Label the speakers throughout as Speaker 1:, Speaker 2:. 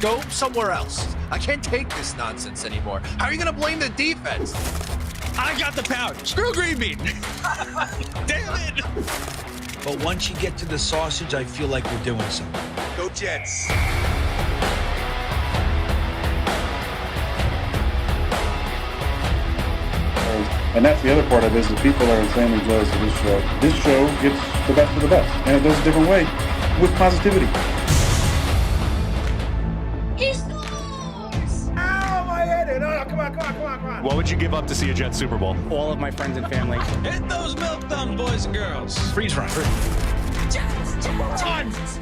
Speaker 1: Go somewhere else. I can't take this nonsense anymore. How are you going to blame the defense?
Speaker 2: I got the powder. Screw green bean. Damn it.
Speaker 3: But once you get to the sausage, I feel like we're doing something.
Speaker 2: Go Jets.
Speaker 4: And that's the other part of it is the people are insanely jealous of this show. This show gets the best of the best, and it does a different way with positivity.
Speaker 5: He scores!
Speaker 2: Ow, my head. No, come on.
Speaker 6: What would you give up to see a Jets Super Bowl?
Speaker 7: All of my friends and family.
Speaker 2: Hit those milk thumbs, boys and girls.
Speaker 7: Freeze front.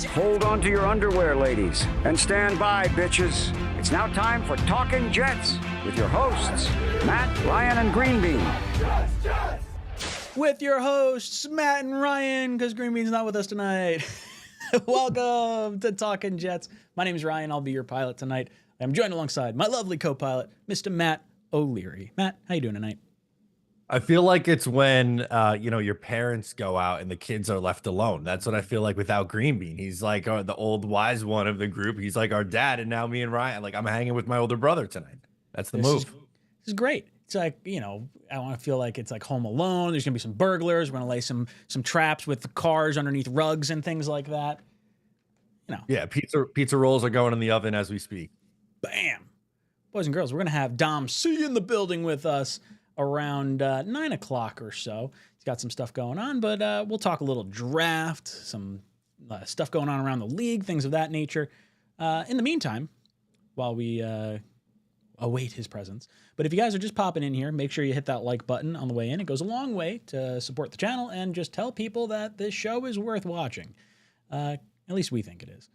Speaker 8: Hold on to your underwear, ladies, and stand by, bitches. It's now time for Talkin' Jets with your hosts, Matt, Ryan, and Green Bean.
Speaker 9: With your hosts, Matt and Ryan, because Green Bean's not with us tonight. Welcome to Talkin' Jets. My name is Ryan. I'll be your pilot tonight. I'm joined alongside my lovely co-pilot, Mr. Matt O'Leary. Matt, how you doing tonight?
Speaker 10: I feel like it's when, your parents go out and the kids are left alone. That's what I feel like without Green Bean. He's like the old wise one of the group. He's like our dad, and now me and Ryan, like I'm hanging with my older brother tonight. That's the move.
Speaker 9: This is great. It's like, I want to feel like it's like Home Alone. There's going to be some burglars. We're going to lay some traps with the cars underneath rugs and things like that.
Speaker 10: Yeah, pizza rolls are going in the oven as we speak.
Speaker 9: Bam. Boys and girls, we're going to have Dom C in the building with us around 9 o'clock or so. He's got some stuff going on, but we'll talk a little draft, some stuff going on around the league, things of that nature. In the meantime, while we await his presence. But if you guys are just popping in here, make sure you hit that like button on the way in. It goes a long way to support the channel and just tell people that this show is worth watching. At least we think it is.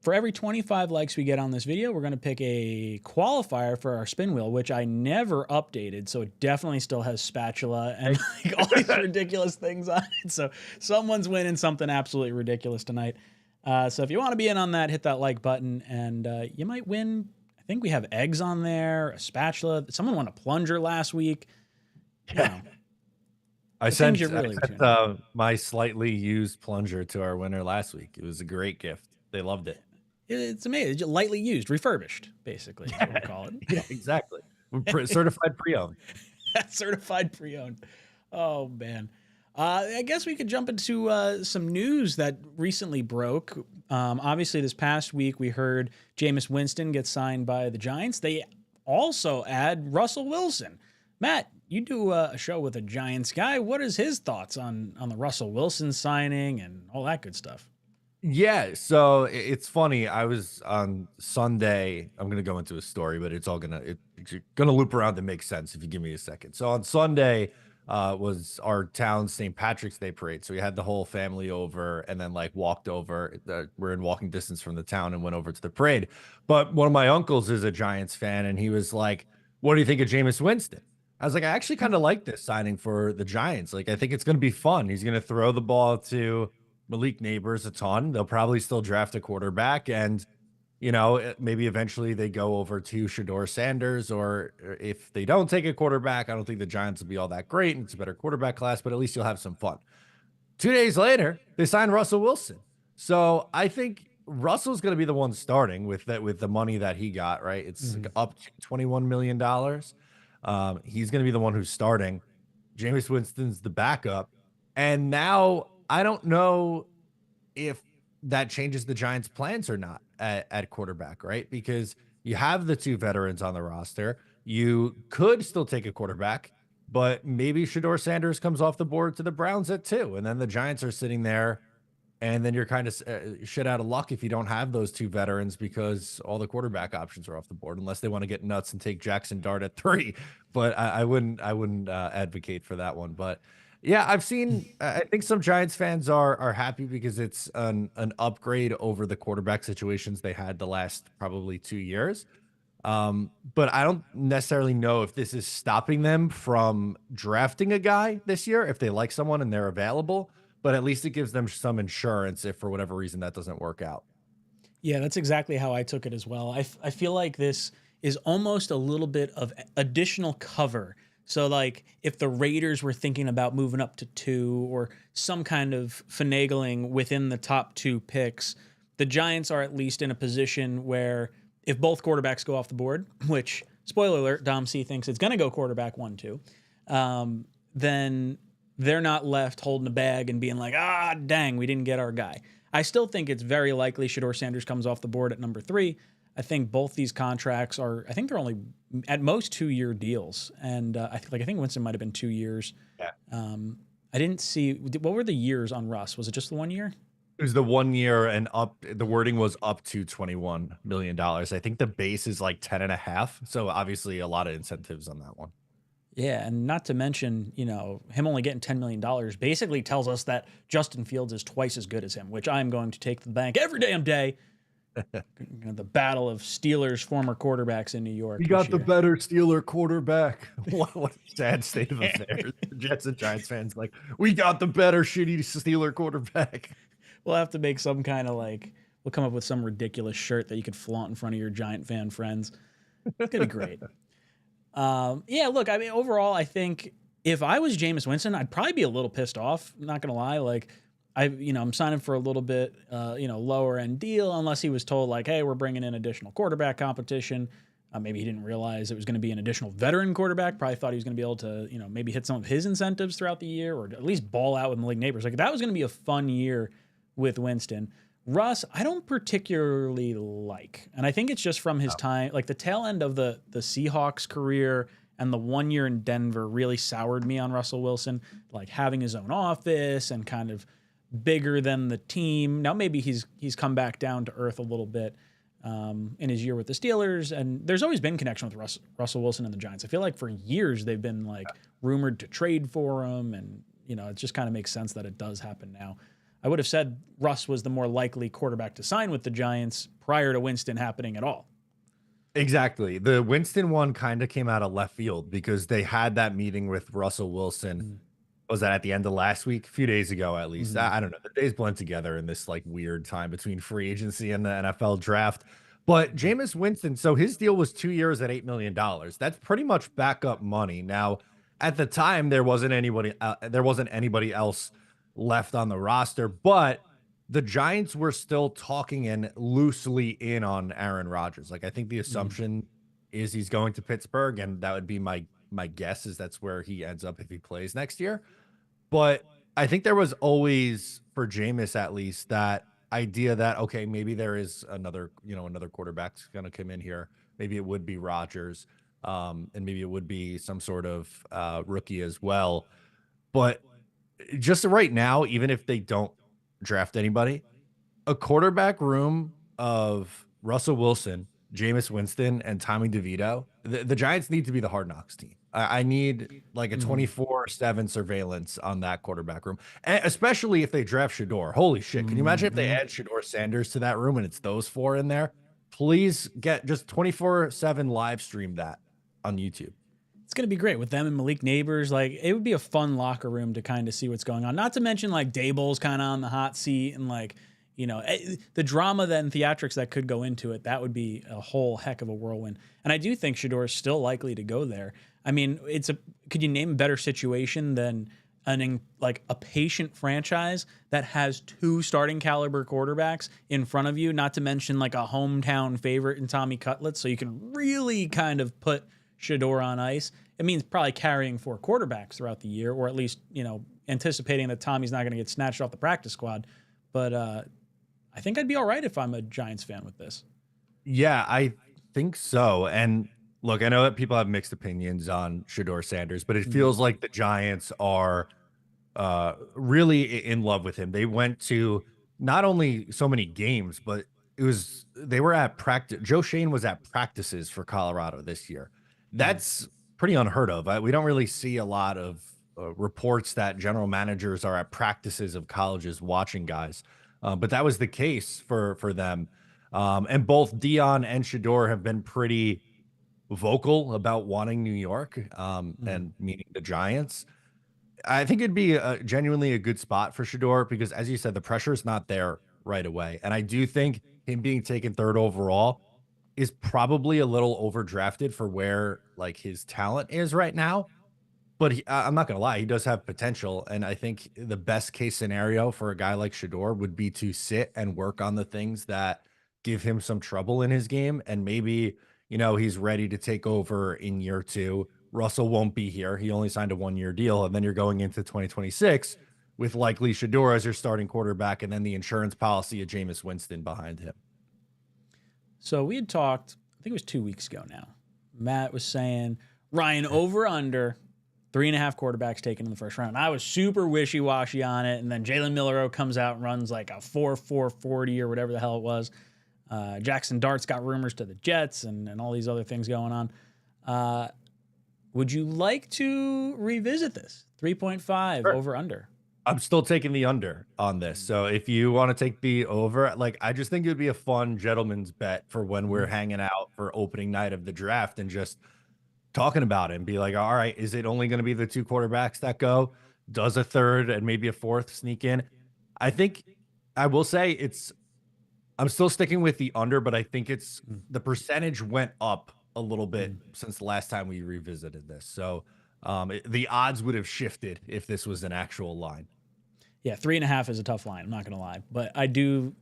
Speaker 9: For every 25 likes we get on this video, we're going to pick a qualifier for our spin wheel, which I never updated. So it definitely still has spatula and like all these ridiculous things on it. So someone's winning something absolutely ridiculous tonight. So if you want to be in on that, hit that like button and you might win. I think we have eggs on there, a spatula. Someone won a plunger last week.
Speaker 10: Yeah. I sent my slightly used plunger to our winner last week. It was a great gift. They loved it.
Speaker 9: It's amazing. It's lightly used, refurbished, basically, is what we call it.
Speaker 10: Yeah, exactly. Certified pre-owned.
Speaker 9: Certified pre-owned. Oh, man. I guess we could jump into some news that recently broke. Obviously, this past week, we heard Jameis Winston get signed by the Giants. They also add Russell Wilson. Matt, you do a show with a Giants guy. What is his thoughts on the Russell Wilson signing and all that good stuff?
Speaker 10: Yeah, so it's funny. I was on Sunday. I'm gonna go into a story, but it's gonna loop around to make sense if you give me a second. So on Sunday was our town's St. Patrick's Day parade. So we had the whole family over and then like walked over. We're in walking distance from the town and went over to the parade. But one of my uncles is a Giants fan, and he was like, "What do you think of Jameis Winston?" I was like, I actually kind of like this signing for the Giants. Like, I think it's gonna be fun. He's gonna throw the ball to Malik Neighbors a ton. They'll probably still draft a quarterback, and maybe eventually they go over to Shedeur Sanders, or if they don't take a quarterback, I don't think the Giants will be all that great, and it's a better quarterback class, but at least you'll have some fun. 2 days later, they signed Russell Wilson. So I think Russell's going to be the one starting with the money that he got, right? It's up to $21 million. He's going to be the one who's starting. Jameis Winston's the backup. And now I don't know if that changes the Giants' plans or not at quarterback, right? Because you have the two veterans on the roster. You could still take a quarterback, but maybe Shedeur Sanders comes off the board to the Browns at 2. And then the Giants are sitting there, and then you're kind of shit out of luck if you don't have those two veterans because all the quarterback options are off the board, unless they want to get nuts and take Jackson Dart at 3. But I wouldn't advocate for that one. But yeah, I think some Giants fans are happy because it's an upgrade over the quarterback situations they had the last probably 2 years. But I don't necessarily know if this is stopping them from drafting a guy this year, if they like someone and they're available, but at least it gives them some insurance if for whatever reason that doesn't work out.
Speaker 9: Yeah, that's exactly how I took it as well. I feel like this is almost a little bit of additional cover. So like if the Raiders were thinking about moving up to 2 or some kind of finagling within the top 2 picks, the Giants are at least in a position where if both quarterbacks go off the board, which, spoiler alert, Dom C thinks it's going to go quarterback 1-2, then they're not left holding a bag and being like, dang, we didn't get our guy. I still think it's very likely Shedeur Sanders comes off the board at number 3. I think both these contracts I think they're only at most 2-year deals. And I think Winston might have been 2 years.
Speaker 10: Yeah.
Speaker 9: I didn't see, what were the years on Russ? Was it just the 1 year?
Speaker 10: It was the 1 year and up. The wording was up to $21 million. I think the base is like 10.5. So obviously a lot of incentives on that one.
Speaker 9: Yeah, and not to mention, him only getting $10 million basically tells us that Justin Fields is twice as good as him, which I'm going to take to the bank every damn day. The battle of Steelers former quarterbacks in New York.
Speaker 10: We got the better Steeler quarterback. What a sad state of affairs. Jets and Giants fans like, we got the better shitty Steeler quarterback.
Speaker 9: We'll have to make some kind of we'll come up with some ridiculous shirt that you could flaunt in front of your Giant fan friends. It's going to be great. Yeah, look, I mean, overall, I think if I was Jameis Winston, I'd probably be a little pissed off. Not going to lie. I'm signing for a little bit, lower end deal unless he was told hey, we're bringing in additional quarterback competition. Maybe he didn't realize it was going to be an additional veteran quarterback. Probably thought he was going to be able to, maybe hit some of his incentives throughout the year or at least ball out with Malik Neighbors. That was going to be a fun year with Winston. Russ, I don't particularly like. And I think it's just from his time, the tail end of the Seahawks career and the 1 year in Denver really soured me on Russell Wilson, having his own office and kind of bigger than the team. Now maybe he's come back down to earth a little bit in his year with the Steelers. And there's always been connection with Russell Wilson and the Giants. I feel like for years they've been rumored to trade for him. And, it just kind of makes sense that it does happen now. I would have said Russ was the more likely quarterback to sign with the Giants prior to Winston happening at all.
Speaker 10: Exactly. The Winston one kind of came out of left field because they had that meeting with Russell Wilson. Mm-hmm. Was that at the end of last week? A few days ago, at least. Mm-hmm. I don't know. The days blend together in this weird time between free agency and the NFL draft. But Jameis Winston, so his deal was 2 years at $8 million. That's pretty much backup money. Now, at the time, there wasn't anybody else left on the roster, but the Giants were still talking and loosely in on Aaron Rodgers. I think the assumption is he's going to Pittsburgh, and that would be my guess is that's where he ends up if he plays next year. But I think there was always, for Jameis at least, that idea that, okay, maybe there is another quarterback's going to come in here. Maybe it would be Rodgers, and maybe it would be some sort of rookie as well. But just right now, even if they don't draft anybody, a quarterback room of Russell Wilson, Jameis Winston, and Tommy DeVito, the Giants need to be the Hard Knocks team. I need a 24/7 surveillance on that quarterback room, and especially if they draft Shedeur. Holy shit. Can you imagine if they add Shedeur Sanders to that room and it's those four in there? Please get just 24/7 live stream that on YouTube.
Speaker 9: It's going to be great with them and Malik Neighbors. It would be a fun locker room to kind of see what's going on. Not to mention Daboll's kind of on the hot seat and the drama and theatrics that could go into it. That would be a whole heck of a whirlwind. And I do think Shedeur is still likely to go there. I mean, could you name a better situation than a patient franchise that has 2 starting caliber quarterbacks in front of you, not to mention a hometown favorite in Tommy Cutlets. So you can really kind of put Shedeur on ice. It means probably carrying 4 quarterbacks throughout the year, or at least, anticipating that Tommy's not going to get snatched off the practice squad. But I think I'd be all right if I'm a Giants fan with this.
Speaker 10: Yeah, I think so. And look, I know that people have mixed opinions on Shedeur Sanders, but it feels like the Giants are really in love with him. They went to not only so many games, but they were at practice. Joe Shane was at practices for Colorado this year. That's pretty unheard of. We don't really see a lot of reports that general managers are at practices of colleges watching guys. But that was the case for them. And both Dion and Shedeur have been pretty vocal about wanting New York and meaning the Giants. I think it'd be genuinely a good spot for Shedeur because, as you said, the pressure is not there right away. And I do think him being taken 3rd overall is probably a little overdrafted for where his talent is right now. but I'm not gonna lie, he does have potential, and I think the best case scenario for a guy like Shador would be to sit and work on the things that give him some trouble in his game, and maybe he's ready to take over in year 2. Russell won't be here; he only signed a 1-year deal, and then you're going into 2026 with likely Shador as your starting quarterback, and then the insurance policy of Jameis Winston behind him.
Speaker 9: So we had talked, I think it was 2 weeks ago now. Matt was saying Ryan over under 3.5 quarterbacks taken in the first round. I was super wishy-washy on it, and then Jalen Milroe comes out and runs like a 4.40 or whatever the hell it was. Jackson Dart's got rumors to the Jets and all these other things going on. Would you like to revisit this? 3.5
Speaker 10: Sure.
Speaker 9: over under.
Speaker 10: I'm still taking the under on this. So if you want to take the over, like I just think it would be a fun gentleman's bet for when we're hanging out for opening night of the draft and just talking about it and be like, all right, is it only going to be the 2 quarterbacks that go? Does a third and maybe a fourth sneak in? I think I will say I'm still sticking with the under, but I think the percentage went up a little bit since the last time we revisited this. So the odds would have shifted if this was an actual line.
Speaker 9: Yeah, 3.5 is a tough line. I'm not going to lie, but I do.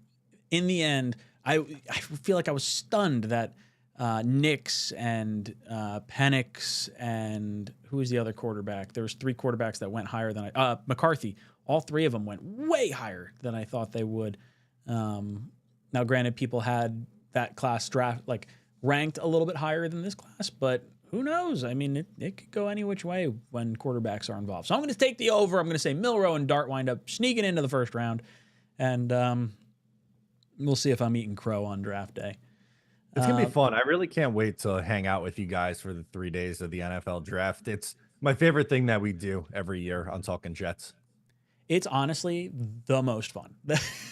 Speaker 9: In the end, I feel like I was stunned that Nix and Penix and who was the other quarterback? There was 3 quarterbacks that went higher than McCarthy. All 3 of them went way higher than I thought they would. Now, granted, people had that class draft ranked a little bit higher than this class, but who knows? I mean, it could go any which way when quarterbacks are involved. So I'm going to take the over. I'm going to say Milroe and Dart wind up sneaking into the first round, and we'll see if I'm eating crow on draft day.
Speaker 10: It's going to be fun. I really can't wait to hang out with you guys for the 3 days of the NFL draft. It's my favorite thing that we do every year on Talkin' Jets.
Speaker 9: It's honestly the most fun.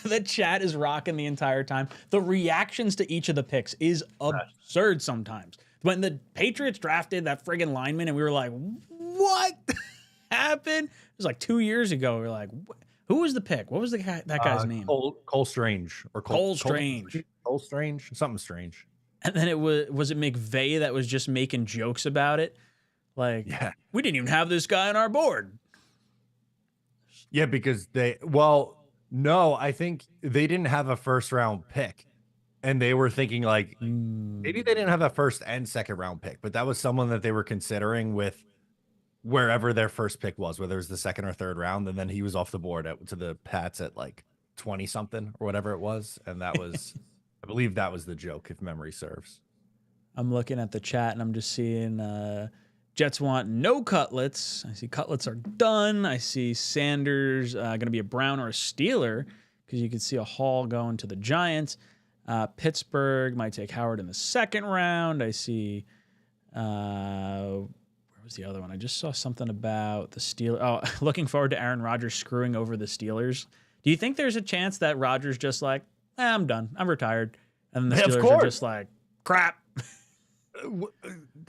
Speaker 9: The chat is rocking the entire time. The reactions to each of the picks is absurd sometimes. When the Patriots drafted that friggin' lineman and we were like, what happened? It was like 2 years ago. We were like, who was the pick? What was that guy's name?
Speaker 10: Cole Strange. Or
Speaker 9: Cole Strange.
Speaker 10: Cole Strange? Something strange.
Speaker 9: And then was it McVay that was just making jokes about it? Like, we didn't even have this guy on our board.
Speaker 10: Yeah, because no, I think they didn't have a first round pick. And they were thinking like maybe they didn't have a first and second round pick, but that was someone that they were considering with wherever their first pick was, whether it was the second or third round. And then he was off the board to the Pats at like 20 something or whatever it was. And that was, I believe that was the joke, if memory serves.
Speaker 9: I'm looking at the chat and I'm just seeing Jets want no cutlets. I see cutlets are done. I see Sanders going to be a Brown or a Steeler because you can see a Hall going to the Giants. Pittsburgh might take Howard in the second round. I see, where was the other one? I just saw something about the Steelers. Oh, looking forward to Aaron Rodgers screwing over the Steelers. Do you think there's a chance that Rodgers just like, I'm done, I'm retired, and the Steelers are just like, crap?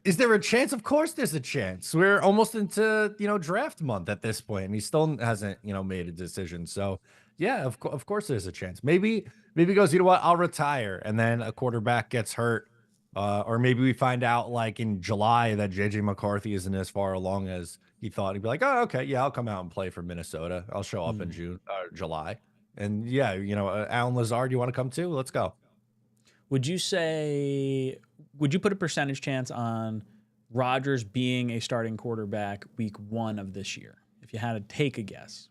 Speaker 10: Is there a chance? Of course there's a chance. We're almost into, draft month at this point, and he still hasn't, made a decision. So yeah, of course there's a chance. Maybe he goes, you know what, I'll retire, and then a quarterback gets hurt. Or maybe we find out like in July that JJ McCarthy isn't as far along as he thought. He'd be like, oh, okay, yeah, I'll come out and play for Minnesota. I'll show up in July. And yeah, Alan Lazard, you want to come too? Let's go.
Speaker 9: Would you put a percentage chance on Rodgers being a starting quarterback week 1 of this year? If you had to take a guess.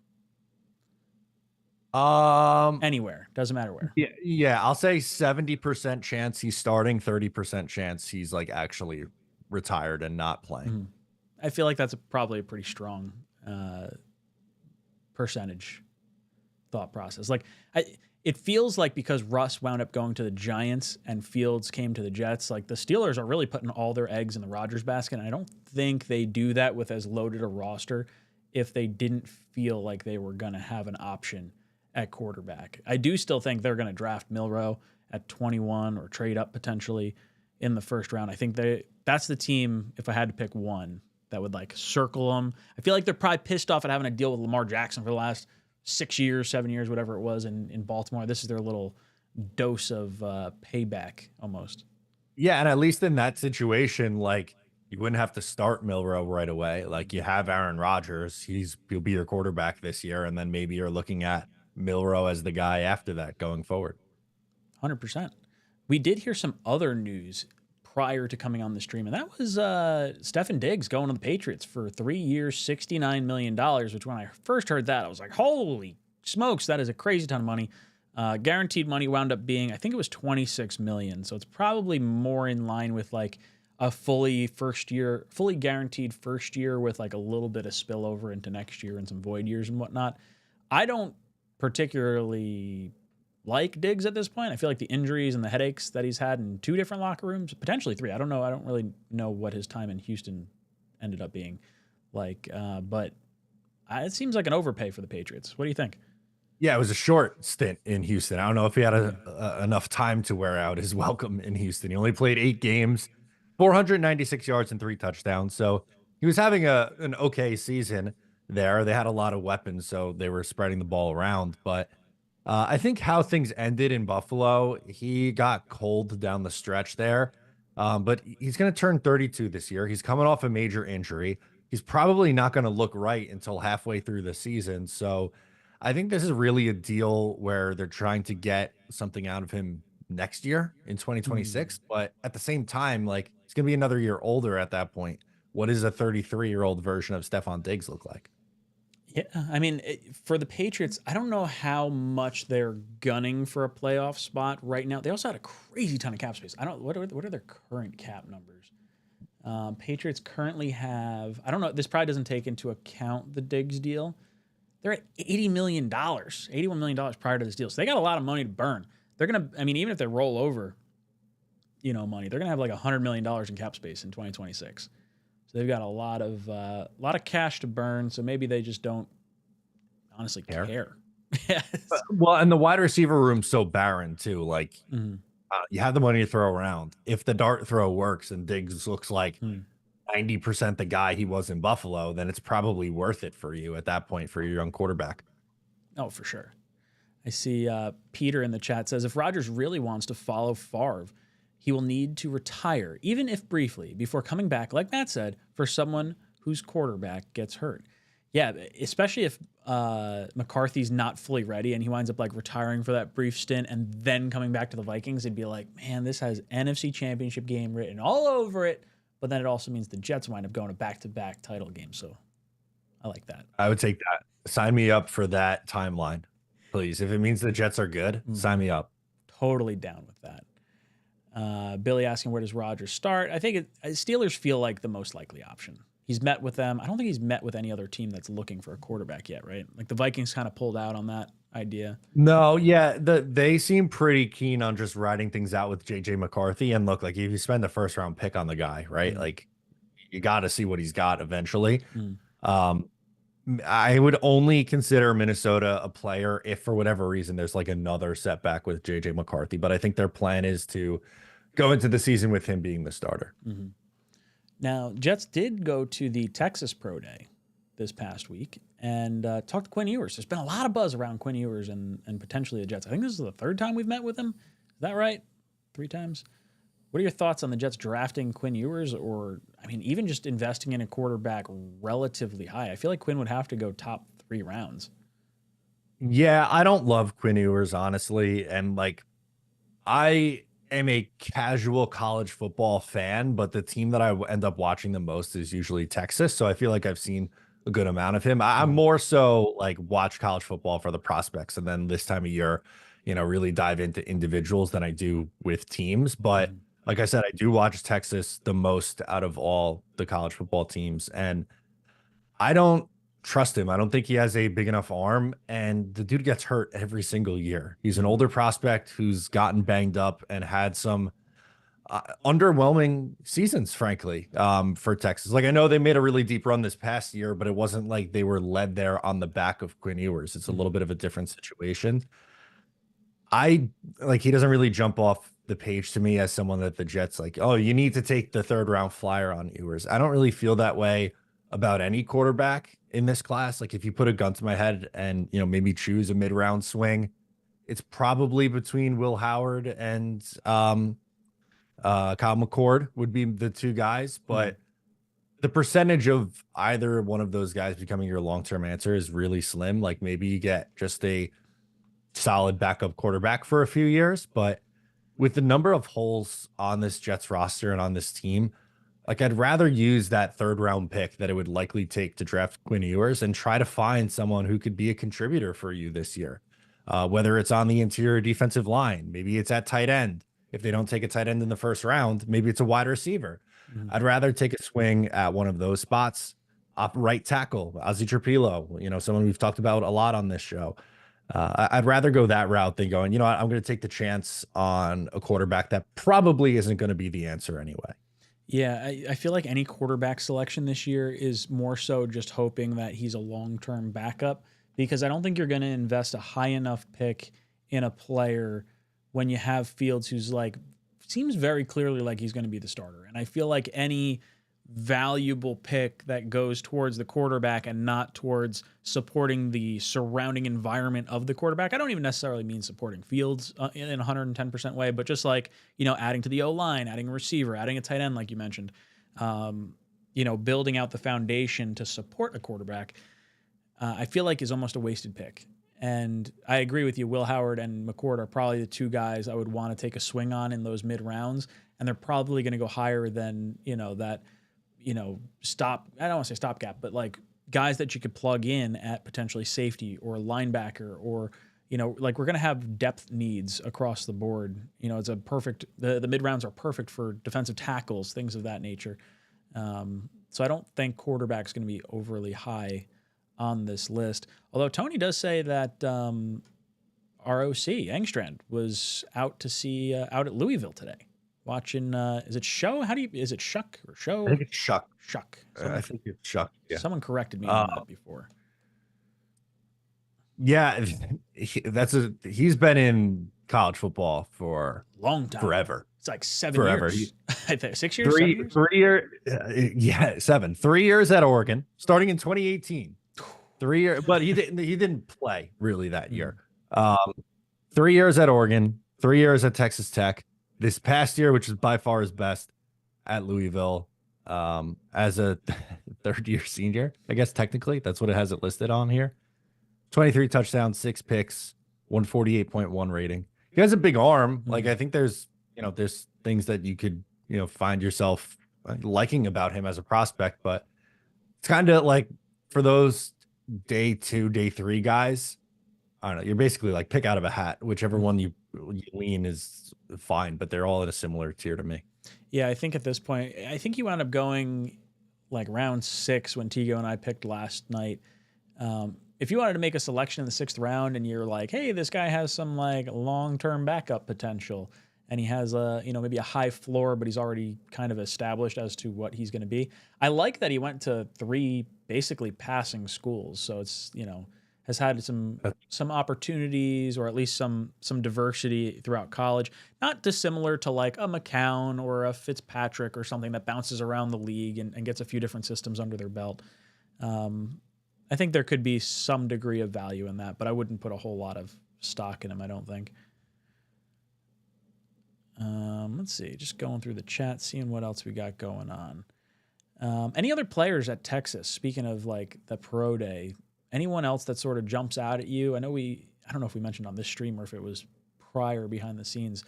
Speaker 9: Anywhere, doesn't matter where.
Speaker 10: Yeah, I'll say 70% chance he's starting, 30% chance he's like actually retired and not playing.
Speaker 9: I feel like that's probably a pretty strong percentage thought process. Like it feels like because Russ wound up going to the Giants and Fields came to the Jets, like the Steelers are really putting all their eggs in the Rodgers basket. And I don't think they do that with as loaded a roster if they didn't feel like they were going to have an option at quarterback. I do still think they're going to draft Milroe at 21 or trade up potentially in the first round. I think that's the team, if I had to pick one, that would like circle them. I feel like they're probably pissed off at having to deal with Lamar Jackson for the last 6 years, 7 years, whatever it was in Baltimore. This is their little dose of payback almost.
Speaker 10: Yeah, and at least in that situation, like You wouldn't have to start Milrow right away. Like you have Aaron Rodgers. He'll be your quarterback this year. And then maybe you're looking at Milrow as the guy after that going forward.
Speaker 9: 100%. We did hear some other news prior to coming on the stream, and that was Stefan Diggs going to the Patriots for 3 years, $69 million, which when I first heard that, I was like, holy smokes, that is a crazy ton of money. Guaranteed money wound up being, I think it was $26 million. So it's probably more in line with like a fully guaranteed first year with like a little bit of spillover into next year and some void years and whatnot. I don't particularly like Diggs at this point. I feel like the injuries and the headaches that he's had in 2 different locker rooms, potentially 3. I don't know. I don't really know what his time in Houston ended up being like, but it seems like an overpay for the Patriots. What do you think?
Speaker 10: Yeah, it was a short stint in Houston. I don't know if he had enough time to wear out his welcome in Houston. He only played 8 games, 496 yards and 3 touchdowns. So he was having an okay season there. They had a lot of weapons, so they were spreading the ball around. But I think how things ended in Buffalo, he got cold down the stretch there. But he's going to turn 32 this year. He's coming off a major injury. He's probably not going to look right until halfway through the season. So I think this is really a deal where they're trying to get something out of him next year in 2026. But at the same time, like he's going to be another year older at that point. What does a 33-year-old version of Stefan Diggs look like?
Speaker 9: Yeah, I mean, for the Patriots, I don't know how much they're gunning for a playoff spot right now. They also had a crazy ton of cap space. What are their current cap numbers? Patriots currently have, I don't know, this probably doesn't take into account the Diggs deal. They're at $80 million, $81 million prior to this deal. So they got a lot of money to burn. They're going to, I mean, even if they roll over, money, they're going to have like $100 million in cap space in 2026. So they've got a lot of cash to burn. So maybe they just don't honestly care.
Speaker 10: Well, and the wide receiver room's so barren too. Like you have the money to throw around. If the dart throw works and Diggs looks like 90% the guy he was in Buffalo, then it's probably worth it for you at that point for your young quarterback.
Speaker 9: Oh, for sure. I see Peter in the chat says, if Rodgers really wants to follow Favre, he will need to retire, even if briefly, before coming back, like Matt said, for someone whose quarterback gets hurt. Yeah, especially if McCarthy's not fully ready and he winds up like retiring for that brief stint and then coming back to the Vikings, it'd be like, man, this has NFC Championship game written all over it. But then it also means the Jets wind up going to back-to-back title games. So I like that.
Speaker 10: I would take that. Sign me up for that timeline, please. If it means the Jets are good, sign me up.
Speaker 9: Totally down with that. Billy asking, where does Rodgers start? I think Steelers feel like the most likely option. He's met with them. I don't think he's met with any other team that's looking for a quarterback yet, right? Like the Vikings kind of pulled out on that idea.
Speaker 10: No, yeah, they seem pretty keen on just riding things out with JJ McCarthy. And look, like if you spend a first-round pick on the guy, right? Like you got to see what he's got eventually. I would only consider Minnesota a player if for whatever reason there's like another setback with JJ McCarthy. But I think their plan is to go into the season with him being the starter.
Speaker 9: Now, Jets did go to the Texas Pro Day this past week and talked to Quinn Ewers. There's been a lot of buzz around Quinn Ewers and potentially the Jets. I think this is the 3rd time we've met with him. Is that right? 3 times? What are your thoughts on the Jets drafting Quinn Ewers or, I mean, even just investing in a quarterback relatively high? I feel like Quinn would have to go top 3 rounds.
Speaker 10: Yeah, I don't love Quinn Ewers, honestly. And like, I am a casual college football fan, but the team that I end up watching the most is usually Texas. So I feel like I've seen a good amount of him. I'm more so like watch college football for the prospects. And then this time of year, really dive into individuals than I do with teams. But like I said, I do watch Texas the most out of all the college football teams. And I don't trust him. I don't think he has a big enough arm, and the dude gets hurt every single year. He's an older prospect who's gotten banged up and had some underwhelming seasons, frankly, for Texas. Like I know they made a really deep run this past year, but it wasn't like they were led there on the back of Quinn Ewers. It's a little bit of a different situation. He doesn't really jump off the page to me as someone that the Jets like, oh, you need to take the 3rd round flyer on Ewers. I don't really feel that way about any quarterback in this class. Like if you put a gun to my head and, maybe choose a mid-round swing, it's probably between Will Howard and Kyle McCord would be the 2 guys. But the percentage of either one of those guys becoming your long-term answer is really slim. Like maybe you get just a solid backup quarterback for a few years, but with the number of holes on this Jets roster and on this team, like I'd rather use that 3rd round pick that it would likely take to draft Quinn Ewers and try to find someone who could be a contributor for you this year. Whether it's on the interior defensive line, maybe it's at tight end. If they don't take a tight end in the 1st round, maybe it's a wide receiver. I'd rather take a swing at one of those spots. Right tackle, Ozzy Trapilo, someone we've talked about a lot on this show. I'd rather go that route than going, I'm going to take the chance on a quarterback that probably isn't going to be the answer anyway.
Speaker 9: Yeah, I feel like any quarterback selection this year is more so just hoping that he's a long-term backup, because I don't think you're going to invest a high enough pick in a player when you have Fields who's seems very clearly like he's going to be the starter. And I feel like any valuable pick that goes towards the quarterback and not towards supporting the surrounding environment of the quarterback. I don't even necessarily mean supporting Fields in 110% way, but just adding to the O-line, adding a receiver, adding a tight end, like you mentioned, building out the foundation to support a quarterback, I feel like is almost a wasted pick. And I agree with you. Will Howard and McCord are probably the 2 guys I would want to take a swing on in those mid rounds. And they're probably going to go higher than, stop. I don't want to say stopgap, but guys that you could plug in at potentially safety or linebacker, or, we're going to have depth needs across the board. It's a perfect, the mid rounds are perfect for defensive tackles, things of that nature. So I don't think quarterback's going to be overly high on this list. Although Tony does say that our OC, Engstrand, was out at Louisville today. Watching, is it show? Is it Shuck or show?
Speaker 10: I think it's Shuck.
Speaker 9: Shuck.
Speaker 10: I think it's Shuck. Yeah.
Speaker 9: Someone corrected me on that before.
Speaker 10: Yeah, he's been in college football for
Speaker 9: long time,
Speaker 10: forever.
Speaker 9: It's like 7 years. I think 6 years.
Speaker 10: 3 years. Yeah, 7. 3 years at Oregon, starting in 2018. 3 years, but he didn't play really that year. 3 years at Oregon, 3 years at Texas Tech. This past year, which is by far his best, at Louisville, as a 3rd-year senior. I guess technically that's what it has it listed on here. 23 touchdowns, 6 picks, 148.1 rating. He has a big arm. Like I think there's things that you could find yourself liking about him as a prospect, but it's kind of like for those day 2, day 3 guys, I don't know. You're basically pick out of a hat, whichever one you lean is fine, but they're all at a similar tier to me.
Speaker 9: Yeah, I think at this point, I think you wound up going round 6 when Tigo and I picked last night. If you wanted to make a selection in the 6th round and you're like, hey, this guy has some long-term backup potential, and he has maybe a high floor, but he's already kind of established as to what he's going to be. I like that he went to 3 basically passing schools, so it's has had some opportunities, or at least some diversity throughout college. Not dissimilar to a McCown or a Fitzpatrick or something that bounces around the league and gets a few different systems under their belt. I think there could be some degree of value in that, but I wouldn't put a whole lot of stock in him, I don't think. Let's see, just going through the chat, seeing what else we got going on. Any other players at Texas, speaking of the pro day, anyone else that sort of jumps out at you? I don't know if we mentioned on this stream or if it was prior behind the scenes.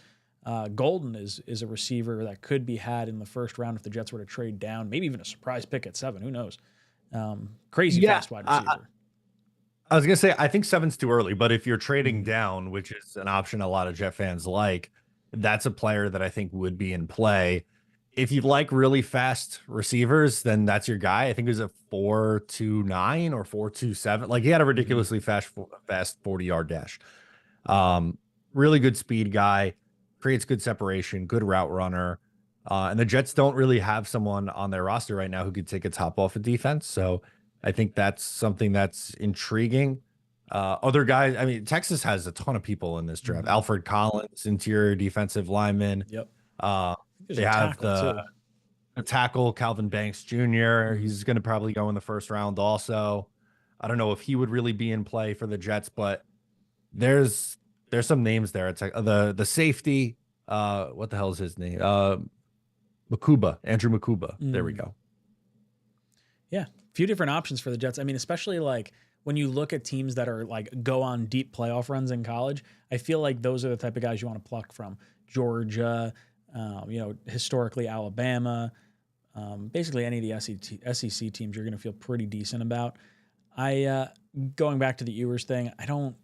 Speaker 9: Golden is a receiver that could be had in the 1st round if the Jets were to trade down, maybe even a surprise pick at 7. Who knows? Crazy fast wide receiver.
Speaker 10: I was going to say, I think 7's too early, but if you're trading down, which is an option a lot of Jet fans like, that's a player that I think would be in play. If you like really fast receivers, then that's your guy. I think it was a 4.29 or 4.27. He had a ridiculously fast 40-yard dash. Really good speed guy, creates good separation, good route runner. And the Jets don't really have someone on their roster right now who could take a top off of defense. So I think that's something that's intriguing. Other guys, I mean, Texas has a ton of people in this draft. Alfred Collins, interior defensive lineman.
Speaker 9: Yep.
Speaker 10: They have the tackle, Calvin Banks Jr. He's going to probably go in the 1st round also. I don't know if he would really be in play for the Jets, but there's some names there. It's the safety. What the hell is his name? Andrew Makuba. There we go.
Speaker 9: Yeah, a few different options for the Jets. I mean, especially like when you look at teams that are like go on deep playoff runs in college, I feel like those are the type of guys you want to pluck from. Georgia, historically Alabama, basically any of the SEC teams you're going to feel pretty decent about. Going back to the Ewers thing, I don't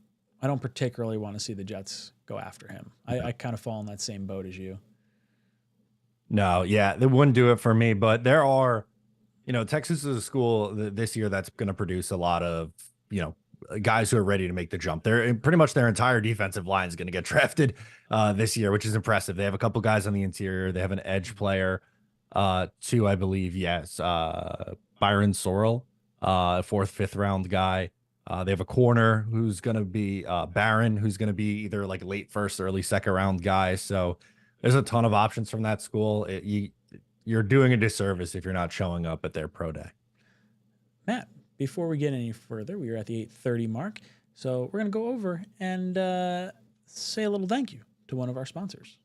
Speaker 9: particularly want to see the Jets go after him. I kind of fall in that same boat as you.
Speaker 10: No, yeah, they wouldn't do it for me. But there are, Texas is a school this year that's going to produce a lot of, guys who are ready to make the jump. They're pretty much their entire defensive line is going to get drafted this year, which is impressive. They have a couple guys on the interior. They have an edge player, two, I believe. Yes, Byron Sorrell, fourth, fifth round guy. They have a corner who's going to be Barron, who's going to be either like late first, early second round guy. So there's a ton of options from that school. You're doing a disservice if you're not showing up at their pro day.
Speaker 9: Matt, before we get any further, we are at the 8:30 mark. So we're going to go over and say a little thank you to one of our sponsors.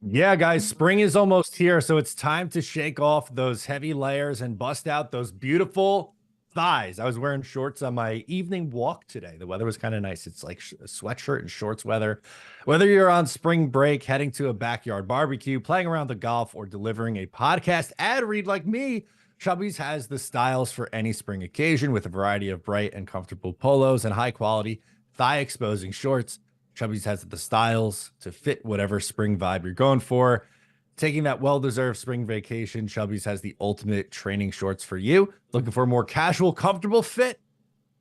Speaker 10: Yeah, guys, spring is almost here. So it's time to shake off those heavy layers and bust out those beautiful thighs. I was wearing shorts on my evening walk today. The weather was kind of nice. It's like a sweatshirt and shorts weather. Whether you're on spring break, heading to a backyard barbecue, playing around the golf, or delivering a podcast ad read like me, Chubby's has the styles for any spring occasion with a variety of bright and comfortable polos and high quality thigh exposing shorts. Chubby's has the styles to fit whatever spring vibe you're going for. Taking that well-deserved spring vacation, Chubby's has the ultimate training shorts for you. Looking for a more casual, comfortable fit?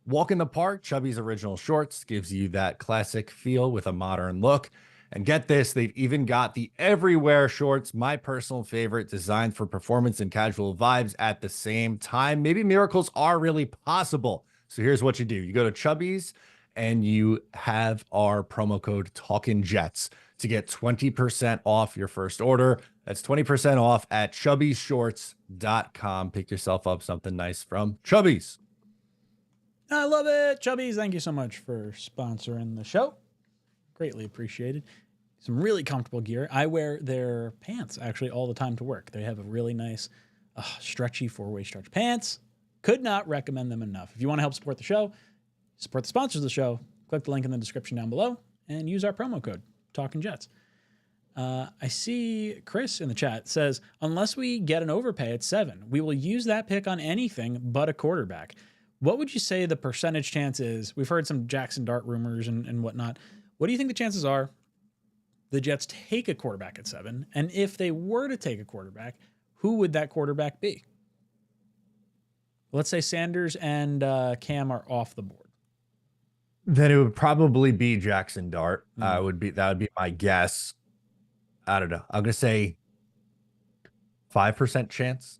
Speaker 10: Walk in the park, Chubby's original shorts gives you that classic feel with a modern look. And get this, they've even got the everywhere shorts, my personal favorite, designed for performance and casual vibes at the same time. Maybe miracles are really possible. So here's what you do. You go to Chubby's and you have our promo code TalkinJets to get 20% off your first order. That's 20% off at chubbysshorts.com. Pick yourself up something nice from Chubby's.
Speaker 9: I love it. Chubby's, thank you so much for sponsoring the show. Greatly appreciated. Some really comfortable gear. I wear their pants actually all the time to work. They have a really nice, stretchy four-way stretch pants. Could not recommend them enough. If you want to help support the show, support the sponsors of the show, click the link in the description down below and use our promo code, Talkin' Jets. I see Chris in the chat says, unless we get an overpay at 7, we will use that pick on anything but a quarterback. What would you say the percentage chance is? We've heard some Jackson Dart rumors and whatnot. What do you think the chances are the Jets take a quarterback at 7? And if they were to take a quarterback, who would that quarterback be? Let's say Sanders and Cam are off the board.
Speaker 10: Then it would probably be Jackson Dart. That would be my guess. I don't know. I'm gonna say 5% chance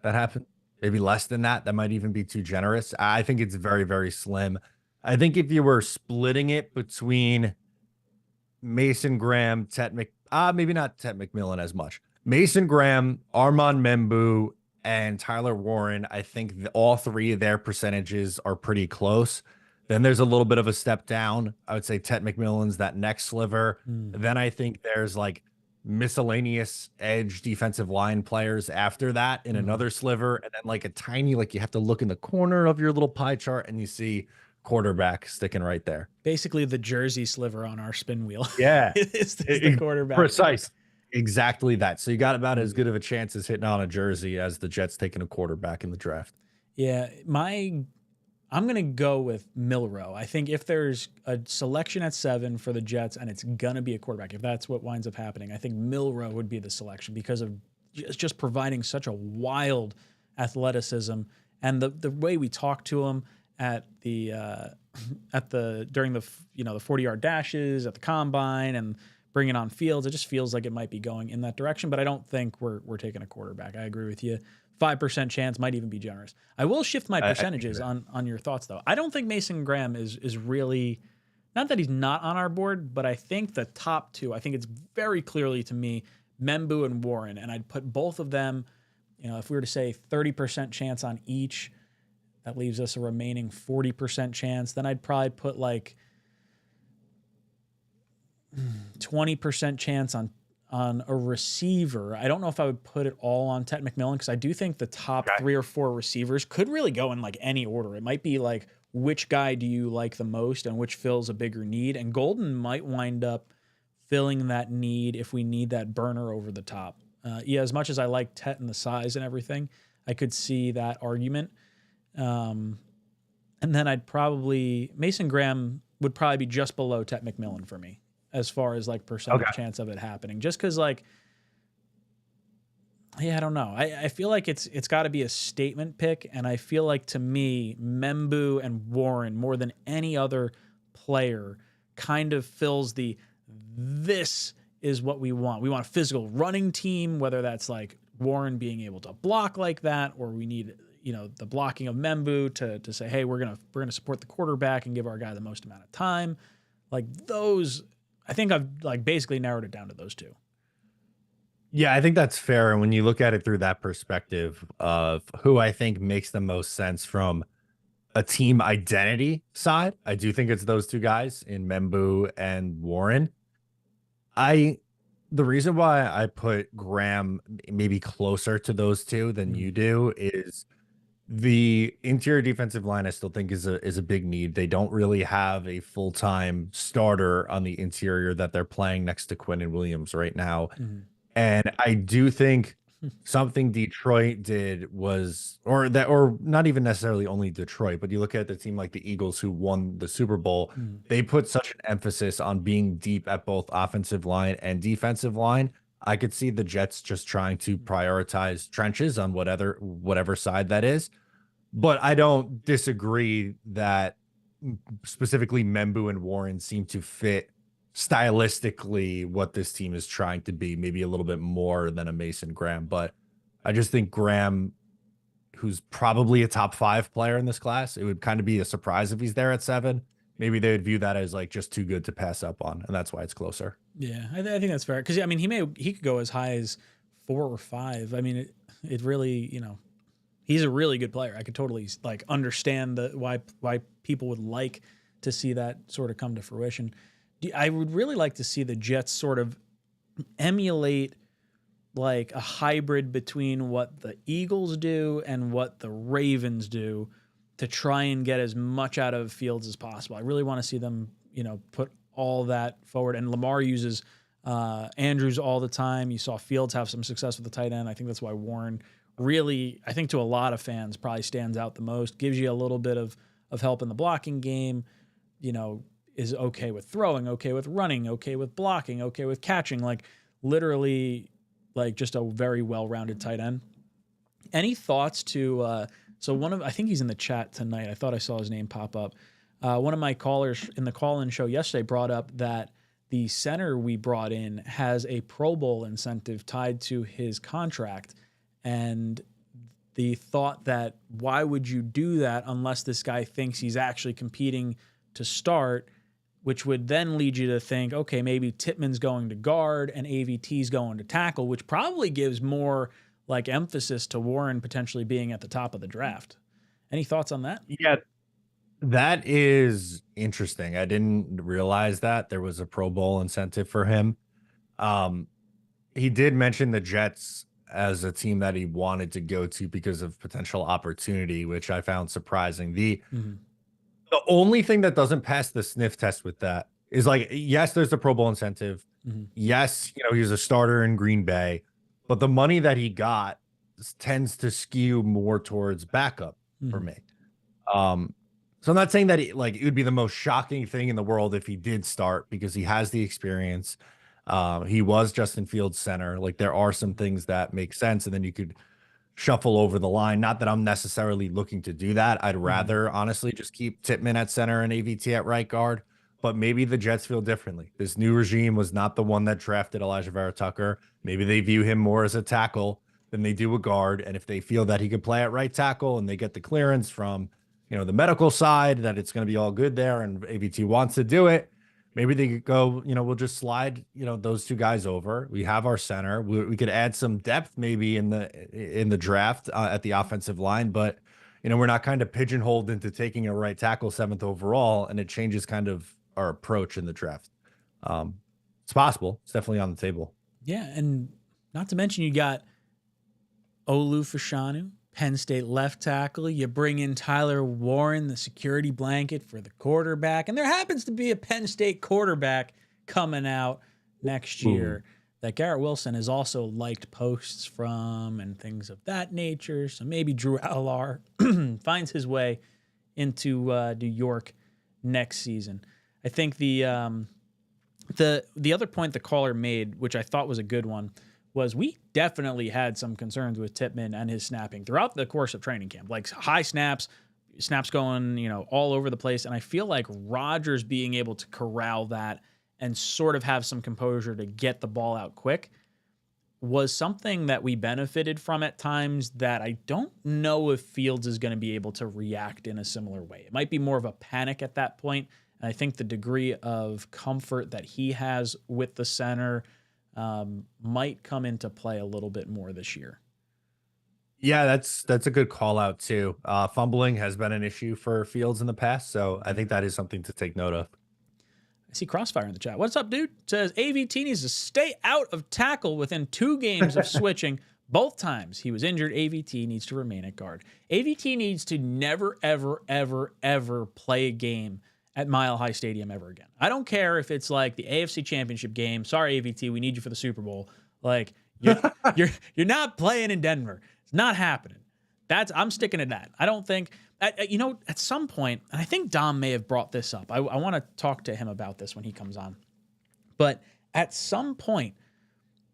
Speaker 10: that happened. Maybe less than that. That might even be too generous. I think it's very, very slim. I think if you were splitting it between Mason Graham, maybe not Tet McMillan as much. Mason Graham, Armand Membu, and Tyler Warren, I think all three of their percentages are pretty close. Then there's a little bit of a step down. I would say Tet McMillan's that next sliver. Then I think there's like miscellaneous edge defensive line players after that in another sliver. And then like a tiny, like you have to look in the corner of your little pie chart and you see quarterback sticking right there.
Speaker 9: Basically the jersey sliver on our spin wheel.
Speaker 10: Yeah.
Speaker 9: is the quarterback.
Speaker 10: Precise. Exactly that. So you got about as good of a chance as hitting on a jersey as the Jets taking a quarterback in the draft.
Speaker 9: Yeah. I'm going to go with Milroe. I think if there's a selection at 7 for the Jets and it's going to be a quarterback, if that's what winds up happening, I think Milroe would be the selection because of just providing such a wild athleticism and the way we talk to him at during the 40-yard dashes at the combine and bringing on fields. It just feels like it might be going in that direction, but I don't think we're taking a quarterback. I agree with you. 5% chance might even be generous. I will shift my percentages on your thoughts, though. I don't think Mason Graham is really, not that he's not on our board, but I think the top two, I think it's very clearly to me, Membu and Warren. And I'd put both of them, if we were to say 30% chance on each, that leaves us a remaining 40% chance. Then I'd probably put like 20% chance on on a receiver. I don't know if I would put it all on Tet McMillan because I do think the top 3 or 4 receivers could really go in like any order. It might be like which guy do you like the most and which fills a bigger need. And Golden might wind up filling that need if we need that burner over the top. Yeah, as much as I like Tet and the size and everything, I could see that argument. And then I'd probably Mason Graham would probably be just below Tet McMillan for me as far as like percentage chance of it happening. Just because like, yeah, I don't know. I feel like it's got to be a statement pick, and I feel like to me, Membu and Warren more than any other player kind of fills this is what we want. We want a physical running team, whether that's like Warren being able to block like that, or we need, the blocking of Membu to say, hey, we're gonna support the quarterback and give our guy the most amount of time. Like those, I think I've like basically narrowed it down to those 2.
Speaker 10: Yeah, I think that's fair. And when you look at it through that perspective of who I think makes the most sense from a team identity side, I do think it's those 2 guys in Membu and Warren. The reason why I put Graham maybe closer to those 2 than you do is the interior defensive line I still think is a big need. They don't really have a full-time starter on the interior that they're playing next to Quinnen Williams right now. And I do think something Detroit did was, or not even necessarily only Detroit, but you look at the team like the Eagles who won the Super Bowl, they put such an emphasis on being deep at both offensive line and defensive line. I could see the Jets just trying to prioritize trenches on whatever side that is. But I don't disagree that specifically Membu and Warren seem to fit stylistically what this team is trying to be, maybe a little bit more than a Mason Graham. But I just think Graham, who's probably a top 5 player in this class, it would kind of be a surprise if he's there at 7. Maybe they would view that as like just too good to pass up on, and that's why it's closer.
Speaker 9: Yeah, I think that's fair because I mean he could go as high as 4 or 5. I mean it really he's a really good player. I could totally like understand why people would like to see that sort of come to fruition. I would really like to see the Jets sort of emulate like a hybrid between what the Eagles do and what the Ravens do to try and get as much out of Fields as possible. I really want to see them, put all that forward. And Lamar uses Andrews all the time. You saw Fields have some success with the tight end. I think that's why Warren really, I think to a lot of fans, probably stands out the most, gives you a little bit of help in the blocking game, is okay with throwing, okay with running, okay with blocking, okay with catching, like literally like just a very well-rounded tight end. Any thoughts to, I think he's in the chat tonight. I thought I saw his name pop up. One of my callers in the call-in show yesterday brought up that the center we brought in has a Pro Bowl incentive tied to his contract. And the thought that why would you do that unless this guy thinks he's actually competing to start, which would then lead you to think, okay, maybe Tippmann's going to guard and AVT's going to tackle, which probably gives more like emphasis to Warren potentially being at the top of the draft. Any thoughts on that?
Speaker 10: Yeah, that is interesting. I didn't realize that there was a Pro Bowl incentive for him. He did mention the Jets as a team that he wanted to go to because of potential opportunity, which I found surprising. The only thing that doesn't pass the sniff test with that is like, yes, there's a Pro Bowl incentive. Yes, he's a starter in Green Bay, but the money that he got tends to skew more towards backup for me. So I'm not saying that it would be the most shocking thing in the world if he did start because he has the experience. He was Justin Fields' center. Like there are some things that make sense, and then you could shuffle over the line. Not that I'm necessarily looking to do that. I'd rather honestly just keep Tippmann at center and AVT at right guard, but maybe the Jets feel differently. This new regime was not the one that drafted Elijah Vera Tucker. Maybe they view him more as a tackle than they do a guard. And if they feel that he could play at right tackle and they get the clearance from, the medical side that it's going to be all good there and AVT wants to do it, maybe they could go, we'll just slide, those 2 guys over. We have our center. We could add some depth maybe in the draft at the offensive line, but, we're not kind of pigeonholed into taking a right tackle 7th overall, and it changes kind of our approach in the draft. It's possible. It's definitely on the table.
Speaker 9: Yeah, and not to mention you got Olu Fashanu, Penn State left tackle. You bring in Tyler Warren, the security blanket for the quarterback. And there happens to be a Penn State quarterback coming out next year that Garrett Wilson has also liked posts from and things of that nature. So maybe Drew Allar finds his way into New York next season. I think the other point the caller made, which I thought was a good one, was we definitely had some concerns with Tippmann and his snapping throughout the course of training camp, like high snaps going, all over the place. And I feel like Rodgers being able to corral that and sort of have some composure to get the ball out quick was something that we benefited from at times that I don't know if Fields is going to be able to react in a similar way. It might be more of a panic at that point. And I think the degree of comfort that he has with the center might come into play a little bit more this year.
Speaker 10: Yeah, that's a good call out too. Fumbling has been an issue for Fields in the past, so I think that is something to take note of.
Speaker 9: I see Crossfire in the chat. What's up, dude? Says AVT needs to stay out of tackle within 2 games of switching. Both times he was injured. AVT needs to remain at guard. AVT needs to never, ever, ever, ever play a game at Mile High Stadium ever again. I don't care if it's like the AFC Championship game. Sorry, AVT, we need you for the Super Bowl. Like you're not playing in Denver. It's not happening. I'm sticking to that. I don't think at some point, and I think Dom may have brought this up. I want to talk to him about this when he comes on. But at some point,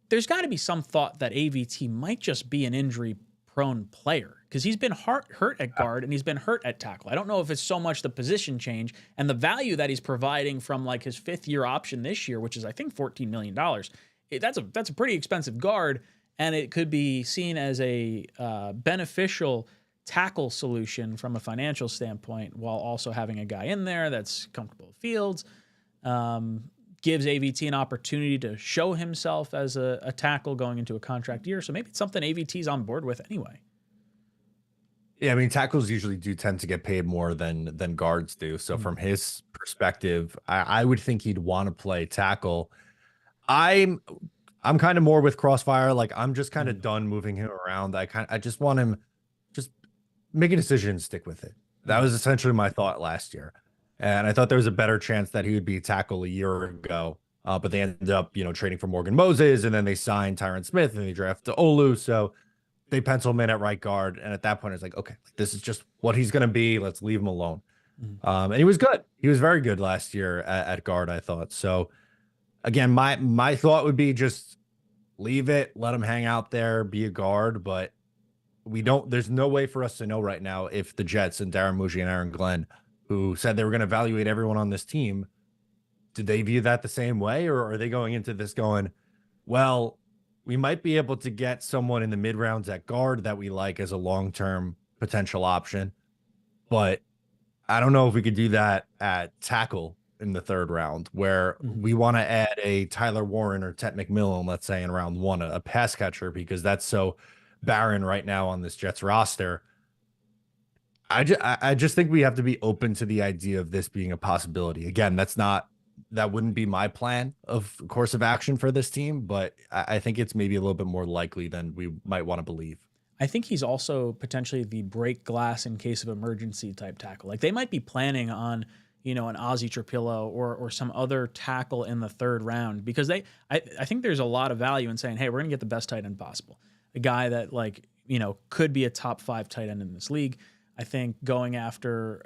Speaker 9: there's got to be some thought that AVT might just be an injury-prone player because he's been hurt at guard and he's been hurt at tackle. I don't know if it's so much the position change and the value that he's providing from like his 5th-year option this year, which is I think $14 million. That's a pretty expensive guard, and it could be seen as a beneficial tackle solution from a financial standpoint while also having a guy in there that's comfortable with Fields. Gives AVT an opportunity to show himself as a tackle going into a contract year. So maybe it's something AVT's on board with anyway.
Speaker 10: Yeah, I mean, tackles usually do tend to get paid more than guards do. So from his perspective, I would think he'd want to play tackle. I'm kind of more with Crossfire. Like I'm just kind of done moving him around. I just want him just make a decision and stick with it. That was essentially my thought last year. And I thought there was a better chance that he would be tackle a year ago. But they ended up, trading for Morgan Moses, and then they signed Tyron Smith and they drafted Olu. So they pencil him in at right guard. And at that point, it's like, okay, this is just what he's going to be. Let's leave him alone. And he was good. He was very good last year at guard, I thought. So again, my thought would be just leave it, let him hang out there, be a guard. But there's no way for us to know right now if the Jets and Darren Muji and Aaron Glenn, who said they were going to evaluate everyone on this team, did they view that the same way? Or are they going into this going, well, we might be able to get someone in the mid rounds at guard that we like as a long-term potential option, but I don't know if we could do that at tackle in the 3rd round, where we want to add a Tyler Warren or Ted McMillan, let's say in round 1, a pass catcher, because that's so barren right now on this Jets roster. I just think we have to be open to the idea of this being a possibility. Again, that wouldn't be my plan of course of action for this team, but I think it's maybe a little bit more likely than we might want to believe.
Speaker 9: I think he's also potentially the break glass in case of emergency type tackle. Like they might be planning on, an Ozzie Trapillo or some other tackle in the 3rd round, because I think there's a lot of value in saying, hey, we're going to get the best tight end possible. A guy that could be a top 5 tight end in this league. I think going after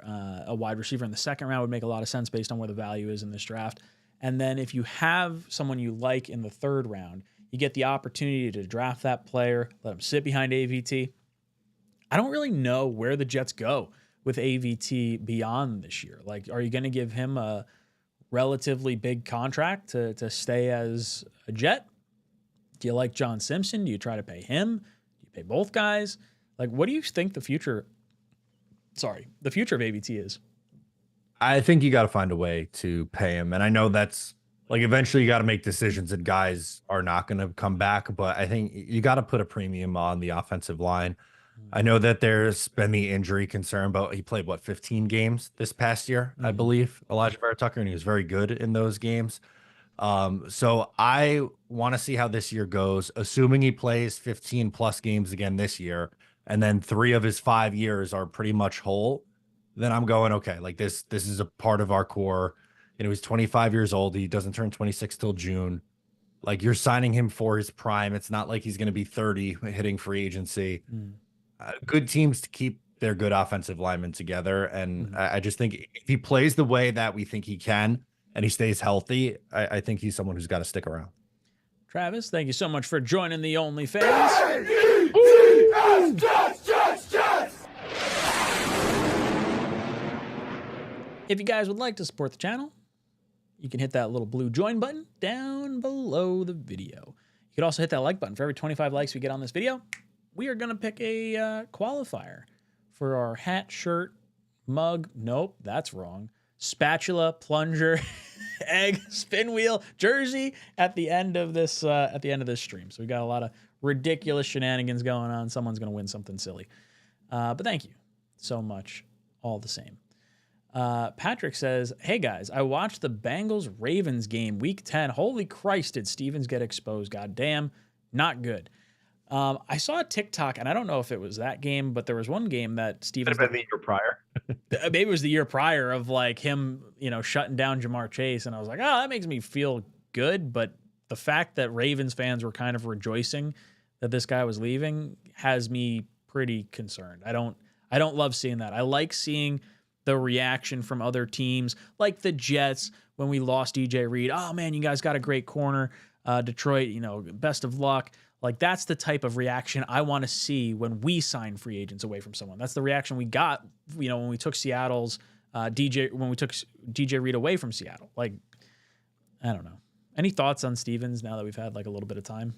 Speaker 9: a wide receiver in the 2nd round would make a lot of sense based on where the value is in this draft. And then if you have someone you like in the 3rd round, you get the opportunity to draft that player, let him sit behind AVT. I don't really know where the Jets go with AVT beyond this year. Like, are you going to give him a relatively big contract to stay as a Jet? Do you like John Simpson? Do you try to pay him? Do you pay both guys? Like, what do you think the future of AVT is?
Speaker 10: I think you got to find a way to pay him. And I know that's like eventually you got to make decisions and guys are not going to come back, but I think you got to put a premium on the offensive line. I know that there's been the injury concern, but he played 15 games this past year, I believe, Elijah Vera Tucker, and he was very good in those games. So I want to see how this year goes, assuming he plays 15 plus games again this year, and then 3 of his 5 years are pretty much whole. Then I'm going, okay, like this is a part of our core. He's 25 years old. He doesn't turn 26 till June. Like, you're signing him for his prime. It's not like he's going to be 30 hitting free agency. Good teams to keep their good offensive linemen together. And I just think if he plays the way that we think he can and he stays healthy, I think he's someone who's got to stick around.
Speaker 9: Travis, thank you so much for joining the OnlyFans. If you guys would like to support the channel, you can hit that little blue join button down below the video. You can also hit that like button. For every 25 likes we get on this video, we are going to pick a qualifier for our hat, shirt, mug. Nope, that's wrong. Spatula, plunger, egg, spin wheel, jersey at the end of this stream. So we got a lot of ridiculous shenanigans going on. Someone's going to win something silly. But thank you so much all the same. Patrick says, hey guys, I watched the Bengals-Ravens game week 10. Holy Christ, did Stevens get exposed? Goddamn, not good. I saw a TikTok, and I don't know if it was that game, but there was one game that Stevens...
Speaker 10: Could have been the year prior.
Speaker 9: Maybe it was the year prior of like him, shutting down Jamar Chase, and I was like, oh, that makes me feel good, but the fact that Ravens fans were kind of rejoicing that this guy was leaving has me pretty concerned. I don't love seeing that. I like seeing the reaction from other teams, like the Jets when we lost DJ Reed. Oh man, you guys got a great corner. Detroit, best of luck. Like, that's the type of reaction I want to see when we sign free agents away from someone. That's the reaction we got, when we took DJ Reed away from Seattle. Like, I don't know. Any thoughts on Stevens now that we've had like a little bit of time?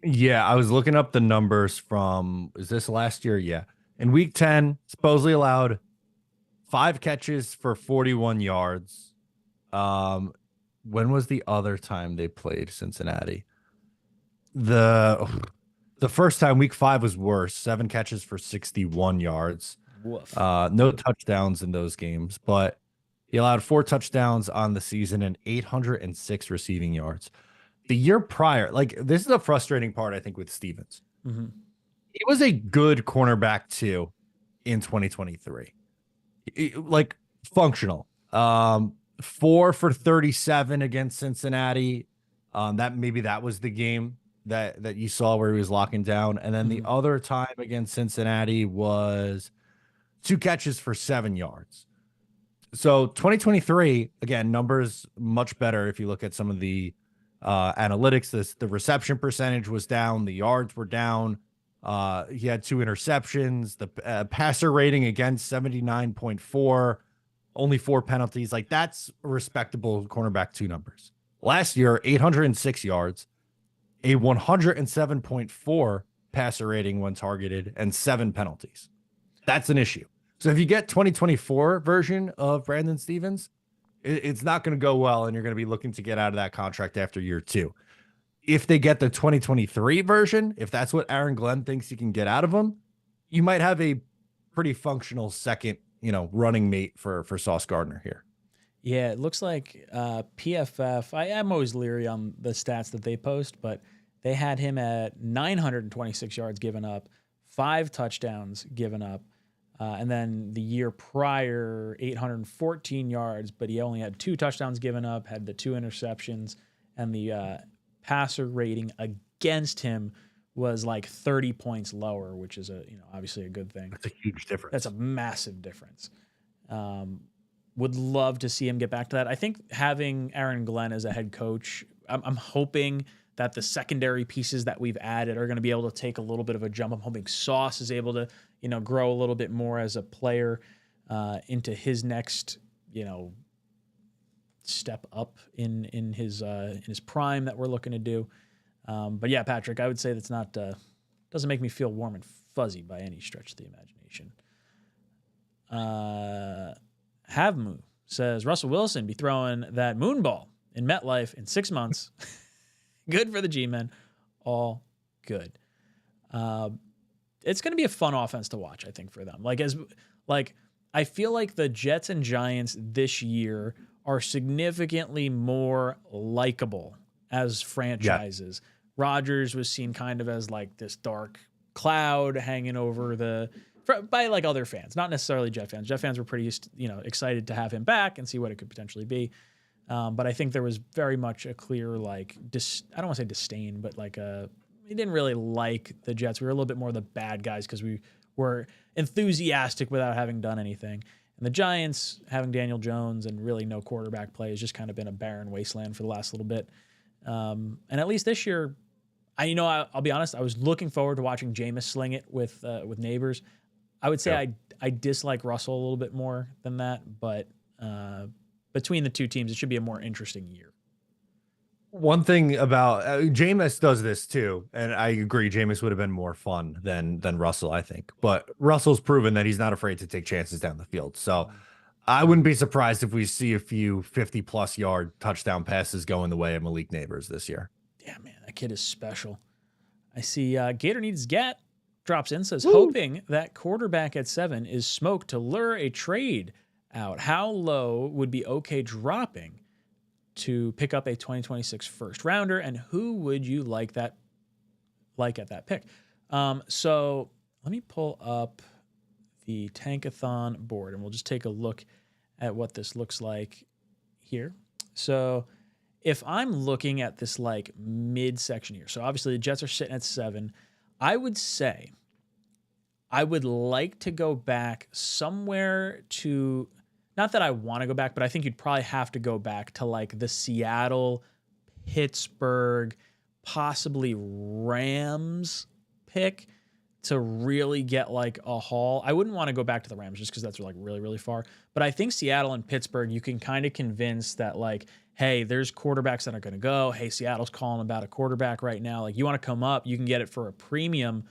Speaker 10: Yeah, I was looking up the numbers from, is this last year? Yeah. In week 10, supposedly allowed 5 catches for 41 yards. When was the other time they played Cincinnati? The first time, week 5, was worse. 7 catches for 61 yards.
Speaker 9: Woof.
Speaker 10: No touchdowns in those games, but he allowed 4 touchdowns on the season and 806 receiving yards. The year prior, like, this is the frustrating part, I think, with Stevens.
Speaker 9: Mm-hmm.
Speaker 10: He was a good cornerback too in 2023. Like, functional. 4 for 37 against Cincinnati. That was the game that you saw where he was locking down. And then the other time against Cincinnati was 2 catches for 7 yards. So 2023, again, numbers much better if you look at some of the analytics. The reception percentage was down. The yards were down. He had 2 interceptions. The passer rating against 79.4, only 4 penalties. Like, that's a respectable cornerback 2 numbers. Last year, 806 yards, a 107.4 passer rating when targeted, and 7 penalties. That's an issue. So if you get 2024 version of Brandon Stevens, it's not going to go well, and you're going to be looking to get out of that contract after year 2. If they get the 2023 version, if that's what Aaron Glenn thinks he can get out of him, you might have a pretty functional second, running mate for Sauce Gardner here.
Speaker 9: Yeah, it looks like PFF, I am always leery on the stats that they post, but they had him at 926 yards given up, 5 touchdowns given up, and then the year prior, 814 yards, but he only had 2 touchdowns given up, had the 2 interceptions, and the passer rating against him was like 30 points lower, which is obviously a good thing.
Speaker 10: That's a huge difference.
Speaker 9: That's a massive difference. Would love to see him get back to that. I think having Aaron Glenn as a head coach, I'm hoping that the secondary pieces that we've added are going to be able to take a little bit of a jump. I'm hoping Sauce is able to, grow a little bit more as a player into his next, step up in his prime that we're looking to do. But yeah, Patrick, I would say that's not doesn't make me feel warm and fuzzy by any stretch of the imagination. Havmu says Russell Wilson be throwing that moon ball in MetLife in 6 months. Good for the G-men. All good. It's going to be a fun offense to watch, I think, for them. I feel like the Jets and Giants this year are significantly more likable as franchises. Rodgers was seen kind of as like this dark cloud hanging over by like other fans, not necessarily Jet fans. Jet fans were pretty, excited to have him back and see what it could potentially be. But I think there was very much a clear, like, I don't want to say disdain, but like we didn't really like the Jets. We were a little bit more the bad guys because we were enthusiastic without having done anything. And the Giants, having Daniel Jones and really no quarterback play, has just kind of been a barren wasteland for the last little bit. And at least this year, I'll be honest, I was looking forward to watching Jameis sling it with Neighbors. I would say I dislike Russell a little bit more than that, but between the two teams, it should be a more interesting year.
Speaker 10: One thing about Jameis does this too, and I agree, Jameis would have been more fun than Russell, I think. But Russell's proven that he's not afraid to take chances down the field. So I wouldn't be surprised if we see a few 50-plus yard touchdown passes going the way of Malik Neighbors this year.
Speaker 9: Yeah, man, that kid is special. I see Gator Needs Gat drops in, says, hoping that quarterback at 7 is smoked to lure a trade out. How low would be okay dropping to pick up a 2026 first rounder, and who would you like at that pick? So let me pull up the Tankathon board, and we'll just take a look at what this looks like here. So if I'm looking at this like midsection here, so obviously the Jets are sitting at 7. I would say I would like to go back somewhere to, not that I want to go back, but I think you'd probably have to go back to like the Seattle, Pittsburgh, possibly Rams pick to really get like a haul. I wouldn't want to go back to the Rams just because that's like really, really far. But I think Seattle and Pittsburgh, you can kind of convince that like, hey, there's quarterbacks that are going to go. Hey, Seattle's calling about a quarterback right now. Like, you want to come up, you can get it for a premium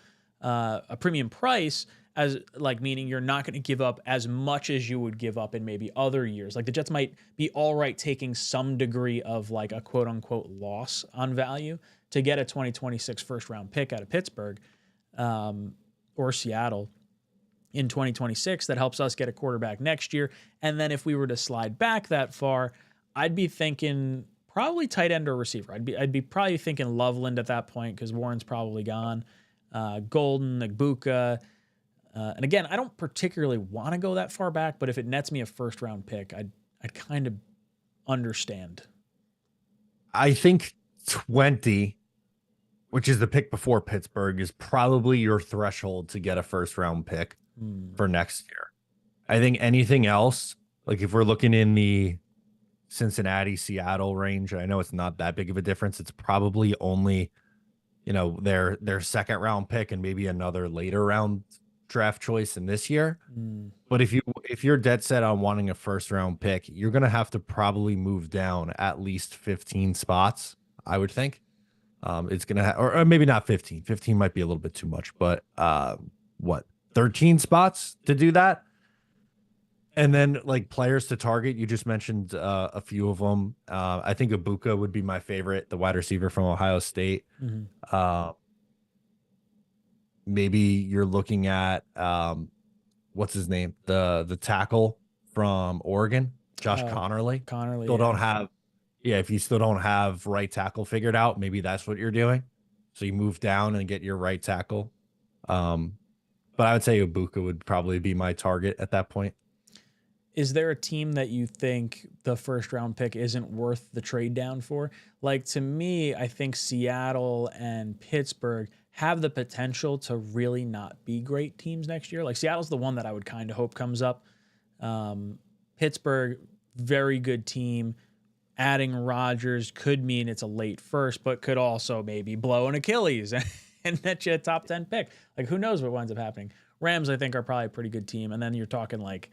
Speaker 9: price, as like, meaning you're not going to give up as much as you would give up in maybe other years. Like the Jets might be all right taking some degree of like a quote unquote loss on value to get a 2026 first round pick out of Pittsburgh or Seattle in 2026 that helps us get a quarterback next year. And then if we were to slide back that far, I'd be thinking probably tight end or receiver. I'd be probably thinking Loveland at that point because Warren's probably gone. Golden, 𝐒𝐫𝐞𝐞. And again, I don't particularly want to go that far back, but if it nets me a first round pick, I'd kind of understand.
Speaker 10: I think 20, which is the pick before Pittsburgh, is probably your threshold to get a first round pick for next year. I think anything else, like if we're looking in the Cincinnati, Seattle range, I know it's not that big of a difference. It's probably only, their second round pick and maybe another later round draft choice in this year. But if you're dead set on wanting a first round pick, you're going to have to probably move down at least 15 spots, I would think. It's going to or maybe not 15. 15 might be a little bit too much, but 13 spots to do that. And then like players to target, you just mentioned a few of them. I think 𝐒𝐶 would be my favorite, the wide receiver from Ohio State. Maybe you're looking at what's his name, the tackle from Oregon, Josh Connerly. If you still don't have right tackle figured out, maybe that's what you're doing. So you move down and get your right tackle. But I would say 𝐒𝐶 would probably be my target at that point.
Speaker 9: Is there a team that you think the first round pick isn't worth the trade down for? Like, to me, I think Seattle and Pittsburgh have the potential to really not be great teams next year. Like, Seattle's the one that I would kind of hope comes up. Pittsburgh, very good team. Adding Rodgers could mean it's a late first, but could also maybe blow an Achilles and net you a top 10 pick. Like, who knows what winds up happening? Rams, I think, are probably a pretty good team. And then you're talking like,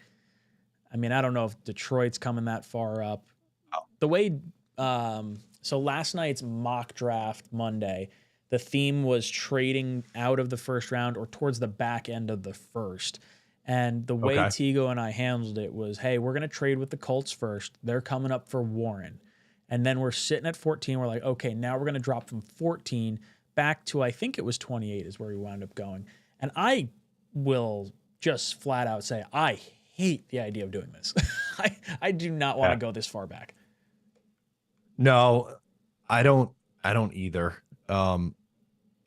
Speaker 9: I mean, I don't know if Detroit's coming that far up. The way, so last night's mock draft Monday, the theme was trading out of the first round or towards the back end of the first. And the way Tigo and I handled it was, hey, we're going to trade with the Colts first. They're coming up for Warren. And then we're sitting at 14. We're like, okay, now we're going to drop from 14 back to, I think it was 28 is where we wound up going. And I will just flat out say, I hate the idea of doing this. I do not want to go this far back.
Speaker 10: No, I don't either.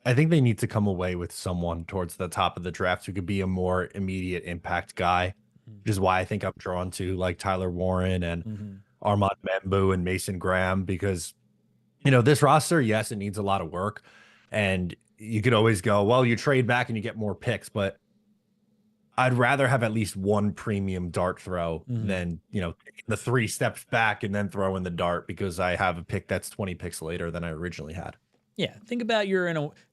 Speaker 10: I think they need to come away with someone towards the top of the draft who could be a more immediate impact guy, which is why I think I'm drawn to like Tyler Warren and Armand Membu and Mason Graham, because, you know, this roster, yes, it needs a lot of work. And you could always go, well, you trade back and you get more picks, but I'd rather have at least one premium dart throw than, you know, the 3 steps back and then throw in the dart because I have a pick that's 20 picks later than I originally had.
Speaker 9: Yeah, think about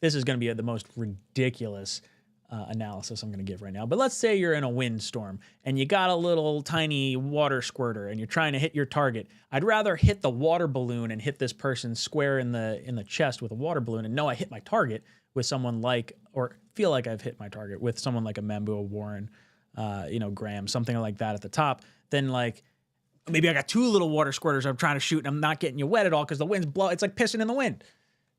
Speaker 9: this is going to be the most ridiculous analysis I'm going to give right now. But let's say you're in a windstorm and you got a little tiny water squirter and you're trying to hit your target. I'd rather hit the water balloon and hit this person square in the chest with a water balloon and know I hit my target with someone like, or feel like I've hit my target with someone like a Membu, a Warren, Graham, something like that at the top. Then like maybe I got 2 little water squirters I'm trying to shoot and I'm not getting you wet at all because the wind's blowing. It's like pissing in the wind.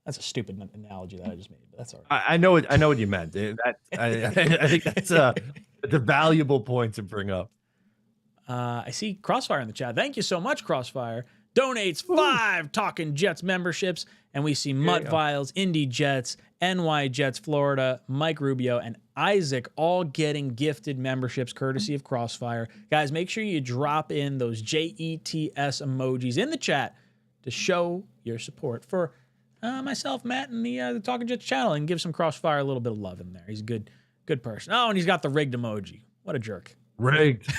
Speaker 9: That's a stupid analogy that I just made, but that's all right.
Speaker 10: I know what you meant. I think that's a valuable point to bring up.
Speaker 9: I see Crossfire in the chat. Thank you so much, Crossfire. Donates 5 Talkin' Jets memberships, and we see Mutt Viles, Indy Jets, NY Jets, Florida, Mike Rubio, and Isaac all getting gifted memberships courtesy of Crossfire. Guys, make sure you drop in those JETS emojis in the chat to show your support for myself, Matt, and the Talkin' Jets channel, and give some Crossfire a little bit of love in there. He's a good person. Oh, and he's got the rigged emoji. What a jerk.
Speaker 10: Rigged.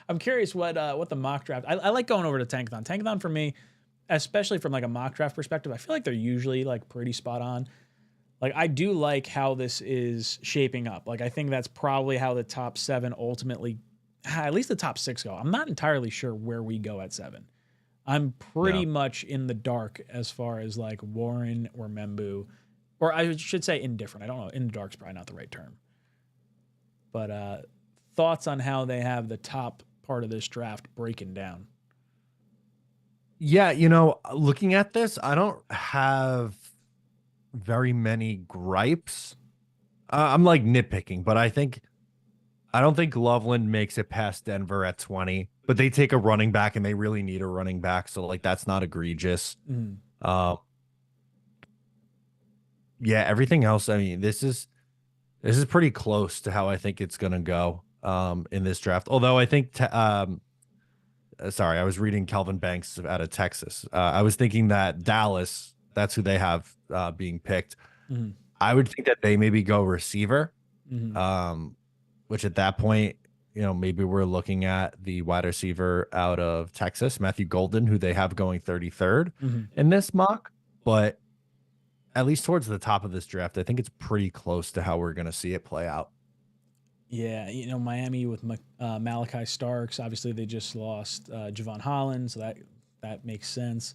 Speaker 9: I'm curious what the mock draft. I like going over to Tankathon. Tankathon for me, especially from like a mock draft perspective, I feel like they're usually like pretty spot on. Like I do like how this is shaping up. Like I think that's probably how the top 7 ultimately, at least the top 6 go. I'm not entirely sure where we go at 7. I'm pretty much in the dark as far as like Warren or Membu, or I should say indifferent. I don't know. In the dark's probably not the right term. But thoughts on how they have the top part of this draft breaking down?
Speaker 10: Yeah, looking at this, I don't have very many gripes. I'm like nitpicking, but I don't think Loveland makes it past Denver at 20, but they take a running back and they really need a running back. So like, that's not egregious. Yeah, everything else. I mean, this is pretty close to how I think it's going to go in this draft. Although I think, sorry, I was reading Kelvin Banks out of Texas. I was thinking that Dallas, that's who they have being picked. I would think that they maybe go receiver. Which at that point, maybe we're looking at the wide receiver out of Texas, Matthew Golden, who they have going 33rd in this mock. But at least towards the top of this draft, I think it's pretty close to how we're going to see it play out.
Speaker 9: Yeah, Miami with Malachi Starks. Obviously, they just lost Javon Holland, so that makes sense.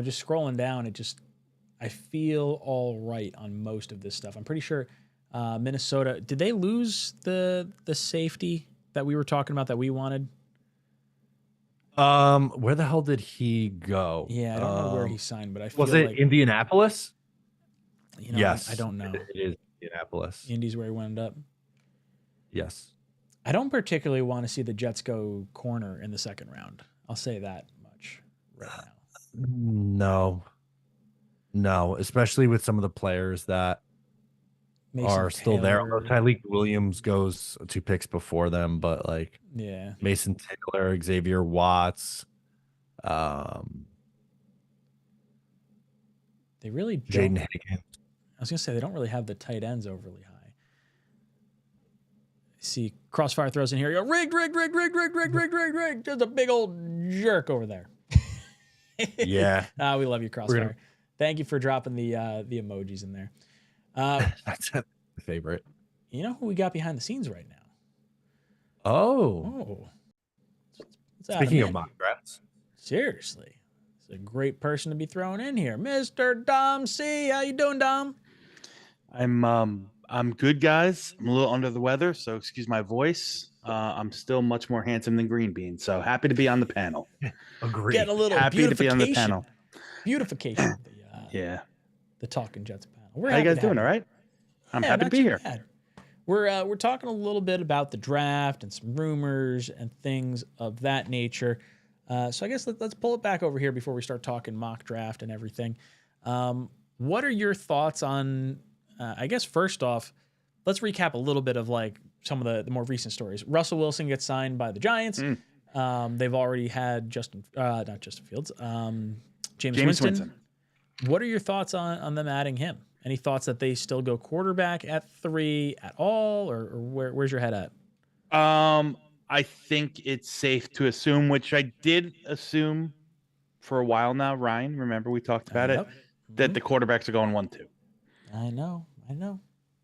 Speaker 9: Just scrolling down, I feel all right on most of this stuff. I'm pretty sure Minnesota, did they lose the safety that we were talking about that we wanted?
Speaker 10: Where the hell did he go?
Speaker 9: Yeah, I don't know where he signed, but I feel
Speaker 10: was it
Speaker 9: like,
Speaker 10: Indianapolis?
Speaker 9: Yes, I don't know.
Speaker 10: It is Indianapolis.
Speaker 9: Indy's where he wound up.
Speaker 10: Yes.
Speaker 9: I don't particularly want to see the Jets go corner in the second round. I'll say that much right now.
Speaker 10: No, especially with some of the players that
Speaker 9: Mason
Speaker 10: are still
Speaker 9: Taylor.
Speaker 10: there. Although Tyleek Williams goes 2 picks before them, but like Mason Taylor, Xavier Watts,
Speaker 9: they really
Speaker 10: Jaden
Speaker 9: don't.
Speaker 10: Higgins.
Speaker 9: I was gonna say they don't really have the tight ends overly high. See, Crossfire throws in here. You go, rigged. There's a big old jerk over there.
Speaker 10: Yeah.
Speaker 9: We love you, Crossfire. Thank you for dropping the emojis in there.
Speaker 10: That's a favorite.
Speaker 9: You know who we got behind the scenes right now?
Speaker 10: Oh. Speaking of mock drafts.
Speaker 9: Seriously. It's a great person to be thrown in here. Mr. Dom C. How you doing, Dom?
Speaker 7: I'm good, guys. I'm a little under the weather, so excuse my voice. I'm still much more handsome than Green Bean, so happy to be on the panel.
Speaker 10: Agreed.
Speaker 9: Getting a little
Speaker 7: happy to be on the panel.
Speaker 9: Beautification.
Speaker 7: Yeah.
Speaker 9: The Talkin' Jets panel.
Speaker 7: How you guys doing? All right. I'm happy to be here.
Speaker 9: Bad. We're talking a little bit about the draft and some rumors and things of that nature. So I guess let's pull it back over here before we start talking mock draft and everything. What are your thoughts on? I guess first off, let's recap a little bit of like some of the more recent stories. Russell Wilson gets signed by the Giants. They've already had not Justin Fields, Jameis Winston. What are your thoughts on them adding him? Any thoughts that they still go quarterback at 3 at all, or where's your head at?
Speaker 7: I think it's safe to assume, which I did assume for a while now, Ryan. Remember we talked about it, that the quarterbacks are going 1-2.
Speaker 9: I know.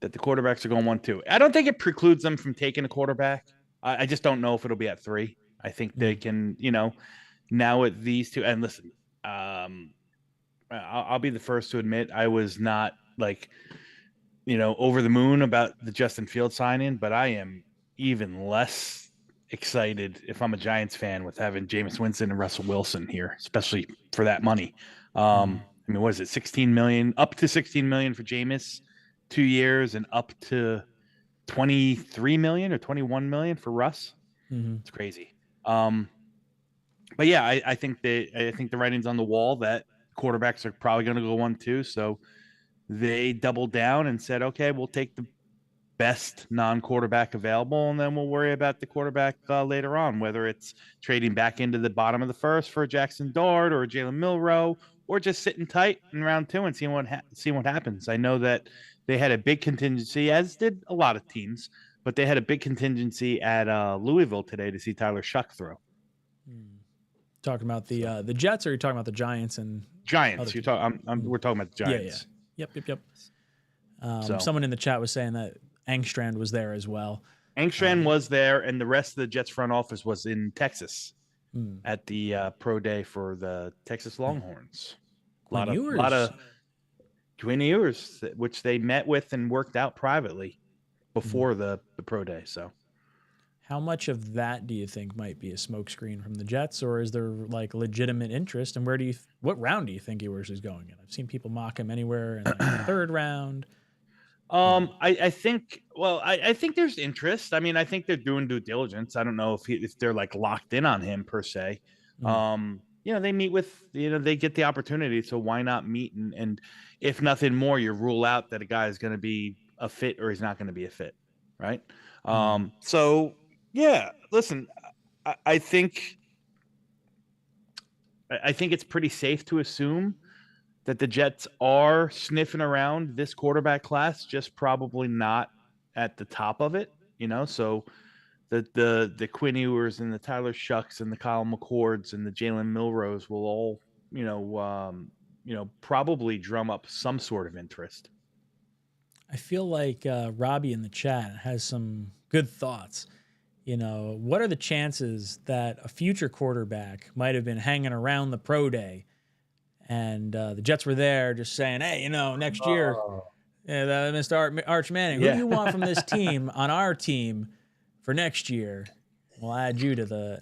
Speaker 7: That the quarterbacks are going 1-2. I don't think it precludes them from taking a quarterback. I just don't know if it'll be at 3. I think they can, now at these two. And listen, I'll be the first to admit I was not over the moon about the Justin Fields signing, but I am even less excited if I'm a Giants fan with having Jameis Winston and Russell Wilson here, especially for that money. I mean, what is it? 16 million, up to 16 million for Jameis, 2 years, and up to 23 million or 21 million for Russ. It's crazy. But yeah, I think the writing's on the wall that quarterbacks are probably going to go 1-2. So they doubled down and said, okay, we'll take the best non-quarterback available, and then we'll worry about the quarterback later on, whether it's trading back into the bottom of the first for Jackson Dart or Jalen Milroe, or just sitting tight in round 2 and seeing what happens. I know that they had a big contingency, as did a lot of teams, but they had a big contingency at Louisville today to see Tyler Shuck throw.
Speaker 9: Talking about the Jets, or are you talking about the Giants and
Speaker 7: Giants? We're talking about the Giants.
Speaker 9: Yeah. Yep. Someone in the chat was saying that 𝐒𝐿_𝐰𝐰 was there as well.
Speaker 7: 𝐒𝐿_𝐰𝐰 was there, and the rest of the Jets front office was in Texas at the pro day for the Texas Longhorns. A lot of Quinn Ewers, which they met with and worked out privately before the pro day. So,
Speaker 9: how much of that do you think might be a smokescreen from the Jets, or is there like legitimate interest? And what round do you think Ewers is going in? I've seen people mock him anywhere in the 3rd round.
Speaker 7: I think there's interest. I mean, I think they're doing due diligence. I don't know if they're like locked in on him per se. They meet with, they get the opportunity. So why not meet? And if nothing more, you rule out that a guy is going to be a fit or he's not going to be a fit. Right. So yeah, listen, I think it's pretty safe to assume that the Jets are sniffing around this quarterback class, just probably not at the top of it, So the Quinn Ewers and the Tyler Shucks and the Kyle McCords and the Jalen Milroes will all, probably drum up some sort of interest.
Speaker 9: I feel like Robbie in the chat has some good thoughts. What are the chances that a future quarterback might have been hanging around the pro day, and the Jets were there just saying, hey, next year, Mr. Arch Manning, who do you want from this team on our team for next year? We'll add you to the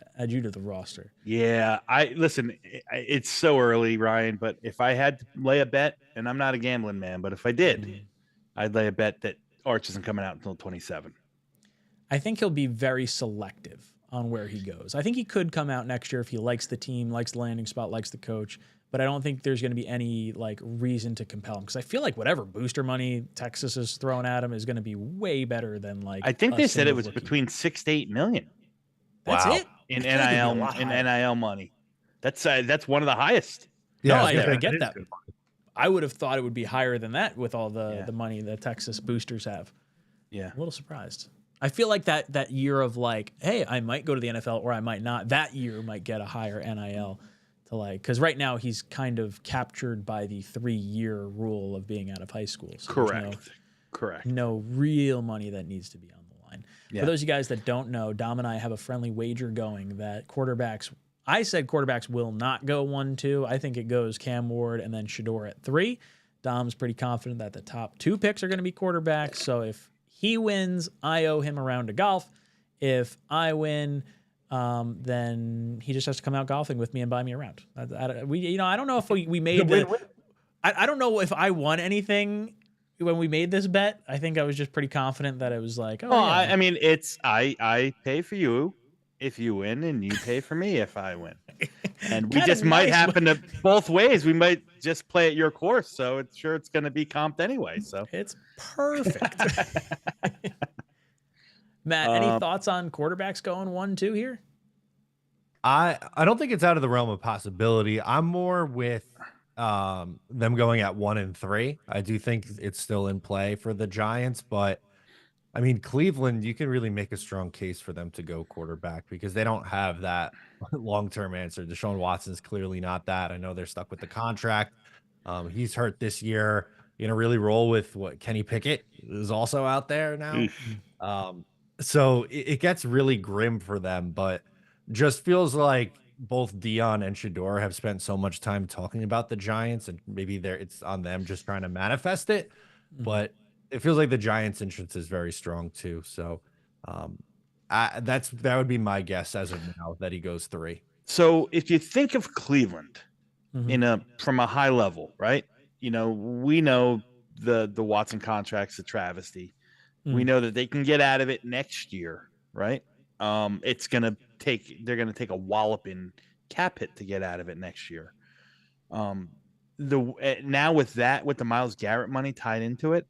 Speaker 9: roster.
Speaker 7: Yeah, it's so early, Ryan, but if I had to lay a bet, and I'm not a gambling man, but if I did, I'd lay a bet that Arch isn't coming out until 27.
Speaker 9: I think he'll be very selective on where he goes. I think he could come out next year if he likes the team, likes the landing spot, likes the coach. But I don't think there's going to be any reason to compel him, because I feel like whatever booster money Texas is throwing at him is going to be way better than
Speaker 7: I think they said it was between $6 to $8 million.
Speaker 9: That's it
Speaker 7: in NIL money. That's one of the highest.
Speaker 9: Yeah, no, I get that. I would have thought it would be higher than that with all the money that Texas boosters have.
Speaker 7: Yeah,
Speaker 9: a little surprised. I feel like that year of hey, I might go to the NFL or I might not. That year might get a higher NIL. Because right now he's kind of captured by the 3-year rule of being out of high school. So
Speaker 7: Correct.
Speaker 9: No real money that needs to be on the line. Yeah. For those of you guys that don't know, Dom and I have a friendly wager going that I said quarterbacks will not go 1-2. I think it goes Cam Ward and then Shedeur at 3. Dom's pretty confident that the top 2 picks are going to be quarterbacks. So if he wins, I owe him a round of golf. If I win, then he just has to come out golfing with me and buy me a round. I don't know if we made the. I don't know if I won anything when we made this bet, I think I was just pretty confident that it was like, oh,
Speaker 7: Well,
Speaker 9: yeah.
Speaker 7: I mean, it's I pay for you if you win, and you pay for me if I win. And we
Speaker 9: Kinda
Speaker 7: just might
Speaker 9: nice.
Speaker 7: happen to both ways. We might just play at your course, so it's going to be comped anyway. So
Speaker 9: It's perfect. Matt, any thoughts on quarterbacks going 1-2 here?
Speaker 10: I don't think it's out of the realm of possibility. I'm more with them going at 1 and 3. I do think it's still in play for the Giants, but I mean, Cleveland, you can really make a strong case for them to go quarterback because they don't have that long-term answer. Deshaun Watson's clearly not that. I know they're stuck with the contract. He's hurt this year. You're gonna really roll with what Kenny Pickett is also out there now. So it gets really grim for them, but just feels like both Dion and Shador have spent so much time talking about the Giants, and maybe it's on them just trying to manifest it. But it feels like the Giants' interest is very strong too. So that would be my guess as of now that he goes 3.
Speaker 7: So if you think of Cleveland from a high level, right? We know the Watson contract's a travesty. We know that they can get out of it next year, right? They're gonna take a walloping cap hit to get out of it next year. Now with the Myles Garrett money tied into it,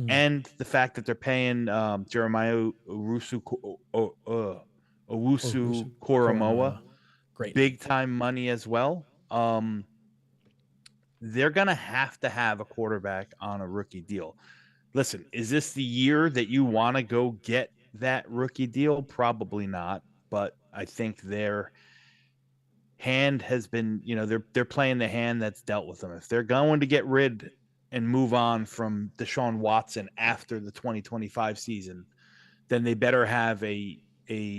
Speaker 7: and the fact that they're paying Jeremiah Owusu-Koramoah big time money as well. They're gonna have to have a quarterback on a rookie deal. Listen, is this the year that you want to go get that rookie deal? Probably not, but I think their hand has been, they're playing the hand that's dealt with them. If they're going to get rid and move on from Deshaun Watson after the 2025 season, then they better have a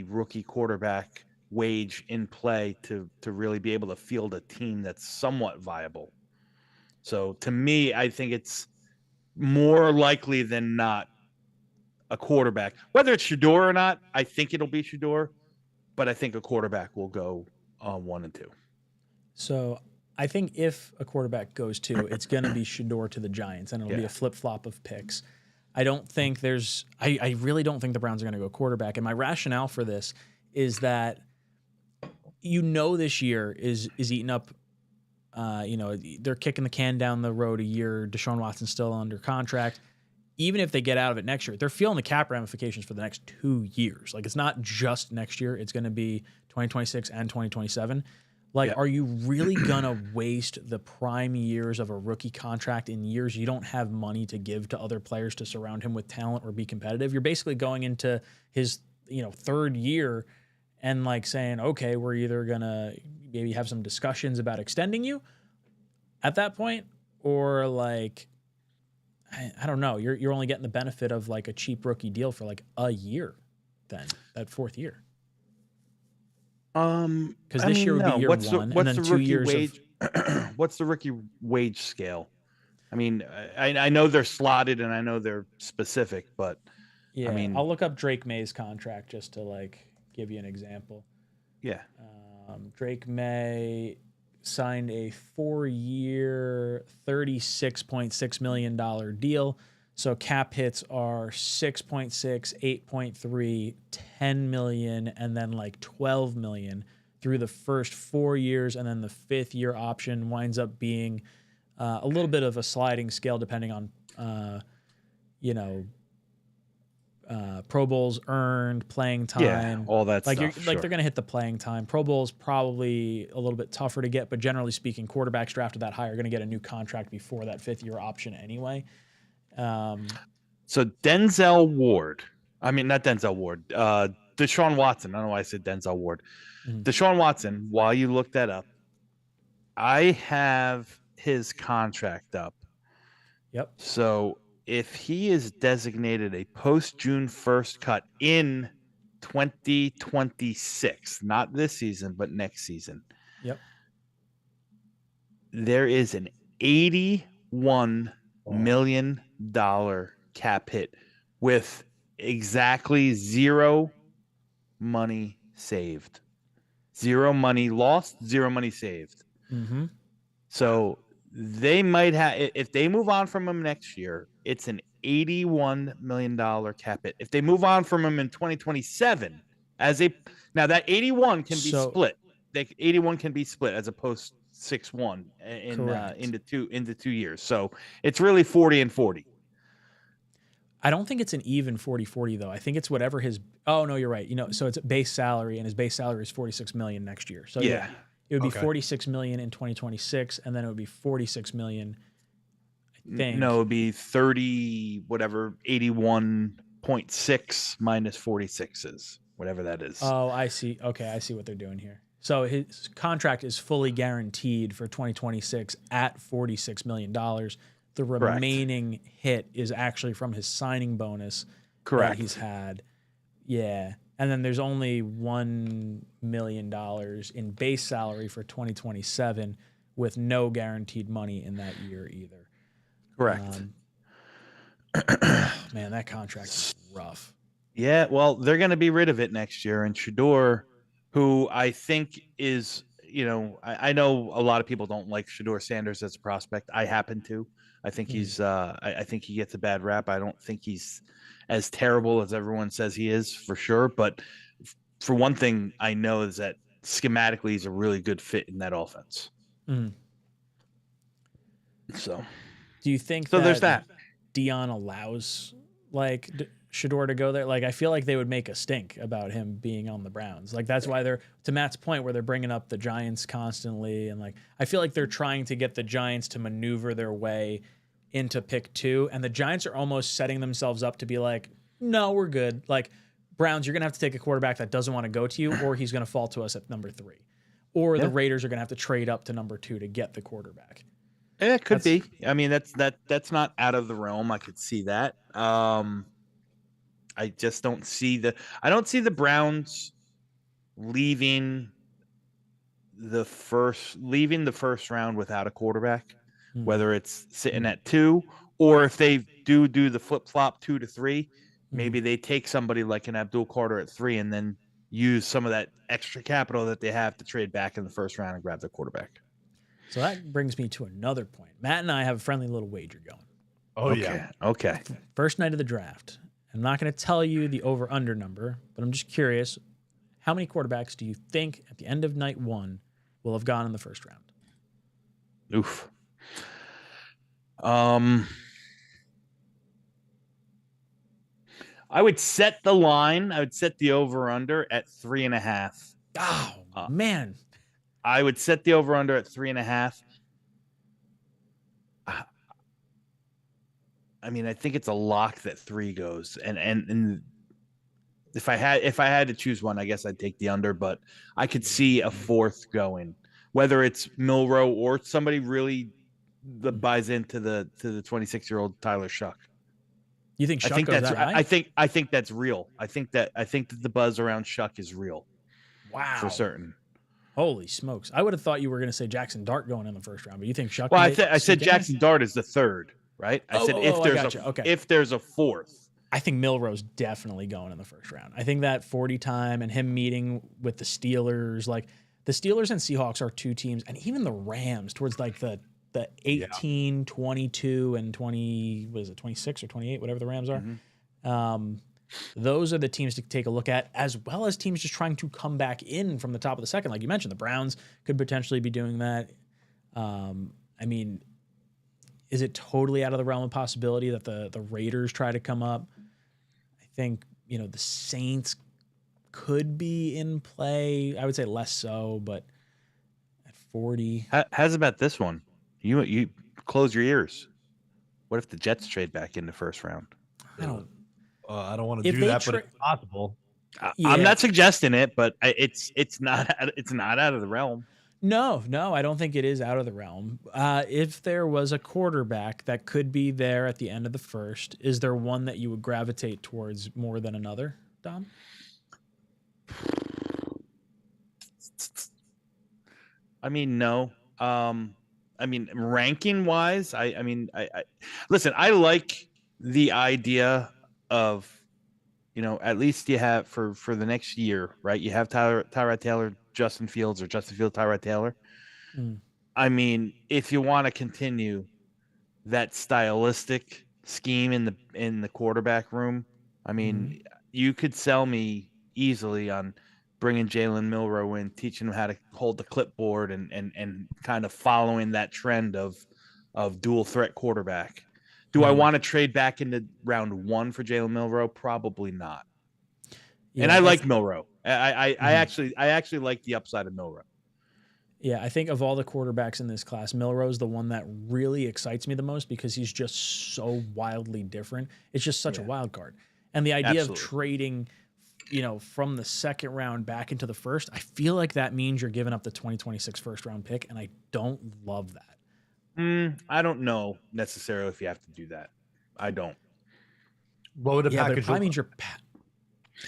Speaker 7: rookie quarterback wage in play to really be able to field a team that's somewhat viable. So to me, I think it's more likely than not a quarterback. Whether it's Shador or not, I think it'll be Shador, but I think a quarterback will go 1 and 2.
Speaker 9: So I think if a quarterback goes 2, it's going to be Shador to the Giants, and it'll be a flip-flop of picks. I really don't think the Browns are going to go quarterback. And my rationale for this is that this year is eaten up. They're kicking the can down the road a year. Deshaun Watson's still under contract. Even if they get out of it next year, they're feeling the cap ramifications for the next 2 years. Like, it's not just next year. It's going to be 2026 and 2027. Like, are you really going to waste the prime years of a rookie contract in years you don't have money to give to other players to surround him with talent or be competitive? You're basically going into his, 3rd year and like saying, okay, we're either going to maybe have some discussions about extending you at that point, or like, I don't know. You're only getting the benefit of like a cheap rookie deal for like a year then, that 4th year. Because this year would be year 1, and then 2 years
Speaker 7: wage? What's the rookie wage scale? I mean, I know they're slotted and I know they're specific, but
Speaker 9: yeah, I'll look up Drake May's contract just to like give you an example.
Speaker 7: Yeah.
Speaker 9: Drake May signed a 4-year, $36.6 million deal. So cap hits are 6.6, 8.3, 10 million, and then like 12 million through the first 4 years. And then the 5th year option winds up being a little bit of a sliding scale depending on, Pro Bowls earned, playing time,
Speaker 7: all that stuff.
Speaker 9: They're going to hit the playing time. Pro Bowls probably a little bit tougher to get, but generally speaking, quarterbacks drafted that high are going to get a new contract before that 5th year option anyway.
Speaker 7: So Denzel Ward, not Denzel Ward, Deshaun Watson. I don't know why I said Denzel Ward. Deshaun Watson, while you look that up, I have his contract up.
Speaker 9: Yep.
Speaker 7: So if he is designated a post-June 1st cut in 2026, not this season, but next season.
Speaker 9: Yep.
Speaker 7: There is an $81 million cap hit with exactly 0 money saved. 0 money lost, 0 money saved.
Speaker 9: Mm-hmm.
Speaker 7: So they might have, if they move on from him next year, it's an $81 million cap hit. If they move on from him in 2027, now that 81 can be split. 81 can be split as opposed to 6-1 into 2 years. So it's really 40 and 40.
Speaker 9: I don't think it's an even 40-40 though. I think it's whatever his. Oh no, you're right. So it's base salary, and his base salary is $46 million next year. So yeah, it would be $46 million in 2026, and then it would be $46 million. I think.
Speaker 7: No, it would be 30 whatever 81.6 minus 46 is whatever that is.
Speaker 9: Oh, I see. Okay, I see what they're doing here. So his contract is fully guaranteed for 2026 at $46 million. The remaining hit is actually from his signing bonus that he's had. Yeah. And then there's only $1 million in base salary for 2027 with no guaranteed money in that year either.
Speaker 7: Correct.
Speaker 9: Man, that contract is rough.
Speaker 7: Yeah, well, they're going to be rid of it next year. And Shedeur, who I think is, I know a lot of people don't like Shedeur Sanders as a prospect. I happen to. I think he's. I think he gets a bad rap. I don't think he's as terrible as everyone says he is, for sure. But for one thing, I know is that schematically he's a really good fit in that offense. So,
Speaker 9: do you think?
Speaker 7: So there's that.
Speaker 9: Dion allows Shedeur to go there. Like, I feel like they would make a stink about him being on the Browns. Like, that's why they're, to Matt's point, where they're bringing up the Giants constantly. And I feel like they're trying to get the Giants to maneuver their way into pick 2. And the Giants are almost setting themselves up to be like, no, we're good. Like, Browns, you're going to have to take a quarterback that doesn't want to go to you, or he's going to fall to us at number 3. Or the Raiders are going to have to trade up to number 2 to get the quarterback.
Speaker 7: It could be. I mean, that's not out of the realm. I could see that. I just don't see the Browns leaving the first round without a quarterback, whether it's sitting at 2 or if they do the flip-flop 2 to 3, maybe they take somebody like an Abdul Carter at 3 and then use some of that extra capital that they have to trade back in the first round and grab their quarterback.
Speaker 9: So that brings me to another point. Matt and I have a friendly little wager going.
Speaker 10: Oh,
Speaker 7: okay.
Speaker 10: yeah.
Speaker 7: Okay.
Speaker 9: First night of the draft. I'm not going to tell you the over-under number, but I'm just curious, how many quarterbacks do you think at the end of night 1 will have gone in the first round?
Speaker 7: Oof. I would set the line. I would set the over-under at 3.5.
Speaker 9: Oh, man.
Speaker 7: I would set the over-under at 3.5. I mean, I think it's a lock that 3 goes, and if I had to choose one, I guess I'd take the under. But I could see a 4th going, whether it's Milroe or somebody really that buys into the 26-year-old Tyler Shuck.
Speaker 9: You think Shuck goes that high?
Speaker 7: I think that's real. I think that the buzz around Shuck is real.
Speaker 9: Wow,
Speaker 7: for certain.
Speaker 9: Holy smokes! I would have thought you were going to say Jackson Dart going in the first round, but you think Shuck?
Speaker 7: Well, I said Jackson Dart is the 3rd. Right? I said if there's a 4th.
Speaker 9: I think Milroe's definitely going in the first round. I think that 40 time and him meeting with the Steelers, the Steelers and Seahawks are 2 teams, and even the Rams towards the 18, 22, and 20, what is it, 26 or 28, whatever the Rams are. Those are the teams to take a look at, as well as teams just trying to come back in from the top of the second. Like you mentioned, the Browns could potentially be doing that. I mean, is it totally out of the realm of possibility that the Raiders try to come up? I think, the Saints could be in play. I would say less so, but at 40.
Speaker 7: How's about this one? You close your ears. What if the Jets trade back in the first round?
Speaker 10: I don't want to do that, but it's possible.
Speaker 7: I'm not suggesting it, but it's not out of the realm.
Speaker 9: No, I don't think it is out of the realm. If there was a quarterback that could be there at the end of the first, is there one that you would gravitate towards more than another, Dom?
Speaker 7: I mean, no. I mean, ranking wise, I listen, I like the idea of, at least you have for the next year, right? You have Tyrod Taylor, Justin Fields, or Justin Fields, Tyrod Taylor. I mean, if you want to continue that stylistic scheme in the quarterback room, I mean, you could sell me easily on bringing Jalen Milroe in, teaching him how to hold the clipboard and kind of following that trend of dual threat quarterback. Do I want to trade back into round 1 for Jalen Milroe? Probably not.
Speaker 9: Yeah,
Speaker 7: and I like Milroe. I actually like the upside of Milroe.
Speaker 9: Yeah, I think of all the quarterbacks in this class, Milroe's the one that really excites me the most because he's just so wildly different. It's just such a wild card. And the idea of trading, from the second round back into the first, I feel like that means you're giving up the 2026 first round pick, and I don't love that.
Speaker 7: I don't know necessarily if you have to do that. I don't.
Speaker 10: What would a
Speaker 9: But it
Speaker 10: package
Speaker 9: probably
Speaker 10: look
Speaker 9: means you're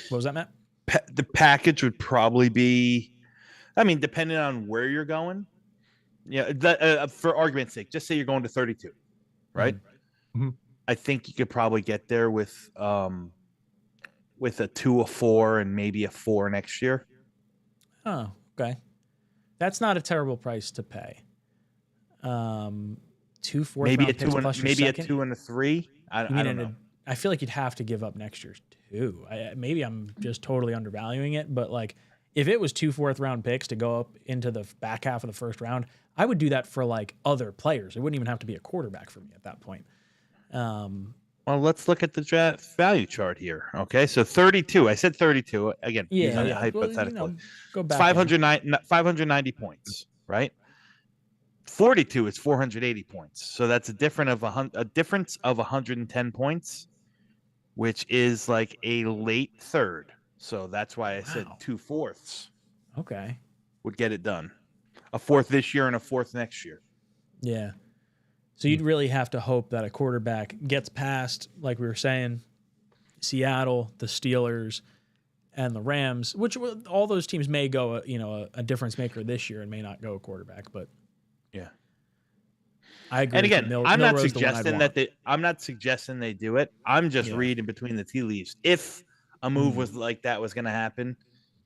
Speaker 9: what was that, Matt?
Speaker 7: The package would probably be, I mean, depending on where you're going. Yeah, for argument's sake, just say you're going to 32, right?
Speaker 10: Mm-hmm.
Speaker 7: I think you could probably get there with a 2, a 4, and maybe a 4 next year.
Speaker 9: Oh, okay. That's not a terrible price to pay. 2 fourth
Speaker 7: maybe
Speaker 9: round picks plus your
Speaker 7: maybe
Speaker 9: second?
Speaker 7: a 2 and a 3. I don't know.
Speaker 9: I feel like you'd have to give up next year's too. Maybe I'm just totally undervaluing it, but like if it was 2 fourth round picks to go up into the back half of the first round, I would do that for like other players. It wouldn't even have to be a quarterback for me at that point.
Speaker 7: Well, let's look at the draft value chart here. Okay, so 32. I said 32 again. Hypothetically,
Speaker 9: go back.
Speaker 7: 590 points, right? 42 is 480 points. So that's a difference of 110 points, which is like a late third. So that's why I said 2 fourths.
Speaker 9: Okay,
Speaker 7: would get it done. A 4th this year and a 4th next year.
Speaker 9: Yeah. So you'd really have to hope that a quarterback gets past, like we were saying, Seattle, the Steelers, and the Rams, which all those teams may go, a difference maker this year and may not go a quarterback, but
Speaker 7: yeah,
Speaker 9: I agree.
Speaker 7: And again, I'm not
Speaker 9: suggesting
Speaker 7: they do it. I'm just reading between the tea leaves. If a move was like that was going to happen,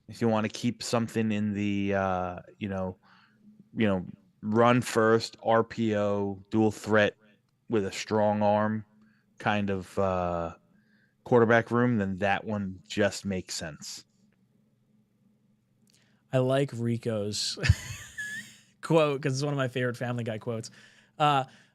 Speaker 7: if you want to keep something in the, run first, RPO, dual threat with a strong arm kind of quarterback room, then that one just makes sense.
Speaker 9: I like Rico's quote because it's one of my favorite Family Guy quotes.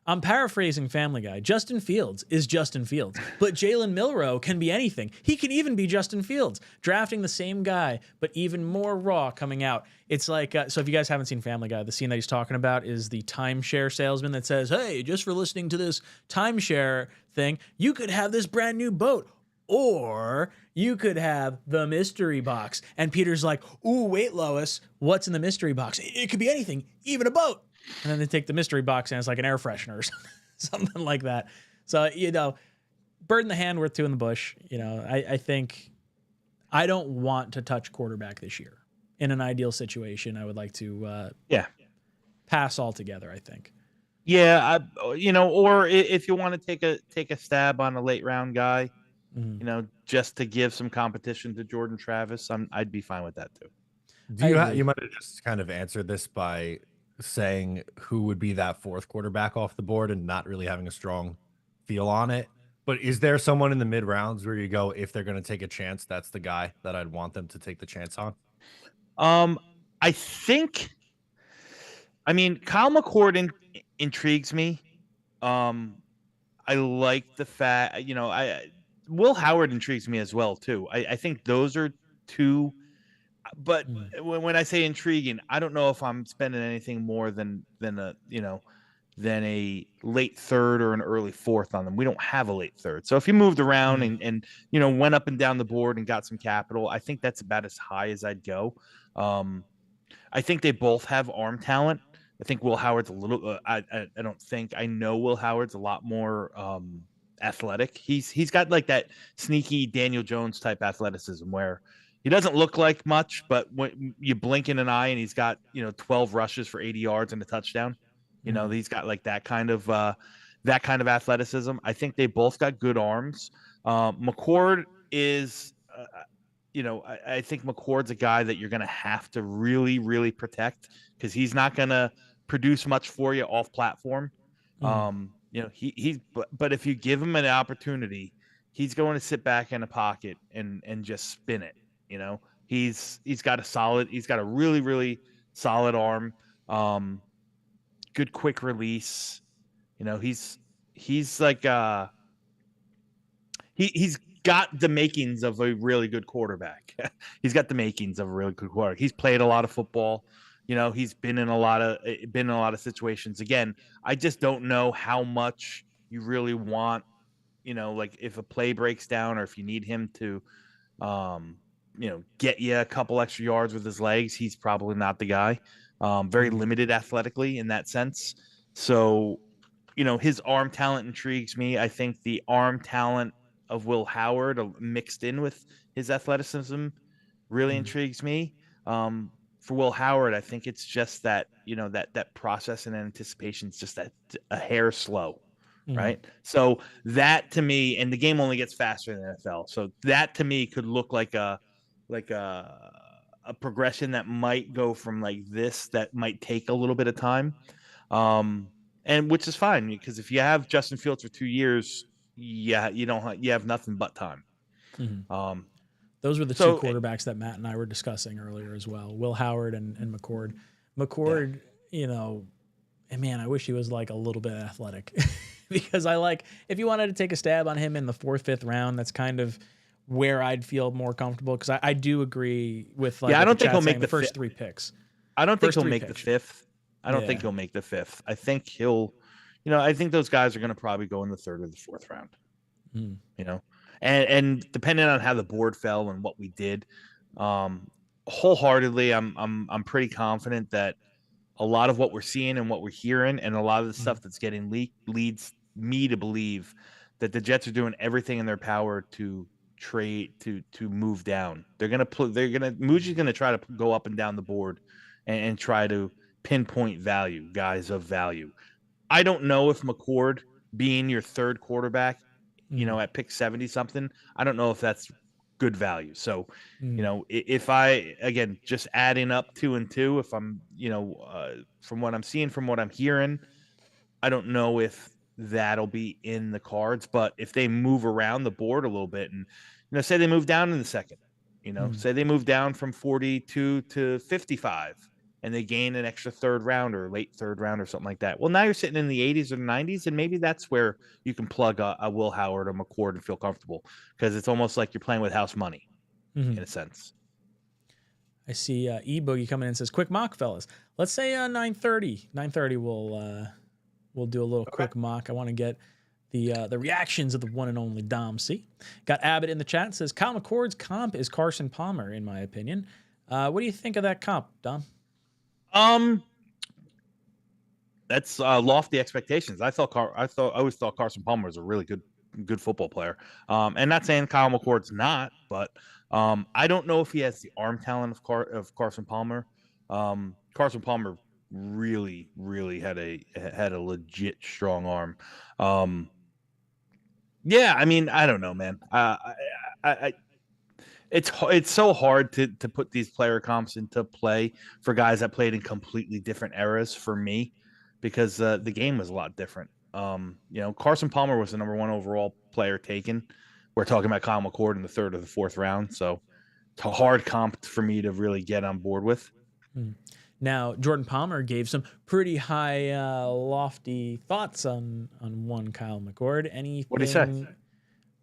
Speaker 9: I'm paraphrasing Family Guy. Justin Fields is Justin Fields, but Jalen Milroe can be anything. He can even be Justin Fields, drafting the same guy, but even more raw coming out. It's like, so if you guys haven't seen Family Guy, the scene that he's talking about is the timeshare salesman that says, hey, just for listening to this timeshare thing, you could have this brand new boat. Or you could have the mystery box. And Peter's like, ooh, wait, Lois, what's in the mystery box? It could be anything, even a boat. And then they take the mystery box and it's like an air freshener or something like that. So, bird in the hand, worth 2 in the bush. I think I don't want to touch quarterback this year. In an ideal situation, I would like to pass altogether, I think.
Speaker 7: Yeah, or if you want to take a stab on a late round guy, just to give some competition to Jordan Travis, I'd be fine with that too.
Speaker 10: You might have just kind of answered this by saying who would be that 4th quarterback off the board and not really having a strong feel on it. But is there someone in the mid rounds where you go, if they're going to take a chance, that's the guy that I'd want them to take the chance on?
Speaker 7: I think, Kyle McCord intrigues me. I like the fact, Will Howard intrigues me as well too. I think those are 2. But when I say intriguing, I don't know if I'm spending anything more than a late 3rd or an early 4th on them. We don't have a late 3rd. So if you moved around and went up and down the board and got some capital, I think that's about as high as I'd go. I think they both have arm talent. I think Will Howard's a little. I know Will Howard's a lot more athletic. He's got like that sneaky Daniel Jones type athleticism where he doesn't look like much, but when you blink in an eye and he's got 12 rushes for 80 yards and a touchdown, he's got like that kind of athleticism. I think they both got good arms. McCord is, I think McCord's a guy that you're going to have to really, really protect because he's not going to produce much for you off platform. You know, but if you give him an opportunity, he's going to sit back in a pocket and just spin it. You know, he's got a really, really solid arm. Good quick release. You know, he's like he's got the makings of a really good quarterback. He's got the makings of a really good quarterback. He's played a lot of football. You know, he's been in a lot of situations. Again, I just don't know how much you really want, you know, like if a play breaks down or if you need him to you know, get you a couple extra yards with his legs, he's probably not the guy. Very limited athletically in that sense. So, you know, his arm talent intrigues me. I think the arm talent of Will Howard mixed in with his athleticism really intrigues me. For Will Howard, I think it's just that, you know, that process and anticipation is just a hair slow, right? So that to me, and the game only gets faster in the NFL. So that to me could look like a progression that might go from like this, that might take a little bit of time. And which is fine, because if you have Justin Fields for 2 years, you have nothing but time.
Speaker 9: Those were the two quarterbacks that Matt and I were discussing earlier as well. Will Howard and McCord. McCord, you know, and man, I wish he was like a little bit athletic because if you wanted to take a stab on him in the 4th, 5th round, that's kind of where I'd feel more comfortable, because I do agree with
Speaker 7: I don't think he'll make the
Speaker 9: first 3 picks.
Speaker 7: I don't think he'll make the 5th. I don't think he'll make the 5th. I think he'll, you know, I think those guys are going to probably go in the 3rd or the 4th round. You know, and depending on how the board fell and what we did, wholeheartedly, I'm pretty confident that a lot of what we're seeing and what we're hearing, and a lot of the stuff that's getting leaked, leads me to believe that the Jets are doing everything in their power to trade to move down. Muji's gonna try to go up and down the board and try to pinpoint guys of value. I don't know if McCord being your 3rd quarterback, you know, at pick 70 something, I don't know if that's good value. So, you know, if I, again, just adding up 2 and 2, if I'm, you know, from what I'm seeing, from what I'm hearing, I don't know if that'll be in the cards. But if they move around the board a little bit, and, you know, say they move down in the 2nd, you know, say they move down from 42 to 55, and they gain an extra 3rd round or late 3rd round or something like that. Well, now you're sitting in the 80s or 90s, and maybe that's where you can plug a Will Howard or McCord and feel comfortable, because it's almost like you're playing with house money in a sense.
Speaker 9: I see 𝐒𝐫𝐞𝐞𝐫𝐢 coming in and says, quick mock, fellas. Let's say 9:30. 9:30 we'll do a little quick mock. I want to get the reactions of the one and only Dom C. Got Abbott in the chat, says, Kyle McCord's comp is Carson Palmer, in my opinion. What do you think of that comp, Dom?
Speaker 7: That's lofty expectations. I always thought Carson Palmer was a really good football player. And not saying Kyle McCord's not, but I don't know if he has the arm talent of Carson Palmer. Carson Palmer really, really had a legit strong arm. Yeah, I mean, I don't know, man. It's so hard to put these player comps into play for guys that played in completely different eras for me, because the game was a lot different. You know, Carson Palmer was the number 1 overall player taken. We're talking about Kyle McCord in the 3rd or the 4th round, so it's a hard comp for me to really get on board with.
Speaker 9: Now, Jordan Palmer gave some pretty high, lofty thoughts on one Kyle McCord. Anything?
Speaker 7: What did he say?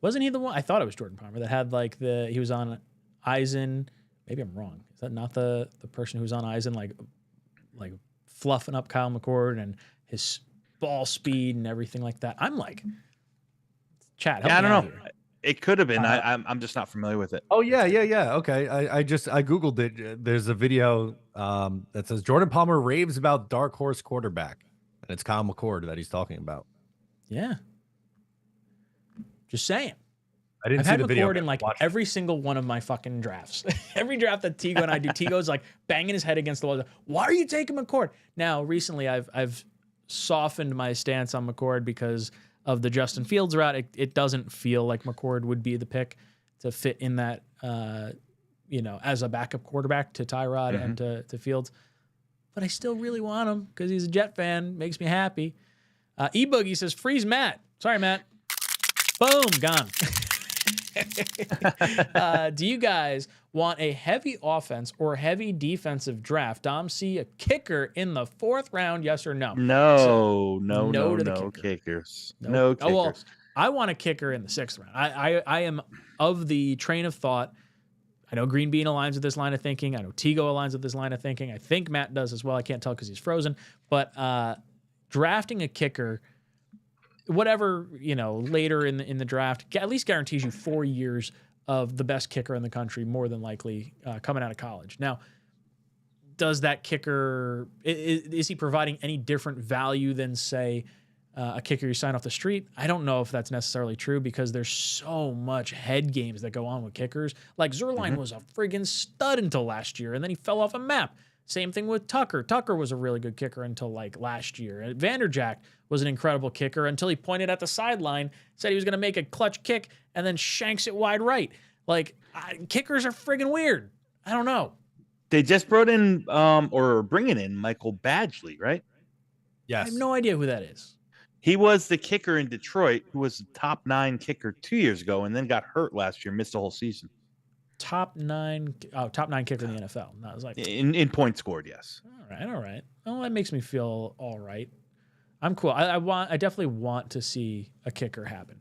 Speaker 9: Wasn't he the one? I thought it was Jordan Palmer that had like he was on Eisen. Maybe I'm wrong. Is that not the person who's on Eisen, like fluffing up Kyle McCord and his ball speed and everything like that? I'm like, chat.
Speaker 7: Yeah, I don't know. It could have been. I'm just not familiar with it.
Speaker 10: Oh yeah. Okay. I Googled it. There's a video that says Jordan Palmer raves about dark horse quarterback, and it's Kyle McCord that he's talking about.
Speaker 9: Yeah. Just saying.
Speaker 10: I've
Speaker 9: had McCord in like every single one of my fucking drafts. Every draft that Tigo and I do, Tigo's like banging his head against the wall. Why are you taking McCord? Now, recently, I've softened my stance on McCord because of the Justin Fields route. It doesn't feel like McCord would be the pick to fit in that, you know, as a backup quarterback to Tyrod and to Fields. but I still really want him because he's a Jet fan. Makes me happy. 𝐒𝐫𝐞𝐞𝐳 says, freeze Matt. Sorry, Matt. Boom, gone. Do you guys want a heavy offense or heavy defensive draft? Dom C, a kicker in the 4th round, yes or no?
Speaker 7: No,
Speaker 9: to the
Speaker 7: no
Speaker 9: kicker.
Speaker 7: kickers.
Speaker 9: Nope.
Speaker 7: No kickers.
Speaker 9: Oh, well, I want a kicker in the 6th round. I am of the train of thought. I know Green Bean aligns with this line of thinking. I know Tigo aligns with this line of thinking. I think Matt does as well. I can't tell because he's frozen. But drafting a kicker, whatever, later in the draft, at least guarantees you 4 years of the best kicker in the country, more than likely coming out of college. Now, does that kicker, is he providing any different value than, say, a kicker you sign off the street? I don't know if that's necessarily true because there's so much head games that go on with kickers. Like Zerline was a friggin' stud until last year, and then he fell off a map. Same thing with Tucker. Tucker was a really good kicker until like last year. And Vanderjack was an incredible kicker until he pointed at the sideline, said he was going to make a clutch kick, and then shanks it wide right. Like, kickers are friggin' weird. I don't know.
Speaker 7: They just brought in or bringing in Michael Badgley, right?
Speaker 9: I have no idea who that is.
Speaker 7: He was the kicker in Detroit who was the top 9 kicker 2 years ago and then got hurt last year, missed the whole season.
Speaker 9: Top 9 kicker in the NFL. And I was like,
Speaker 7: in points scored, yes.
Speaker 9: All right. Well, that makes me feel all right. I'm cool. I definitely want to see a kicker happen.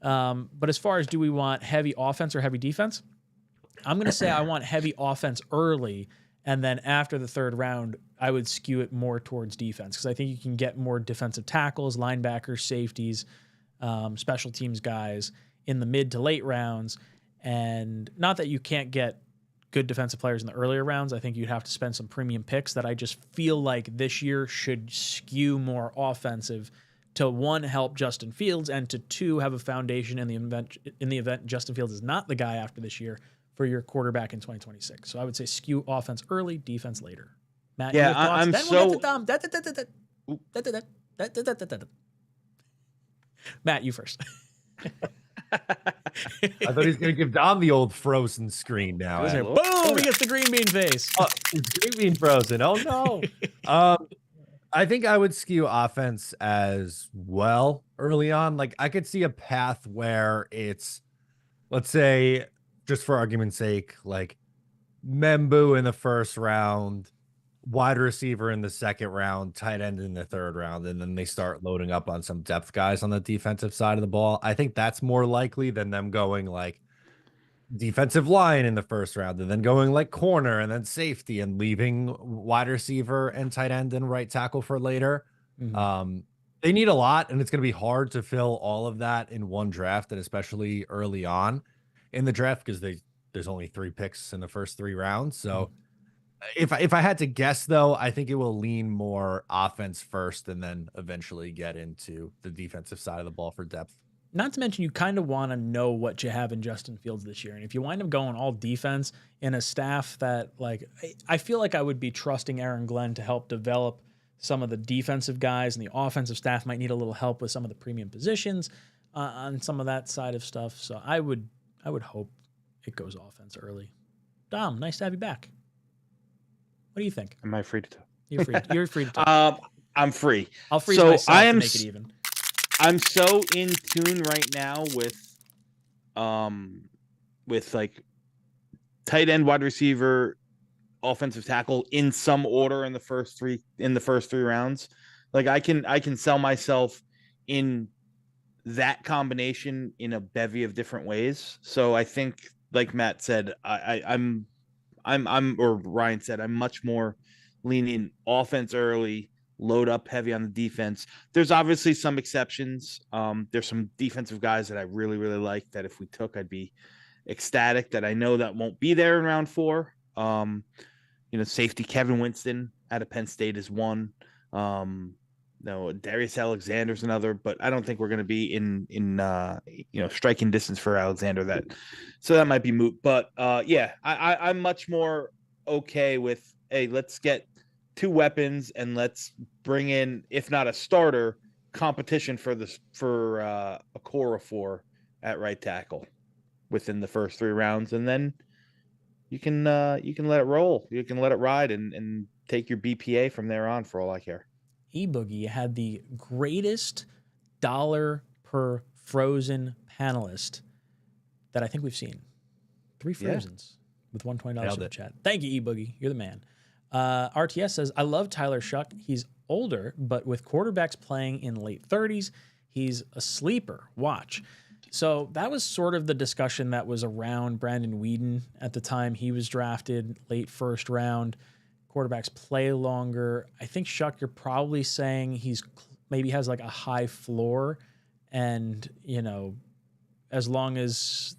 Speaker 9: But as far as do we want heavy offense or heavy defense? I'm going to say I want heavy offense early, and then after the 3rd round, I would skew it more towards defense because I think you can get more defensive tackles, linebackers, safeties, special teams guys in the mid to late rounds. And not that you can't get good defensive players in the earlier rounds. I think you'd have to spend some premium picks that I just feel like this year should skew more offensive to, 1, help Justin Fields, and to 2, have a foundation in the event Justin Fields is not the guy after this year for your quarterback in 2026. So I would say skew offense early, defense later. Matt,
Speaker 7: yeah,
Speaker 9: I'm
Speaker 7: then
Speaker 9: so. Matt, you first.
Speaker 10: I thought he was going to give Dom the old frozen screen now.
Speaker 9: Boom! He gets the green bean face.
Speaker 10: Oh, it's green bean frozen. Oh, no. I think I would skew offense as well early on. Like, I could see a path where it's, let's say, just for argument's sake, like Membu in the 1st round, wide receiver in the 2nd round, tight end in the 3rd round, and then they start loading up on some depth guys on the defensive side of the ball. I think that's more likely than them going like defensive line in the 1st round and then going like corner and then safety and leaving wide receiver and tight end and right tackle for later. They need a lot, and it's going to be hard to fill all of that in one draft, and especially early on in the draft because there's only 3 picks in the first 3 rounds. So if I had to guess, though, I think it will lean more offense first and then eventually get into the defensive side of the ball for depth.
Speaker 9: Not to mention, you kind of want to know what you have in Justin Fields this year. And if you wind up going all defense in a staff that, like, I feel like I would be trusting Aaron Glenn to help develop some of the defensive guys, and the offensive staff might need a little help with some of the premium positions on some of that side of stuff. So I would hope it goes offense early. Dom, nice to have you back. What do you think?
Speaker 7: Am I free to talk?
Speaker 9: You're free to talk.
Speaker 7: I'm free.
Speaker 9: I'll freeze myself to make it even.
Speaker 7: I'm so in tune right now with like tight end, wide receiver, offensive tackle in some order in the first three rounds. Like I can sell myself in that combination in a bevy of different ways. So I think, like Matt said, I'm or Ryan said, I'm much more leaning offense early, load up heavy on the defense. There's obviously some exceptions. There's some defensive guys that I really, really like that if we took, I'd be ecstatic, that I know that won't be there in round 4. Safety Kevin Winston out of Penn State is one. Darius Alexander's another, but I don't think we're going to be in striking distance for Alexander. So that might be moot. But I'm much more okay with, hey, let's get 2 weapons and let's bring in, if not a starter, competition for a core of 4 at right tackle within the first 3 rounds, and then you can let it roll. You can let it ride and take your BPA from there on for all I care.
Speaker 9: 𝐒𝐫𝐞𝐞 had the greatest dollar per frozen panelist that I think we've seen. 3 Frozens with $120 super chat. Thank you, 𝐒𝐫𝐞𝐞. You're the man. RTS says, I love Tyler Shuck. He's older, but with quarterbacks playing in late 30s, he's a sleeper. Watch. So that was sort of the discussion that was around Brandon Weeden at the time. He was drafted late first round. Quarterbacks play longer. I think, Shuck, you're probably saying he's maybe has like a high floor. And, you know, as long as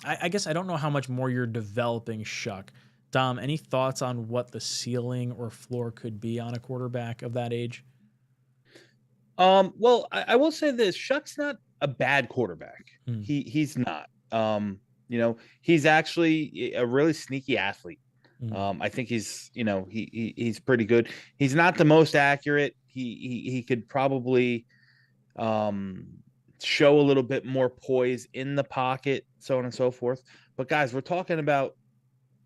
Speaker 9: I guess I don't know how much more you're developing, Shuck. Dom, any thoughts on what the ceiling or floor could be on a quarterback of that age?
Speaker 7: Well, I will say this: Shuck's not a bad quarterback. He's not. You know, he's actually a really sneaky athlete. I think he's, you know, he's pretty good. He's not the most accurate. He could probably show a little bit more poise in the pocket, so on and so forth. But guys, we're talking about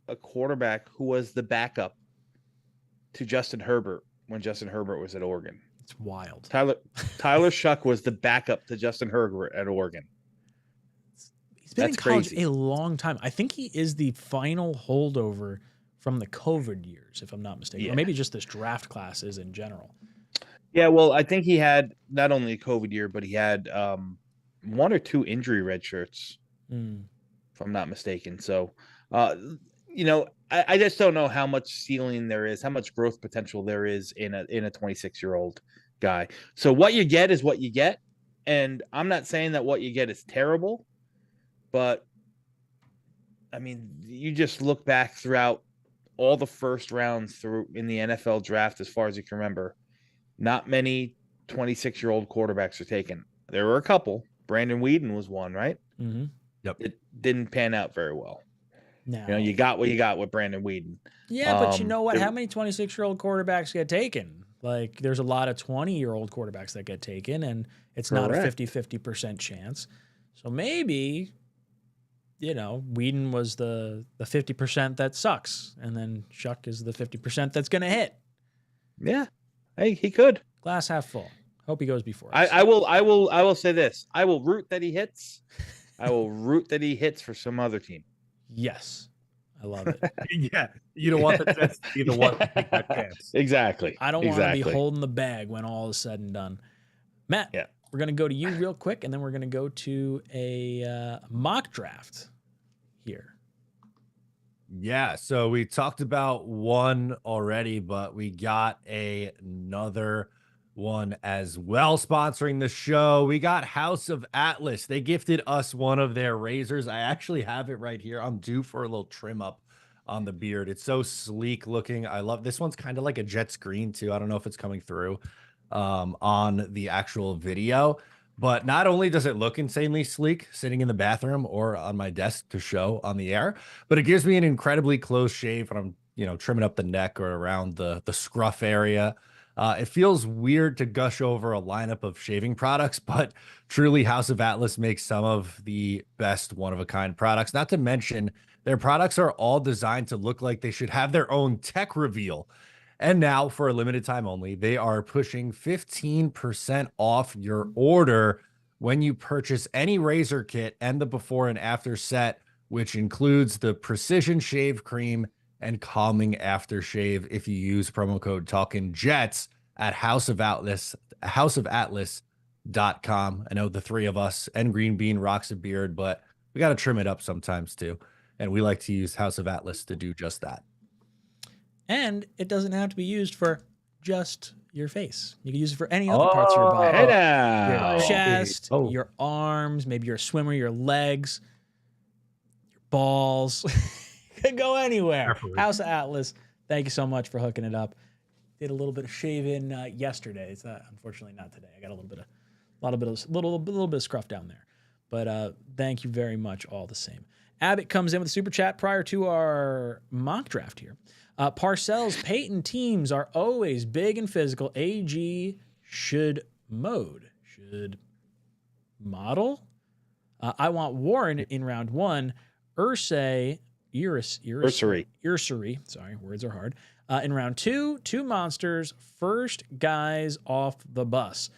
Speaker 7: a quarterback who was the backup to Justin Herbert when Justin Herbert was at Oregon.
Speaker 9: It's wild.
Speaker 7: Tyler Shuck was the backup to Justin Herbert at Oregon.
Speaker 9: He's been in college a long time. I think he is the final holdover from the COVID years, if I'm not mistaken. Or maybe just this draft class is in general.
Speaker 7: Yeah, well, I think he had not only a COVID year, but he had 1 or 2 injury red shirts, if I'm not mistaken. So, you know, I just don't know how much ceiling there is, how much growth potential there is in a 26-year-old guy. So what you get is what you get. And I'm not saying that what you get is terrible, but I mean, you just look back throughout all the first rounds through in the NFL draft, as far as you can remember, not many 26-year-old quarterbacks are taken. There were a couple. Brandon Weeden was one, right?
Speaker 10: Yep.
Speaker 7: It didn't pan out very well.
Speaker 9: No.
Speaker 7: You know, you got what you got with Brandon Weeden.
Speaker 9: Yeah, but you know what? How many 26-year-old quarterbacks get taken? Like, there's a lot of 20-year-old quarterbacks that get taken, and it's not a 50% chance. So maybe, you know, Weeden was the 50% that sucks, and then Shuck is the 50% that's going to hit.
Speaker 7: Yeah. Hey, he could.
Speaker 9: Glass half full. Hope he goes before us.
Speaker 7: I will say this. I will root that he hits. I will root that he hits for some other team.
Speaker 9: Yes. I love it.
Speaker 10: Yeah. You don't want the Jets to be the one to take that chance.
Speaker 7: Exactly.
Speaker 9: I don't want to be holding the bag when all is said and done. Matt, we're going to go to you real quick, and then we're going to go to a mock draft here.
Speaker 10: Yeah, so we talked about one already, but we got another one as well sponsoring the show. We got House of Atlas. They gifted us one of their razors. I actually have it right here. I'm due for a little trim up on the beard. It's so sleek looking. I love this one's kind of like a Jets green too. I don't know if it's coming through on the actual video, but not only does it look insanely sleek sitting in the bathroom or on my desk to show on the air, but it gives me an incredibly close shave when I'm, you know, trimming up the neck or around the scruff area. It feels weird to gush over a lineup of shaving products, but truly House of Atlas makes some of the best one-of-a-kind products. Not to mention, their products are all designed to look like they should have their own tech reveal. And now, for a limited time only, they are pushing 15% off your order when you purchase any razor kit and the before and after set, which includes the Precision Shave Cream and Calming Aftershave if you use promo code TalkinJets at houseofatlas.com. I know the three of us and Green Bean rocks a beard, but we got to trim it up sometimes too. And we like to use House of Atlas to do just that.
Speaker 9: And it doesn't have to be used for just your face. You can use it for any other parts of your body. Your chest, your arms, maybe you're a swimmer, your legs, your balls. Could go anywhere. Definitely. House of Atlas, thank you so much for hooking it up. Did a little bit of shaving yesterday. It's unfortunately not today. I got a little bit of scruff down there, but thank you very much all the same. Abbott comes in with a super chat prior to our mock draft here. Parcells Peyton teams are always big and physical. AG should model. I want Warren in round 1. Ursay. Sorry, words are hard. In round two monsters, first guys off the bus.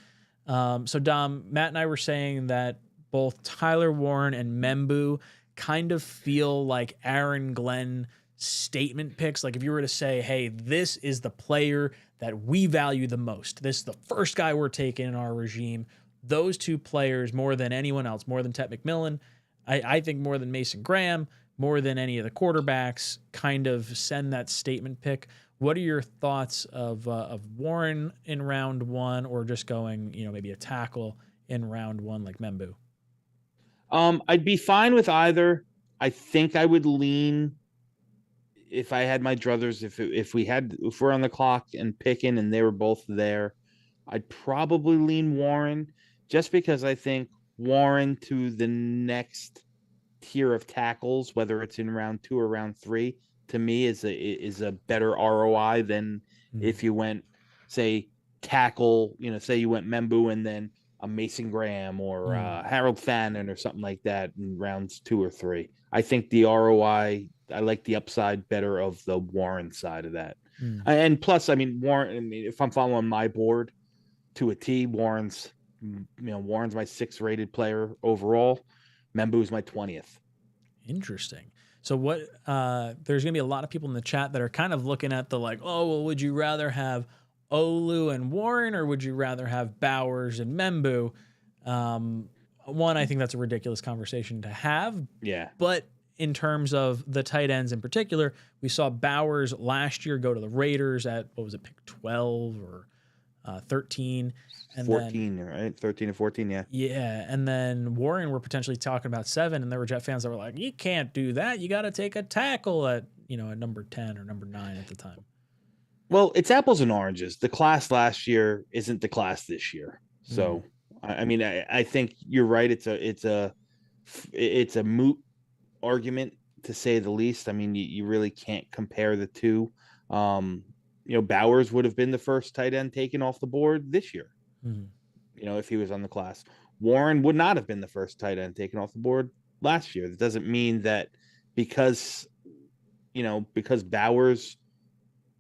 Speaker 9: So Dom, Matt and I were saying that both Tyler Warren and Membu kind of feel like Aaron Glenn statement picks. Like if you were to say, hey, this is the player that we value the most. This is the first guy we're taking in our regime. Those two players, more than anyone else, more than Ted McMillan, I think more than Mason Graham, more than any of the quarterbacks, kind of send that statement pick. What are your thoughts of Warren in round one, or just going, maybe a tackle in round one like Membu?
Speaker 11: I'd be fine with either. I think I would lean, if I had my druthers, if we're on the clock and picking and they were both there, I'd probably lean Warren, just because I think Warren to the next tier of tackles, whether it's in round 2 or round 3, to me is a better ROI than if you went, say, tackle, say you went Membu and then a Mason Graham or Harold Fannin or something like that in rounds 2 or 3. I think the ROI, I like the upside better of the Warren side of that. And plus, Warren, if I'm following my board to a T, Warren's my 6th rated player overall. Membu's my 20th.
Speaker 9: Interesting. So what, there's going to be a lot of people in the chat that are kind of looking at the would you rather have Olu and Warren, or would you rather have Bowers and Membu? One, I think that's a ridiculous conversation to have.
Speaker 11: Yeah.
Speaker 9: But in terms of the tight ends in particular, we saw Bowers last year go to the Raiders at, pick 12 or 13. And
Speaker 11: 14, then, right? 13 and 14, yeah.
Speaker 9: Yeah, and then Warren, we're potentially talking about 7, and there were Jet fans that were like, you can't do that. You got to take a tackle at, at number 10 or number 9 at the time.
Speaker 11: Well, it's apples and oranges. The class last year isn't the class this year. So, I think you're right. It's a moot argument, to say the least. You really can't compare the two. Bowers would have been the first tight end taken off the board this year. If he was on the class. Warren would not have been the first tight end taken off the board last year. That doesn't mean that because Bowers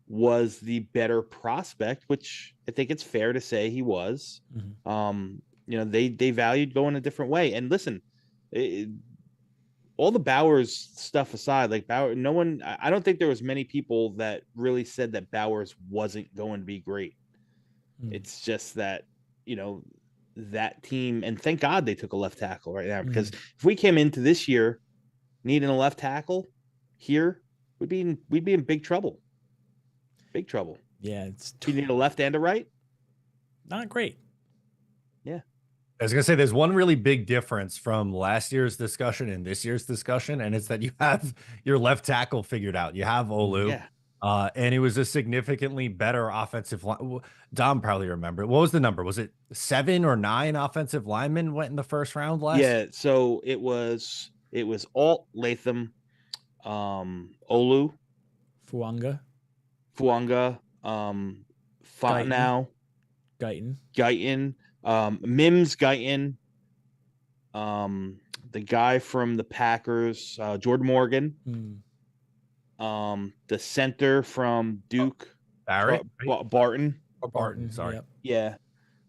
Speaker 11: was the better prospect, which I think it's fair to say he was. They valued going a different way. And listen, all the Bowers stuff aside, I don't think there was many people that really said that Bowers wasn't going to be great. It's just that, that team, and thank God they took a left tackle right now, because if we came into this year needing a left tackle here, we'd be in big trouble. Big trouble.
Speaker 9: Yeah.
Speaker 11: You need a left and a right?
Speaker 9: Not great.
Speaker 11: Yeah.
Speaker 10: I was going to say, there's one really big difference from last year's discussion and this year's discussion, and it's that you have your left tackle figured out. You have Olu.
Speaker 11: Yeah.
Speaker 10: And it was a significantly better offensive line. Dom probably remember. What was the number? Was it 7 or 9 offensive linemen went in the first round last?
Speaker 11: Yeah, so it was Alt, Latham, Olu,
Speaker 9: Fuanga,
Speaker 11: Fontenot,
Speaker 9: Guyton,
Speaker 11: Mims Guyton, the guy from the Packers, Jordan Morgan. The center from Duke,
Speaker 10: Barrett,
Speaker 11: Barton.
Speaker 10: Sorry.
Speaker 9: Yep.
Speaker 11: Yeah,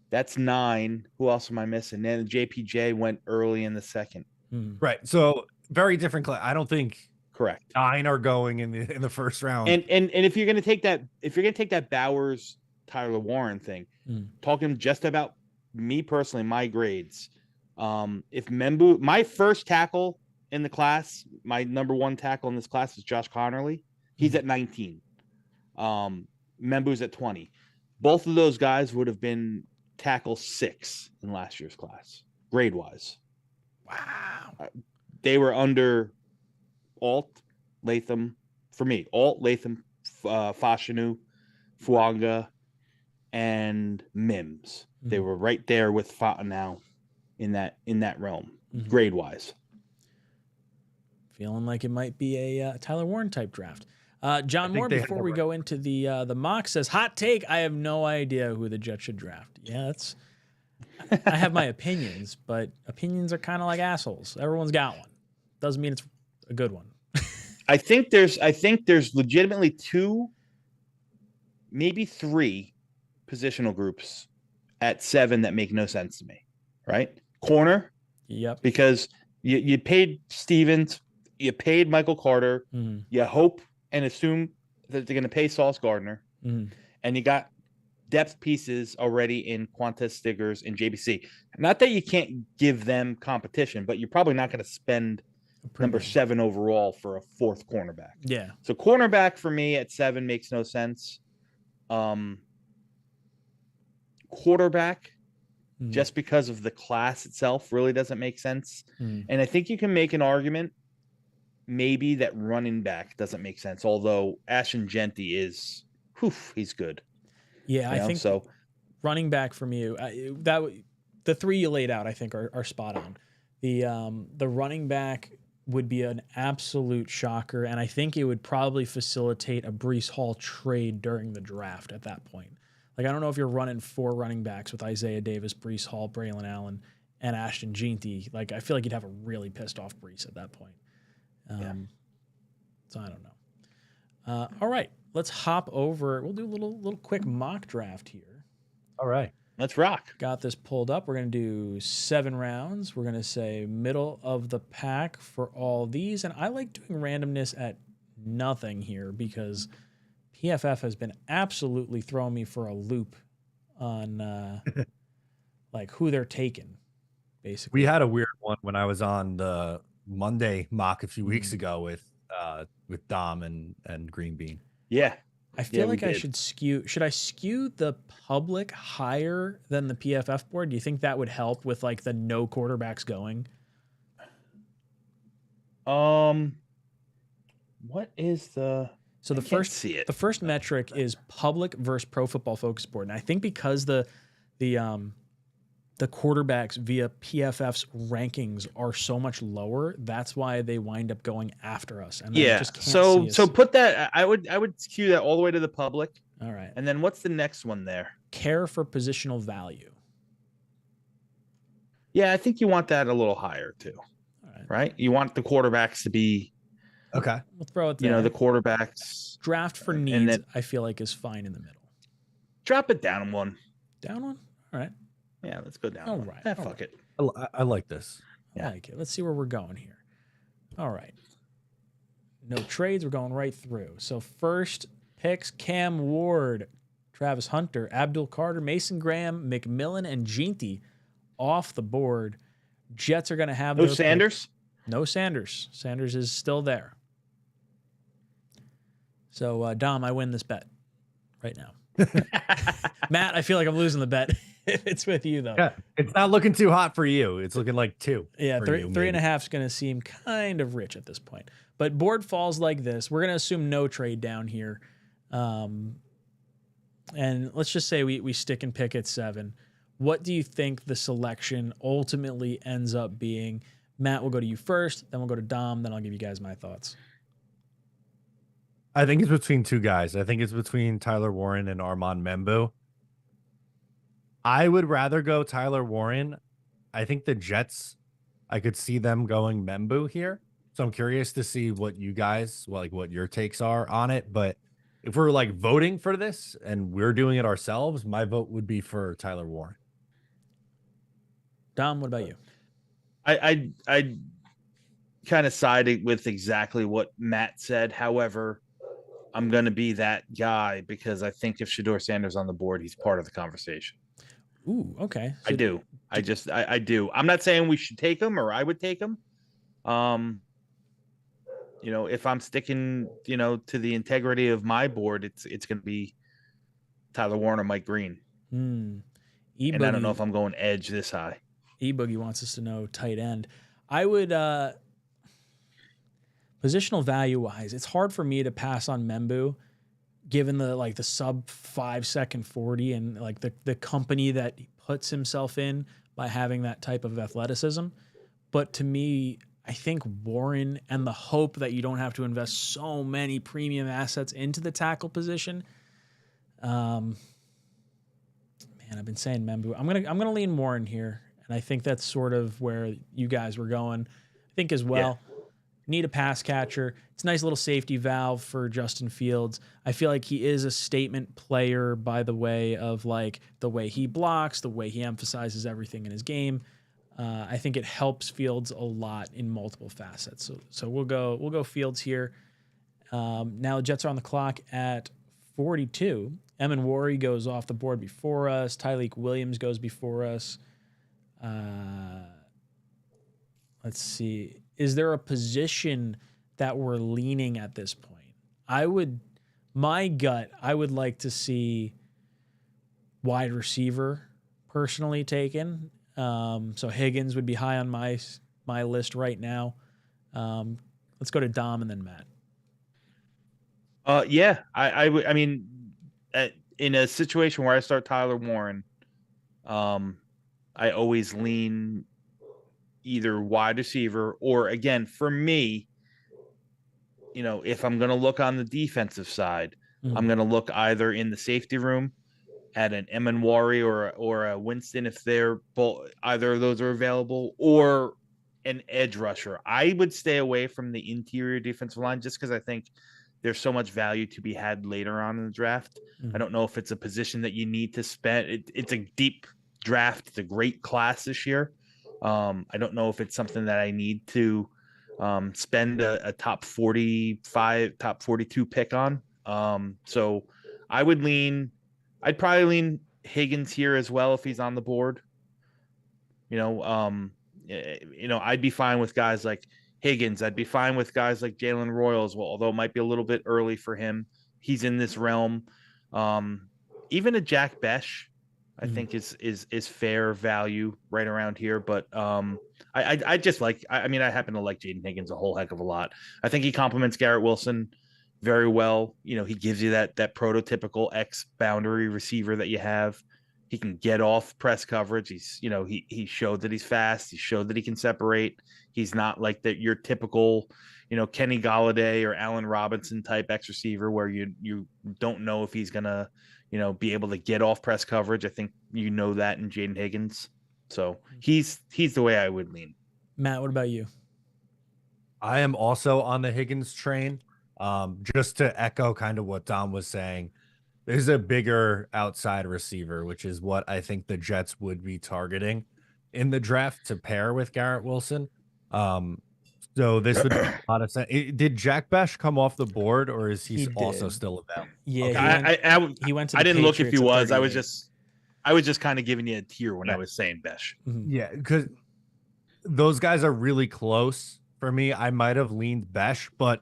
Speaker 11: that's 9. Who else am I missing? Then JPJ went early in the second.
Speaker 10: Right. So very different class. I don't think
Speaker 11: Correct.
Speaker 10: 9 are going in the first round.
Speaker 11: And if you're gonna take that Bowers Tyler Warren thing, talking just about me personally, my grades. If Membu, my first tackle in the class, my number 1 tackle in this class is Josh Connerly. He's at 19. Membu's at 20. Both of those guys would have been tackle 6 in last year's class, grade wise.
Speaker 9: Wow.
Speaker 11: They were under Alt, Latham, for me, Alt, Latham, Fashanu, Fuanga, and Mims. They were right there with Fontenot in that realm, grade wise.
Speaker 9: Feeling like it might be a Tyler Warren type draft. John Moore, before we go into the mock, says, hot take, I have no idea who the Jets should draft. Yeah, I have my opinions, but opinions are kind of like assholes. Everyone's got one. Doesn't mean it's a good one.
Speaker 11: I think there's legitimately 2 maybe 3 positional groups at 7 that make no sense to me, right? Corner,
Speaker 9: Yep.
Speaker 11: because you paid Stevens, you paid Michael Carter, you hope and assume that they're going to pay Sauce Gardner, and you got depth pieces already in Qantas, Stiggers, and JBC. Not that you can't give them competition, but you're probably not going to spend number 7 overall for a 4th cornerback.
Speaker 9: Yeah.
Speaker 11: So cornerback for me at 7 makes no sense. Quarterback, just because of the class itself, really doesn't make sense. And I think you can make an argument maybe that running back doesn't make sense, although Ashton Genty is, he's good.
Speaker 9: Yeah, I think
Speaker 11: so.
Speaker 9: Running back for me, the 3 you laid out, I think are spot on. The running back would be an absolute shocker, and I think it would probably facilitate a Breece Hall trade during the draft at that point. Like, I don't know if you're running 4 running backs with Isaiah Davis, Breece Hall, Braylon Allen, and Ashton Genty. Like, I feel like you'd have a really pissed off Breece at that point. So I don't know. All right, let's hop over. We'll do a little quick mock draft here.
Speaker 10: All right.
Speaker 11: Let's rock.
Speaker 9: Got this pulled up. We're going to do 7 rounds. We're going to say middle of the pack for all these. And I like doing randomness at nothing here because PFF has been absolutely throwing me for a loop on like who they're taking, basically.
Speaker 10: We had a weird one when I was on the Monday mock a few weeks ago with Dom and Green Bean.
Speaker 11: Yeah.
Speaker 9: I feel like I should I skew the public higher than the PFF board? Do you think that would help with like the no quarterbacks going?
Speaker 11: What is the
Speaker 9: the first metric is public versus Pro Football Focus board. And I think because the quarterbacks via PFF's rankings are so much lower, that's why they wind up going after us. And
Speaker 11: yeah.
Speaker 9: Just can't
Speaker 11: so
Speaker 9: see us.
Speaker 11: so put that. I would skew that all the way to the public.
Speaker 9: All right.
Speaker 11: And then what's the next one there?
Speaker 9: Care for positional value.
Speaker 11: Yeah, I think you want that a little higher too.
Speaker 9: All right.
Speaker 11: Right? You want the quarterbacks to be
Speaker 10: okay.
Speaker 9: We'll throw it there.
Speaker 11: You know, the quarterbacks.
Speaker 9: Draft for needs, then, I feel like is fine in the middle.
Speaker 11: Drop it down 1.
Speaker 9: Down 1? All right.
Speaker 11: Yeah, let's go down.
Speaker 9: All right.
Speaker 11: Yeah, fuck it.
Speaker 10: I like this.
Speaker 9: I like it. Let's see where we're going here. All right. No trades. We're going right through. So first picks, Cam Ward, Travis Hunter, Abdul Carter, Mason Graham, McMillan, and Genty off the board. Jets are going to have
Speaker 11: no Sanders?
Speaker 9: No Sanders. Sanders is still there. So, Dom, I win this bet right now. Matt, I feel like I'm losing the bet. It's with you, though.
Speaker 10: Yeah, it's not looking too hot for you. It's looking like 2.
Speaker 9: Yeah, 3.5 is going to seem kind of rich at this point. But board falls like this. We're going to assume no trade down here. And let's just say we stick and pick at 7. What do you think the selection ultimately ends up being? Matt, we'll go to you first. Then we'll go to Dom. Then I'll give you guys my thoughts.
Speaker 10: I think it's between 2 guys. I think it's between Tyler Warren and Armand Membu. I would rather go Tyler Warren. I think the Jets, I could see them going Membu here. So I'm curious to see what you guys, what your takes are on it. But if we're like voting for this and we're doing it ourselves, my vote would be for Tyler Warren.
Speaker 9: Dom, what about you?
Speaker 11: I kind of sided with exactly what Matt said. However, I'm going to be that guy because I think if Shedeur Sanders on the board, he's part of the conversation.
Speaker 9: Ooh, okay.
Speaker 11: So I do. I do. I'm not saying we should take him or I would take him. You know, if I'm sticking, to the integrity of my board, it's going to be Tyler Warren or Mike Green. And I don't know if I'm going edge this high.
Speaker 9: E-Boogie wants us to know tight end. I would positional value wise, it's hard for me to pass on Membu given the sub 5 second 40 and like the company that he puts himself in by having that type of athleticism. But to me, I think Warren and the hope that you don't have to invest so many premium assets into the tackle position. Man, I've been saying Membu. I'm gonna lean Warren here, and I think that's sort of where you guys were going. I think as well. Need a pass catcher. It's a nice little safety valve for Justin Fields. I feel like he is a statement player by the way of like the way he blocks, the way he emphasizes everything in his game. I think it helps Fields a lot in multiple facets. So we'll go Fields here. Now the Jets are on the clock at 42. 𝐿 goes off the board before us. Tyleik Williams goes before us. Let's see. Is there a position that we're leaning at this point? My gut, I would like to see wide receiver personally taken. So Higgins would be high on my list right now. Let's go to Dom and then Matt.
Speaker 11: Yeah, I mean, in a situation where I start Tyler Warren, I always lean either wide receiver or, again, for me, if I'm going to look on the defensive side, I'm going to look either in the safety room at an 𝐿 or a Winston if they're both, either of those are available, or an edge rusher. I would stay away from the interior defensive line just because I think there's so much value to be had later on in the draft. I don't know if it's a position that you need to spend. It's a deep draft. It's a great class this year. I don't know if it's something that I need to spend a top 45, top 42 pick on. So I'd probably lean Higgins here as well if he's on the board. I'd be fine with guys like Higgins. I'd be fine with guys like Jalen Royal as well, although it might be a little bit early for him. He's in this realm. Even a Jack Besh, I think is fair value right around here. But I just like, I happen to like Jaden Higgins a whole heck of a lot. I think he complements Garrett Wilson very well. He gives you that prototypical X boundary receiver that you have. He can get off press coverage. He showed that he's fast. He showed that he can separate. He's not like your typical, Kenny Golladay or Allen Robinson type X receiver where you don't know if he's gonna, be able to get off press coverage. I think that in Jaden Higgins. So he's the way I would lean.
Speaker 9: Matt, what about you?
Speaker 10: I am also on the Higgins train. Just to echo kind of what Dom was saying, there's a bigger outside receiver, which is what I think the Jets would be targeting in the draft to pair with Garrett Wilson. So this would make a lot of sense. Did Jack Besh come off the board, or is he also still available?
Speaker 9: Yeah,
Speaker 11: okay.
Speaker 9: He went to
Speaker 11: I
Speaker 9: the
Speaker 11: didn't look if he
Speaker 9: Patriots
Speaker 11: was. I was just kind of giving you a tier when I was saying Besh.
Speaker 10: Yeah, because those guys are really close for me. I might have leaned Besh, but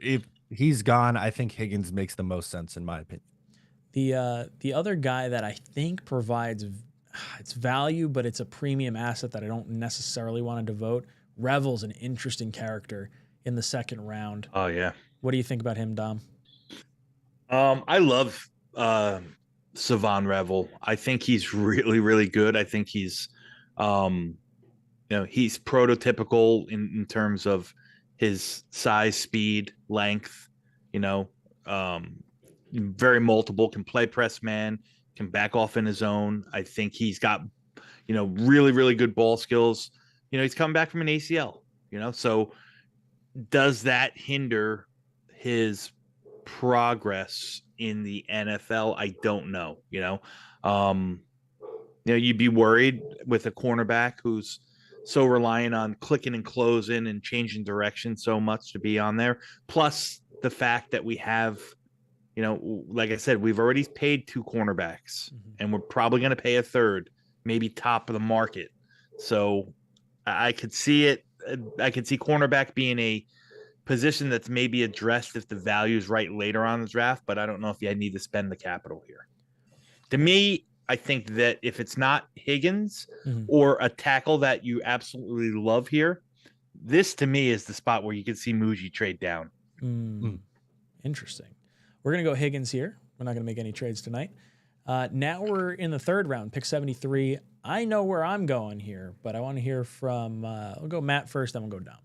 Speaker 10: if he's gone, I think Higgins makes the most sense in my opinion.
Speaker 9: The other guy that I think provides its value, but it's a premium asset that I don't necessarily want to devote. Revel's an interesting character in the second round.
Speaker 11: Oh yeah.
Speaker 9: What do you think about him, Dom?
Speaker 11: I love Savon Revel. I think he's really, really good. I think he's he's prototypical in terms of his size, speed, length, very multiple, can play press man, can back off in his own. I think he's got, really, really good ball skills. He's coming back from an ACL, so does that hinder his progress in the NFL? I don't know, you'd be worried with a cornerback who's so reliant on clicking and closing and changing direction so much to be on there. Plus the fact that we have, like I said, we've already paid 2 cornerbacks and we're probably going to pay a third, maybe top of the market. So I could see it. I could see cornerback being a position that's maybe addressed if the value is right later on in the draft, but I don't know if you need to spend the capital here. To me, I think that if it's not Higgins or a tackle that you absolutely love here, this to me is the spot where you can see Muji trade down.
Speaker 9: Interesting. We're going to go Higgins here. We're not going to make any trades tonight. Now we're in the third round, pick 73. I know where I'm going here, but I want to hear from, we'll go Matt first, then we'll go Dom.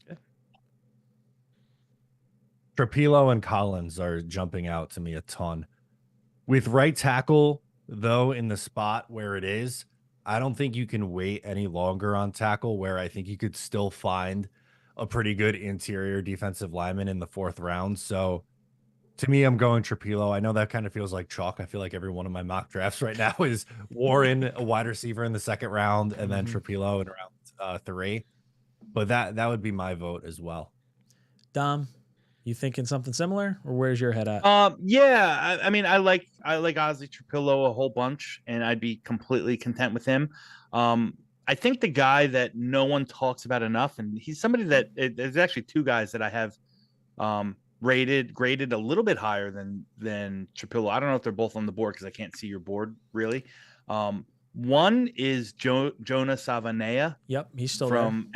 Speaker 10: Okay. Trapilo and Collins are jumping out to me a ton. With right tackle, though, in the spot where it is, I don't think you can wait any longer on tackle, where I think you could still find a pretty good interior defensive lineman in the 4th round. So to me, I'm going Trapilo. I know that kind of feels like chalk. I feel like every one of my mock drafts right now is Warren, a wide receiver in the 2nd round, and then Trapilo in round 3. But that would be my vote as well.
Speaker 9: Dom, you thinking something similar, or where's your head at?
Speaker 11: Yeah, I mean, I like Ozzy Trapilo a whole bunch, and I'd be completely content with him. I think the guy that no one talks about enough, and he's somebody that there's actually 2 guys that I have graded a little bit higher than Trapilo. I don't know if they're both on the board because I can't see your board really. One is Jonah Savanea.
Speaker 9: Yep, he's still
Speaker 11: from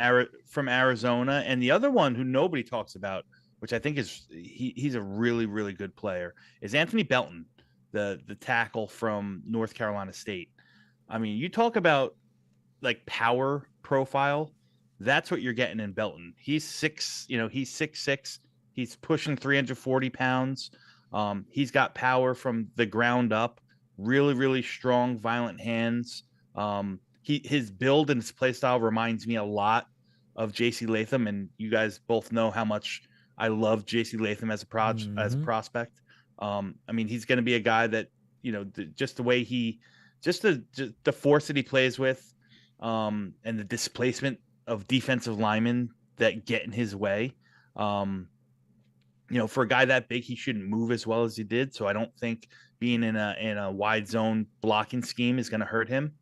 Speaker 11: Arizona, and the other one who nobody talks about, which I think is he's a really, really good player, is Anthony Belton, the tackle from North Carolina State. I mean, you talk about like power profile, that's what you're getting in Belton. He's 6'6". He's pushing 340 pounds. He's got power from the ground up. Really, really strong, violent hands. His build and his play style reminds me a lot of J.C. Latham, and you guys both know how much I love J.C. Latham as a prospect. I mean, he's going to be a guy that, just the way just the force that he plays with, and the displacement of defensive linemen that get in his way. For a guy that big, he shouldn't move as well as he did. So I don't think being in a wide zone blocking scheme is going to hurt him.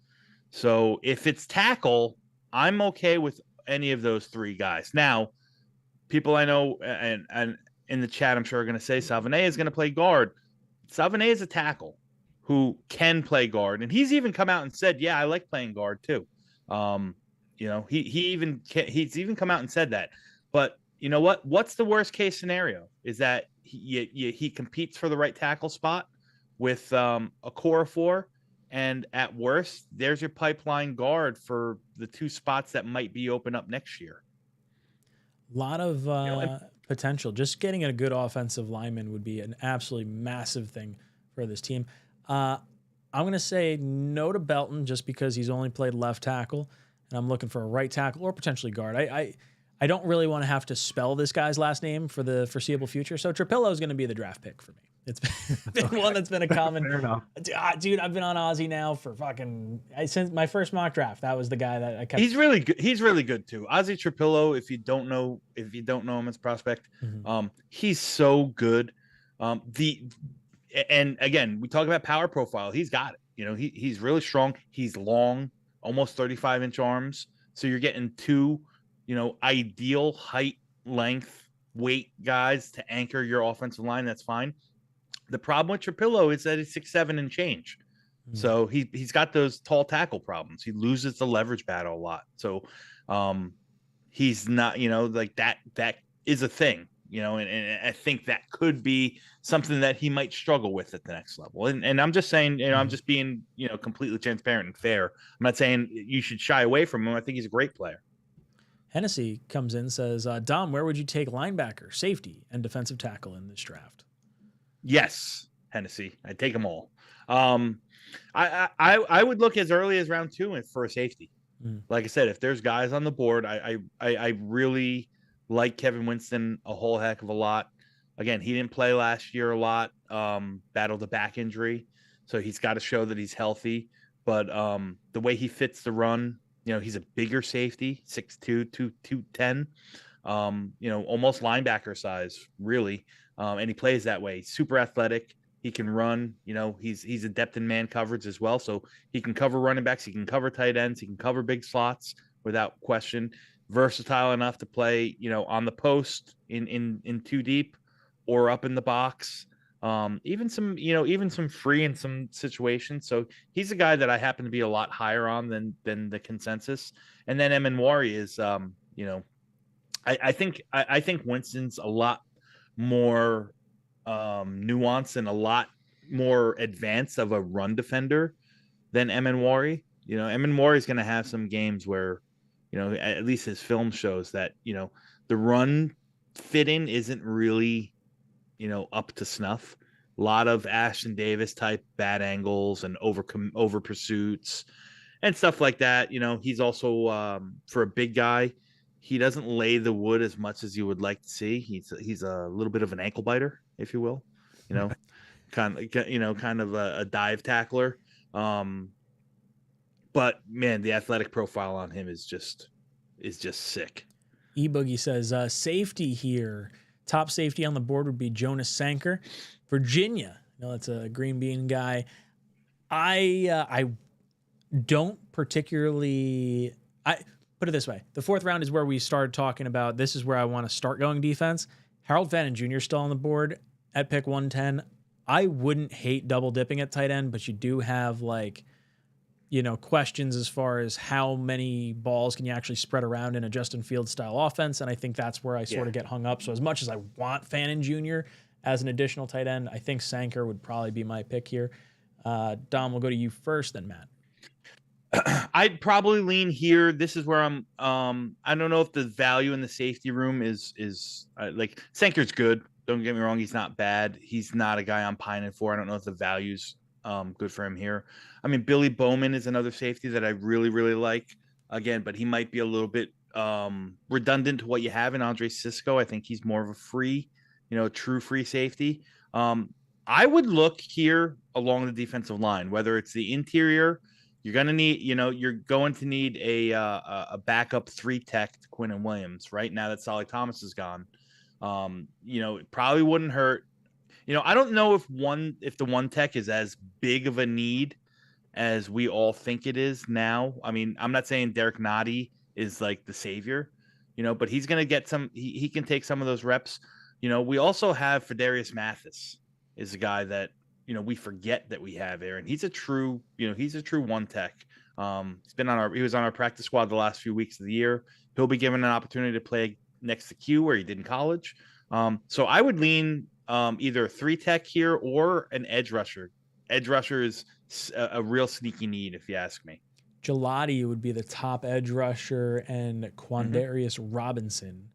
Speaker 11: So if it's tackle, I'm okay with any of those 3 guys. Now, people I know and in the chat, I'm sure are going to say Savanea is going to play guard. Savanea is a tackle who can play guard, and he's even come out and said, "Yeah, I like playing guard too." He's even come out and said that. But you know what? What's the worst case scenario? Is that he competes for the right tackle spot with a core of 4, and at worst, there's your pipeline guard for the 2 spots that might be open up next year.
Speaker 9: A lot of potential. Just getting a good offensive lineman would be an absolutely massive thing for this team. I'm going to say no to Belton just because he's only played left tackle, and I'm looking for a right tackle or potentially guard. I don't really want to have to spell this guy's last name for the foreseeable future. So Trapilo is going to be the draft pick for me. It's been one that's been a common.
Speaker 10: Fair enough.
Speaker 9: Dude, I've been on Ozzy now for since my first mock draft. That was the guy that I kept.
Speaker 11: He's really good. He's really good too. Ozzy Trapilo, if you don't know him as prospect, he's so good. And again, we talk about power profile. He's got it. He's really strong. He's long, almost 35-inch arms. So you're getting 2, ideal height, length, weight guys to anchor your offensive line. That's fine. The problem with Trapilo is that he's 6'7" and change. So he's got those tall tackle problems. He loses the leverage battle a lot. So he's not, like that is a thing, and I think that could be something that he might struggle with at the next level. And I'm just saying, I'm just being, completely transparent and fair. I'm not saying you should shy away from him. I think he's a great player.
Speaker 9: Hennessy comes in, says, Dom, where would you take linebacker, safety, and defensive tackle in this draft?
Speaker 11: Yes, Hennessy. I'd take them all. I would look as early as round 2 for a safety. Like I said, if there's guys on the board, I really like Kevin Winston a whole heck of a lot. Again, he didn't play last year a lot, battled a back injury. So he's got to show that he's healthy. But the way he fits the run, he's a bigger safety, 6'2", 210, almost linebacker size, really. And he plays that way. Super athletic. He can run. He's adept in man coverage as well. So he can cover running backs. He can cover tight ends. He can cover big slots without question. Versatile enough to play, on the post in 2 deep or up in the box. Even some free in some situations. So he's a guy that I happen to be a lot higher on than the consensus. And then Emanwari is, I think Winston's a lot more nuanced and a lot more advanced of a run defender than Emanwari. Emanwari is going to have some games where, at least his film shows that, the run fitting isn't really, up to snuff. A lot of Ashton Davis type bad angles and over pursuits and stuff like that. He's also, for a big guy, he doesn't lay the wood as much as you would like to see. He's a little bit of an ankle biter, if you will, kind of a dive tackler. But man, the athletic profile on him is just sick.
Speaker 9: E-Boogie says safety here. Top safety on the board would be Jonas Sanker, Virginia. That's a green bean guy. I don't particularly. I put it this way: the fourth round is where we started talking about. This is where I want to start going defense. Harold Fannin Jr. still on the board at pick 110. I wouldn't hate double dipping at tight end, but you do have questions as far as how many balls can you actually spread around in a Justin Fields style offense. And I think that's where I sort of get hung up. So as much as I want Fannin Jr. as an additional tight end, I think Sanker would probably be my pick here. Dom, we'll go to you first, then Matt.
Speaker 11: I'd probably lean here. This is where I'm. I don't know if the value in the safety room is like Sanker's good. Don't get me wrong. He's not bad. He's not a guy I'm pining for. I don't know if the value's good for him here. I mean, Billy Bowman is another safety that I really, really like. Again, but he might be a little bit redundant to what you have in Andre Sisco. I think he's more of a free, true free safety. I would look here along the defensive line, whether it's the interior. You're going to need, you're going to need a backup 3 tech to Quinnen Williams. Right now that Solly Thomas is gone. It probably wouldn't hurt. I don't know if the 1 tech is as big of a need as we all think it is now. I mean, I'm not saying Derek Nottie is like the savior, but he's going to get some, he can take some of those reps. We also have Fedarius Mathis is a guy that, we forget that we have there. And he's a true, he's a true 1 tech. He was on our practice squad the last few weeks of the year. He'll be given an opportunity to play next to Q where he did in college. So I would lean either a 3 tech here or an edge rusher. Edge rusher is a real sneaky need, if you ask me.
Speaker 9: Gelati would be the top edge rusher, and Quandarius Robinson.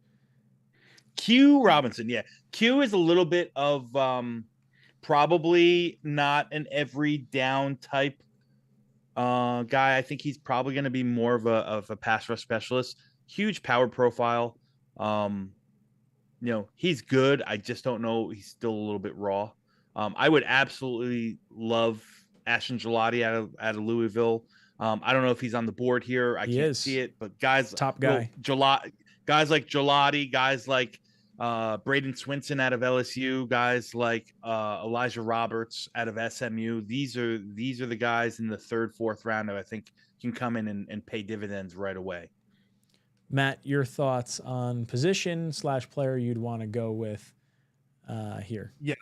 Speaker 11: Q Robinson, yeah. Q is a little bit of probably not an every down type guy. I think he's probably going to be more of a pass rush specialist. Huge power profile. He's good. I just don't know. He's still a little bit raw. I would absolutely love Ashton Gelati out of Louisville. I don't know if he's on the board here. I can't see it, but guys,
Speaker 9: top guy,
Speaker 11: guys like Gelati, guys like Braden Swinson out of LSU, guys like Elijah Roberts out of SMU. These are the guys in the 3rd, 4th round that I think can come in and pay dividends right away.
Speaker 9: Matt, your thoughts on position / player you'd want to go with here?
Speaker 10: Yeah,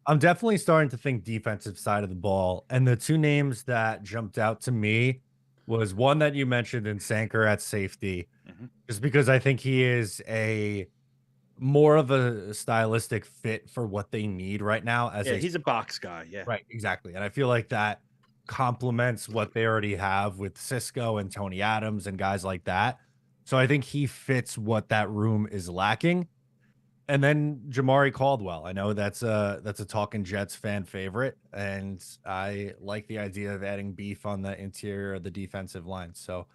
Speaker 10: I'm definitely starting to think defensive side of the ball. And the 2 names that jumped out to me was one that you mentioned in Sanker at safety, just because I think he is more of a stylistic fit for what they need right now.
Speaker 11: He's a box guy. Yeah,
Speaker 10: right. Exactly. And I feel like that complements what they already have with Sisco and Tony Adams and guys like that. So I think he fits what that room is lacking. And then Jamari Caldwell. I know that's a Talkin Jets fan favorite, and I like the idea of adding beef on the interior of the defensive line. So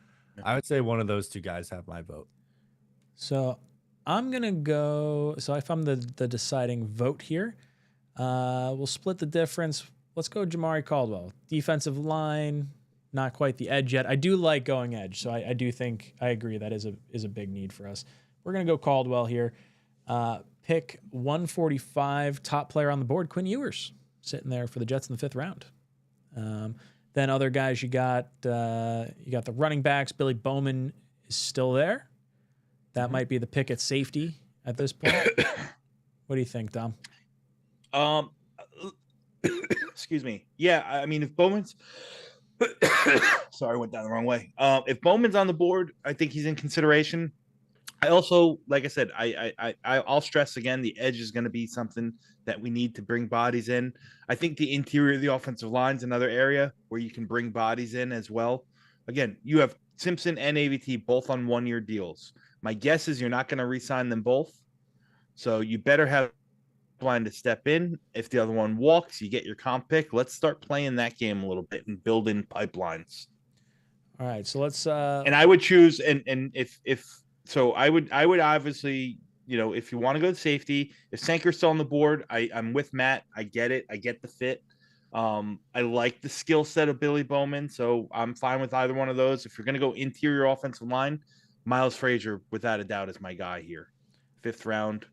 Speaker 10: I would say one of those 2 guys have my vote.
Speaker 9: So I'm gonna go. So if I'm the deciding vote here, we'll split the difference. Let's go Jamari Caldwell. Defensive line, not quite the edge yet. I do like going edge, so I do think I agree that is a big need for us. We're gonna go Caldwell here. Pick 145, top player on the board, Quinn Ewers, sitting there for the Jets in the 5th round. Then other guys, you got the running backs. Billy Bowman is still there. That might be the pick at safety at this point. What do you think, Dom?
Speaker 11: Excuse me. Yeah, I mean, if Bowman's sorry, I went down the wrong way. If Bowman's on the board, I think he's in consideration. I also, like I said, I'll stress again, the edge is going to be something that we need to bring bodies in. I think the interior of the offensive line is another area where you can bring bodies in as well. Again, you have Simpson and AVT both on 1-year deals. My guess is you're not going to re-sign them both. So you better have line to step in. If the other one walks, you get your comp pick. Let's start playing that game a little bit and build in pipelines.
Speaker 9: All right. So let's
Speaker 11: and I would choose, and if So I would obviously, if you want to go to safety, if Sanker's still on the board, I'm with Matt. I get it. I get the fit. I like the skill set of Billy Bowman, so I'm fine with either one of those. If you're going to go interior offensive line, Miles Frazier, without a doubt, is my guy here. 5th round,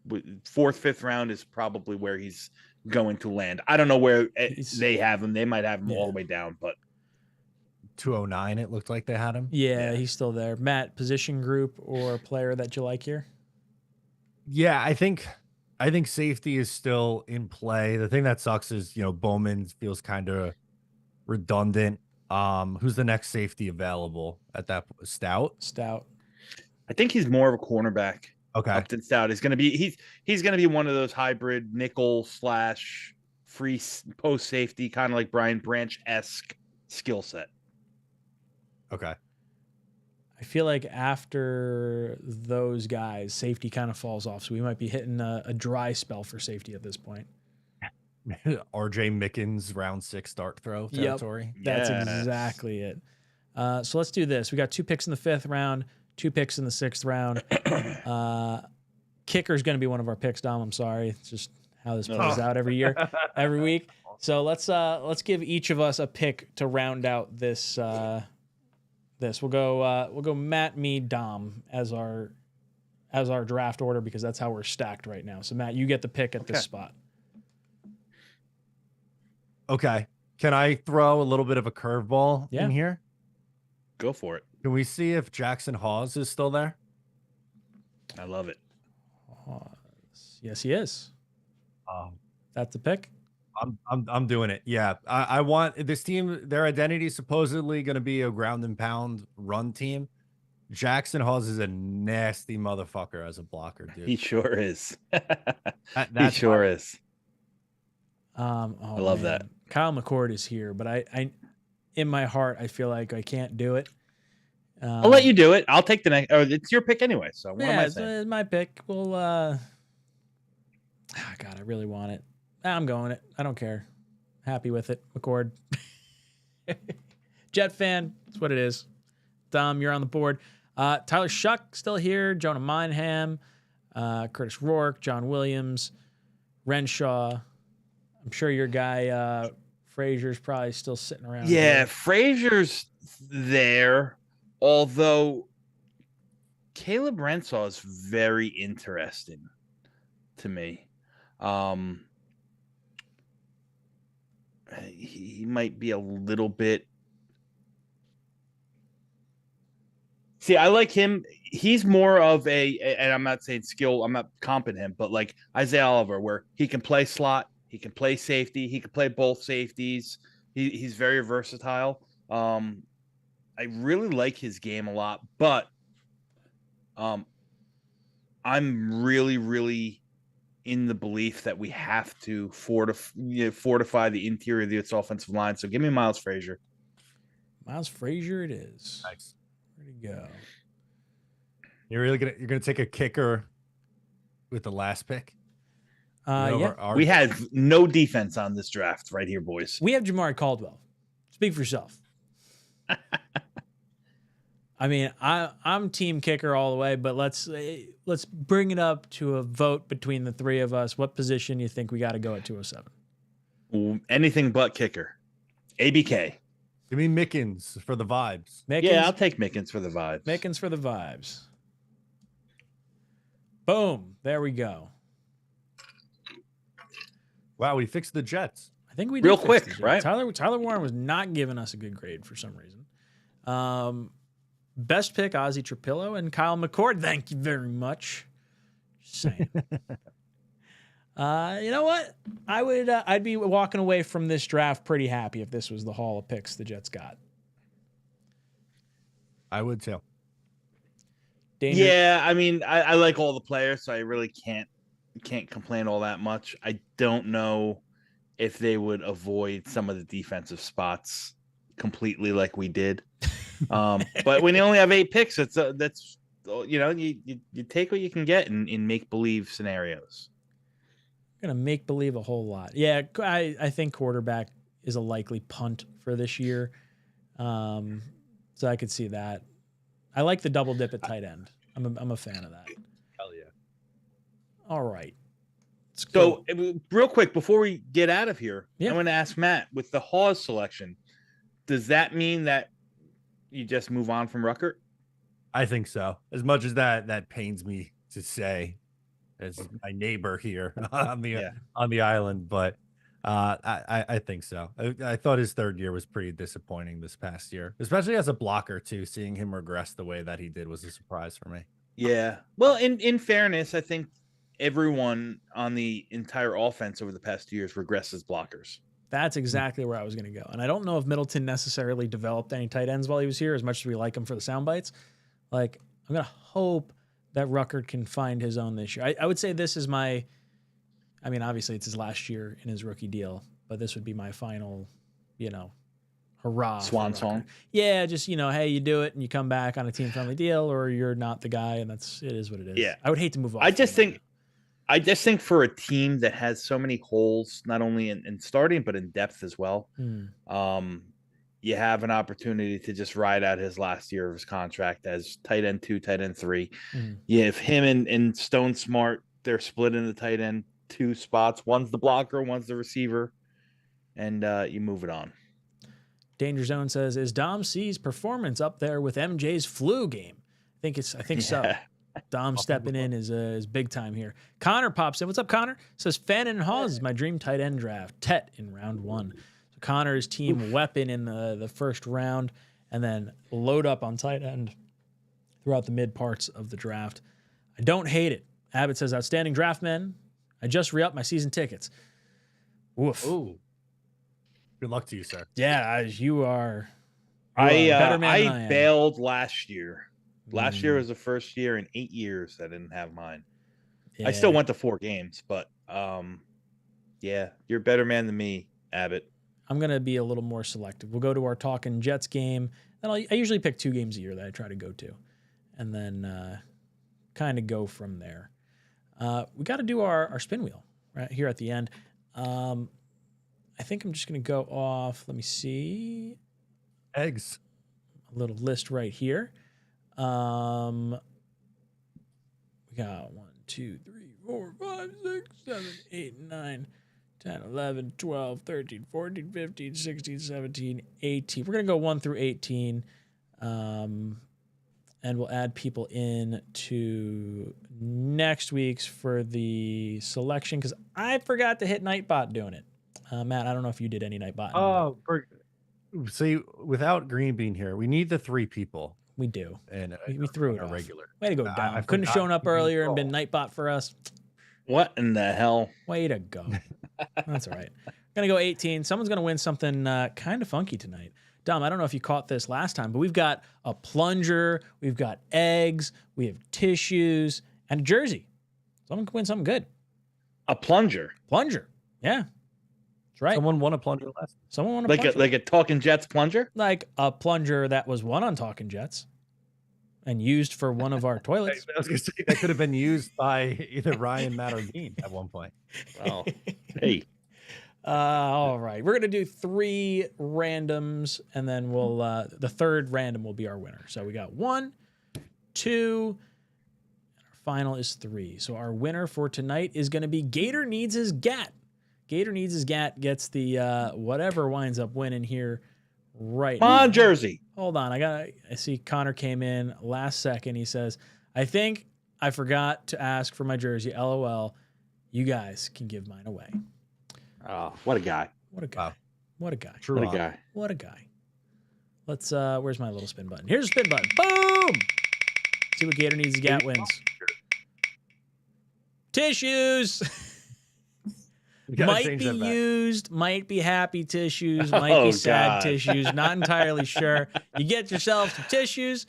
Speaker 11: 4th, 5th round is probably where he's going to land. I don't know where they have him. They might have him all the way down, but
Speaker 10: 209, it looked like they had him.
Speaker 9: Yeah, he's still there. Matt, position group or player that you like here?
Speaker 10: Yeah, I think safety is still in play. The thing that sucks is, Bowman feels kind of redundant. Who's the next safety available at that? Stout?
Speaker 11: I think he's more of a cornerback.
Speaker 10: Okay.
Speaker 11: Upton Stout is going to be he's going to be one of those hybrid nickel / free post safety, kind of like Brian Branch-esque skill set.
Speaker 10: Okay.
Speaker 9: I feel like after those guys, safety kind of falls off. So we might be hitting a dry spell for safety at this point.
Speaker 10: RJ Mickens round 6 dart throw territory.
Speaker 9: Yep, that's exactly it. So let's do this. We got 2 picks in the 5th round, 2 picks in the 6th round. Kicker is going to be one of our picks, Dom. I'm sorry. It's just how this plays out every year, every week. So let's give each of us a pick to round out this. We'll go Matt, me, Dom as our draft order because that's how we're stacked right now. So Matt, you get the pick at this spot.
Speaker 10: Okay. Can I throw a little bit of a curveball in here?
Speaker 11: Go for it.
Speaker 10: Can we see if Jackson Hawes is still there?
Speaker 11: I love it.
Speaker 9: Yes, he is. That's the pick.
Speaker 10: I'm doing it. Yeah. I want this team. Their identity is supposedly going to be a ground and pound run team. Jackson Hawes is a nasty motherfucker as a blocker, dude.
Speaker 11: He sure is.
Speaker 10: He sure
Speaker 11: is. I love that.
Speaker 9: Kyle McCord is here, but I in my heart I feel like I can't do it.
Speaker 11: I'll let you do it. I'll take the next. Oh, it's your pick anyway. So what am I saying?
Speaker 9: It's my pick. Well, God, I really want it. I'm going it. I don't care. Happy with it. McCord. Jet fan. That's what it is. Dom, you're on the board. Tyler Shuck still here. Jonah Mineham, Curtis Rourke, John Williams, Renshaw. I'm sure your guy Frazier's probably still sitting around.
Speaker 11: Yeah,
Speaker 9: here.
Speaker 11: Frazier's there. Although Caleb Renshaw is very interesting to me. He might be a little bit. See, I like him. He's more of and I'm not saying skill, I'm not comping him, but like Isaiah Oliver, where he can play slot, he can play safety, he can play both safeties. He's very versatile. I really like his game a lot, but I'm really, really in the belief that we have to fortify the interior of the offensive line. So give me Miles Frazier.
Speaker 9: Miles Frazier it is.
Speaker 10: Nice.
Speaker 9: Where'd he go?
Speaker 10: You're gonna take a kicker with the last pick?
Speaker 11: We had no defense on this draft right here, boys.
Speaker 9: We have Jamari Caldwell. Speak for yourself. I mean, I'm team kicker all the way, but let's bring it up to a vote between the three of us. What position you think we got to go at 207?
Speaker 11: Anything but kicker. ABK.
Speaker 10: Give me Mickens for the vibes.
Speaker 9: Mickens?
Speaker 11: Yeah, I'll take Mickens for the vibes.
Speaker 9: Mickens for the vibes. Boom. There we go.
Speaker 10: Wow, we fixed the Jets.
Speaker 9: I think we did
Speaker 11: real
Speaker 9: fix
Speaker 11: quick,
Speaker 9: the Jets.
Speaker 11: right?
Speaker 9: Tyler Warren was not giving us a good grade for some reason. Best pick, Ozzie Trapillo and Kyle McCord. Thank you very much. Just saying. You know what? I'd be walking away from this draft pretty happy if this was the haul of picks the Jets got.
Speaker 10: I would too.
Speaker 11: Yeah, I mean, I like all the players, so I really can't complain all that much. I don't know if they would avoid some of the defensive spots completely like we did. But when you only have 8 picks, that's you take what you can get in make believe scenarios.
Speaker 9: I'm gonna make believe a whole lot. Yeah, I think quarterback is a likely punt for this year. So I could see that. I like the double dip at tight end. I'm a fan of that.
Speaker 10: Hell yeah.
Speaker 9: All right.
Speaker 11: So, real quick before we get out of here,
Speaker 9: Yeah.
Speaker 11: I'm going to ask Matt with the Hawes selection. Does that mean that you just move on from Ruckert?
Speaker 10: I think so. As much as that pains me to say, as my neighbor here on the island, but I think so. I thought his third year was pretty disappointing this past year, especially as a blocker too. Seeing him regress the way that he did was a surprise for me.
Speaker 11: Yeah. Well, in fairness, I think everyone on the entire offense over the past 2 years regresses blockers.
Speaker 9: That's exactly where I was going to go. And I don't know if Middleton necessarily developed any tight ends while he was here, as much as we like him for the sound bites. Like, I'm going to hope that Ruckert can find his own this year. I would say this is obviously it's his last year in his rookie deal, but this would be my final, hurrah.
Speaker 11: Swan song.
Speaker 9: Yeah, just, hey, you do it and you come back on a team-friendly deal, or you're not the guy, and it is what it is.
Speaker 11: Yeah.
Speaker 9: I would hate to move on.
Speaker 11: I just think for a team that has so many holes, not only in starting, but in depth as well, you have an opportunity to just ride out his last year of his contract as tight end 2, tight end 3. Yeah, if him and Stone Smart, they're split in the tight end 2 spots. One's the blocker, one's the receiver, and you move it on.
Speaker 9: Danger Zone says, is Dom C's performance up there with MJ's flu game? I think so. Dom stepping in is big time here. Connor pops in. What's up, Connor? Says Fannin and Hawes is my dream tight end draft. Tet in round 1. So Connor's team weapon in the first round, and then load up on tight end throughout the mid parts of the draft. I don't hate it. Abbott says outstanding draft men. I just re-upped my season tickets. Woof.
Speaker 10: Ooh. Good luck to you, sir.
Speaker 9: Yeah, you are.
Speaker 11: I bailed last year. Last year was the first year in 8 years I didn't have mine.
Speaker 9: Yeah.
Speaker 11: I still went to 4 games, but yeah, you're a better man than me, Abbott.
Speaker 9: I'm going to be a little more selective. We'll go to our Talkin' Jets game. And I usually pick 2 games a year that I try to go to. And then kind of go from there. We got to do our spin wheel right here at the end. I think I'm just going to go off. Let me see.
Speaker 10: Eggs.
Speaker 9: A little list right here. We got 1, 2, 3, 4, 5, 6, 7, 8, 9, 10, 11, 12, 13, 14, 15, 16, 17, 18. We're going to go 1 through 18. And we'll add people in to next week's for the selection because I forgot to hit Nightbot doing it. Matt, I don't know if you did any Nightbot.
Speaker 10: Oh, see, without Green Bean here, we need the 3 people.
Speaker 9: We do.
Speaker 10: And
Speaker 9: we threw it
Speaker 10: a
Speaker 9: off.
Speaker 10: regular.
Speaker 9: Way to go, Dom. Couldn't have shown up earlier and been Nightbot for us.
Speaker 11: What in the hell?
Speaker 9: Way to go. That's all right. Going to go 18. Someone's going to win something kind of funky tonight. Dom, I don't know if you caught this last time, but we've got a plunger, we've got eggs, we have tissues, and a jersey. Someone can win something good.
Speaker 11: A plunger?
Speaker 9: Plunger. Yeah. That's right.
Speaker 10: Someone won a plunger last time.
Speaker 9: Someone won a plunger.
Speaker 11: Like a Talkin' Jets plunger?
Speaker 9: Like a plunger that was won on Talkin' Jets and used for one of our toilets.
Speaker 10: I was going to say that could have been used by either Ryan, Matt, or Dean at one point.
Speaker 11: Oh, hey.
Speaker 9: All right. We're going to do 3 randoms, and then we'll the third random will be our winner. So we got 1, 2, and our final is 3. So our winner for tonight is going to be Gator Needs His Gat. Gator Needs His Gat gets the whatever winds up winning here right now.
Speaker 11: Come on, Jersey.
Speaker 9: Hold on. I see Connor came in last second. He says, I think I forgot to ask for my jersey. LOL. You guys can give mine away.
Speaker 11: Oh, what a guy.
Speaker 9: What a guy. Wow. What a guy.
Speaker 11: True. What a guy.
Speaker 9: What a guy. Let's where's my little spin button? Here's a spin button. Boom! See what Gator Needs His Gat wins. Tissues. Might be used, might be happy tissues, might be sad tissues. Not entirely sure. You get yourself some tissues.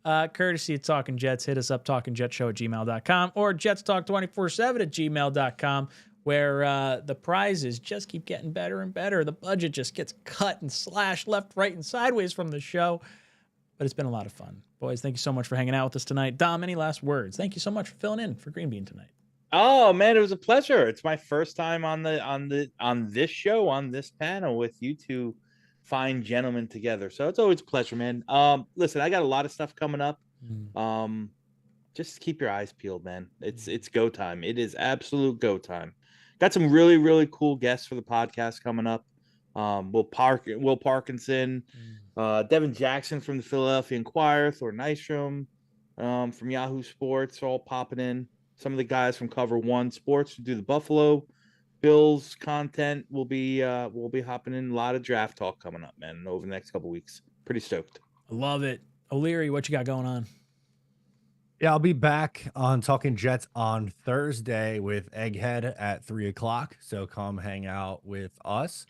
Speaker 9: Courtesy of Talkin' Jets. Hit us up, talkinjetshow@gmail.com or jetstalk247@gmail.com, where the prizes just keep getting better and better. The budget just gets cut and slashed left, right, and sideways from the show. But it's been a lot of fun. Boys, thank you so much for hanging out with us tonight. Dom, any last words? Thank you so much for filling in for Green Bean tonight.
Speaker 11: Oh man, it was a pleasure. It's my first time on this show, on this panel with you two fine gentlemen together. So it's always a pleasure, man. Listen, I got a lot of stuff coming up. Just keep your eyes peeled, man. It's go time. It is absolute go time. Got some really, really cool guests for the podcast coming up. Will Parkinson, Devin Jackson from the Philadelphia Inquirer, Thor Nystrom from Yahoo Sports, all popping in. Some of the guys from Cover One Sports who do the Buffalo Bills content will be hopping in. A lot of draft talk coming up, man, over the next couple weeks. Pretty stoked.
Speaker 9: I love it. O'Leary, what you got going on?
Speaker 10: Yeah, I'll be back on Talking Jets on Thursday with Egghead at 3:00. So come hang out with us.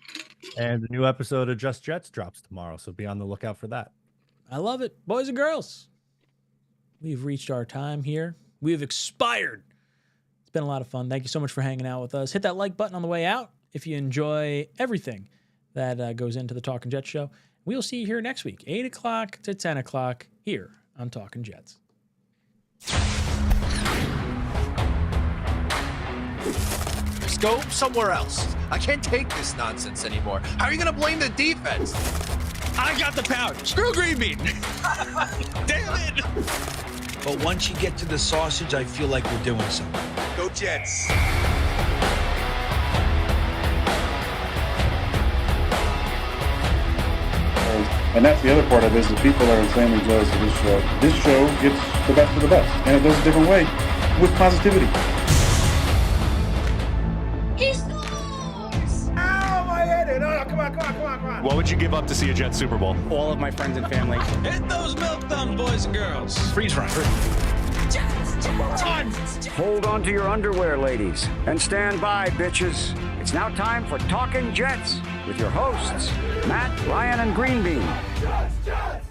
Speaker 10: And the new episode of Just Jets drops tomorrow. So be on the lookout for that.
Speaker 9: I love it. Boys and girls, we've reached our time here. We have expired. It's been a lot of fun. Thank you so much for hanging out with us. Hit that like button on the way out if you enjoy everything that goes into the Talkin' Jets show. We'll see you here next week, 8 o'clock to 10 o'clock here on Talkin' Jets.
Speaker 1: Just go somewhere else. I can't take this nonsense anymore. How are you gonna blame the defense?
Speaker 2: I got the pouch. Screw green bean. Damn it.
Speaker 3: But once you get to the sausage, I feel like we're doing something.
Speaker 2: Go Jets.
Speaker 4: And that's the other part of it, is that people are insanely jealous of this show. This show gets the best of the best, and it does it a different way, with positivity.
Speaker 5: He scores!
Speaker 2: Ow, my head. No, come on.
Speaker 6: What would you give up to see a Jets Super Bowl?
Speaker 2: All of my friends and family. Hit those milk thumbs, boys and girls.
Speaker 7: Freeze frame.
Speaker 8: Hold on to your underwear, ladies, and stand by, bitches. It's now time for Talkin' Jets with your hosts, Matt, Ryan, and Green Bean.
Speaker 12: Jets!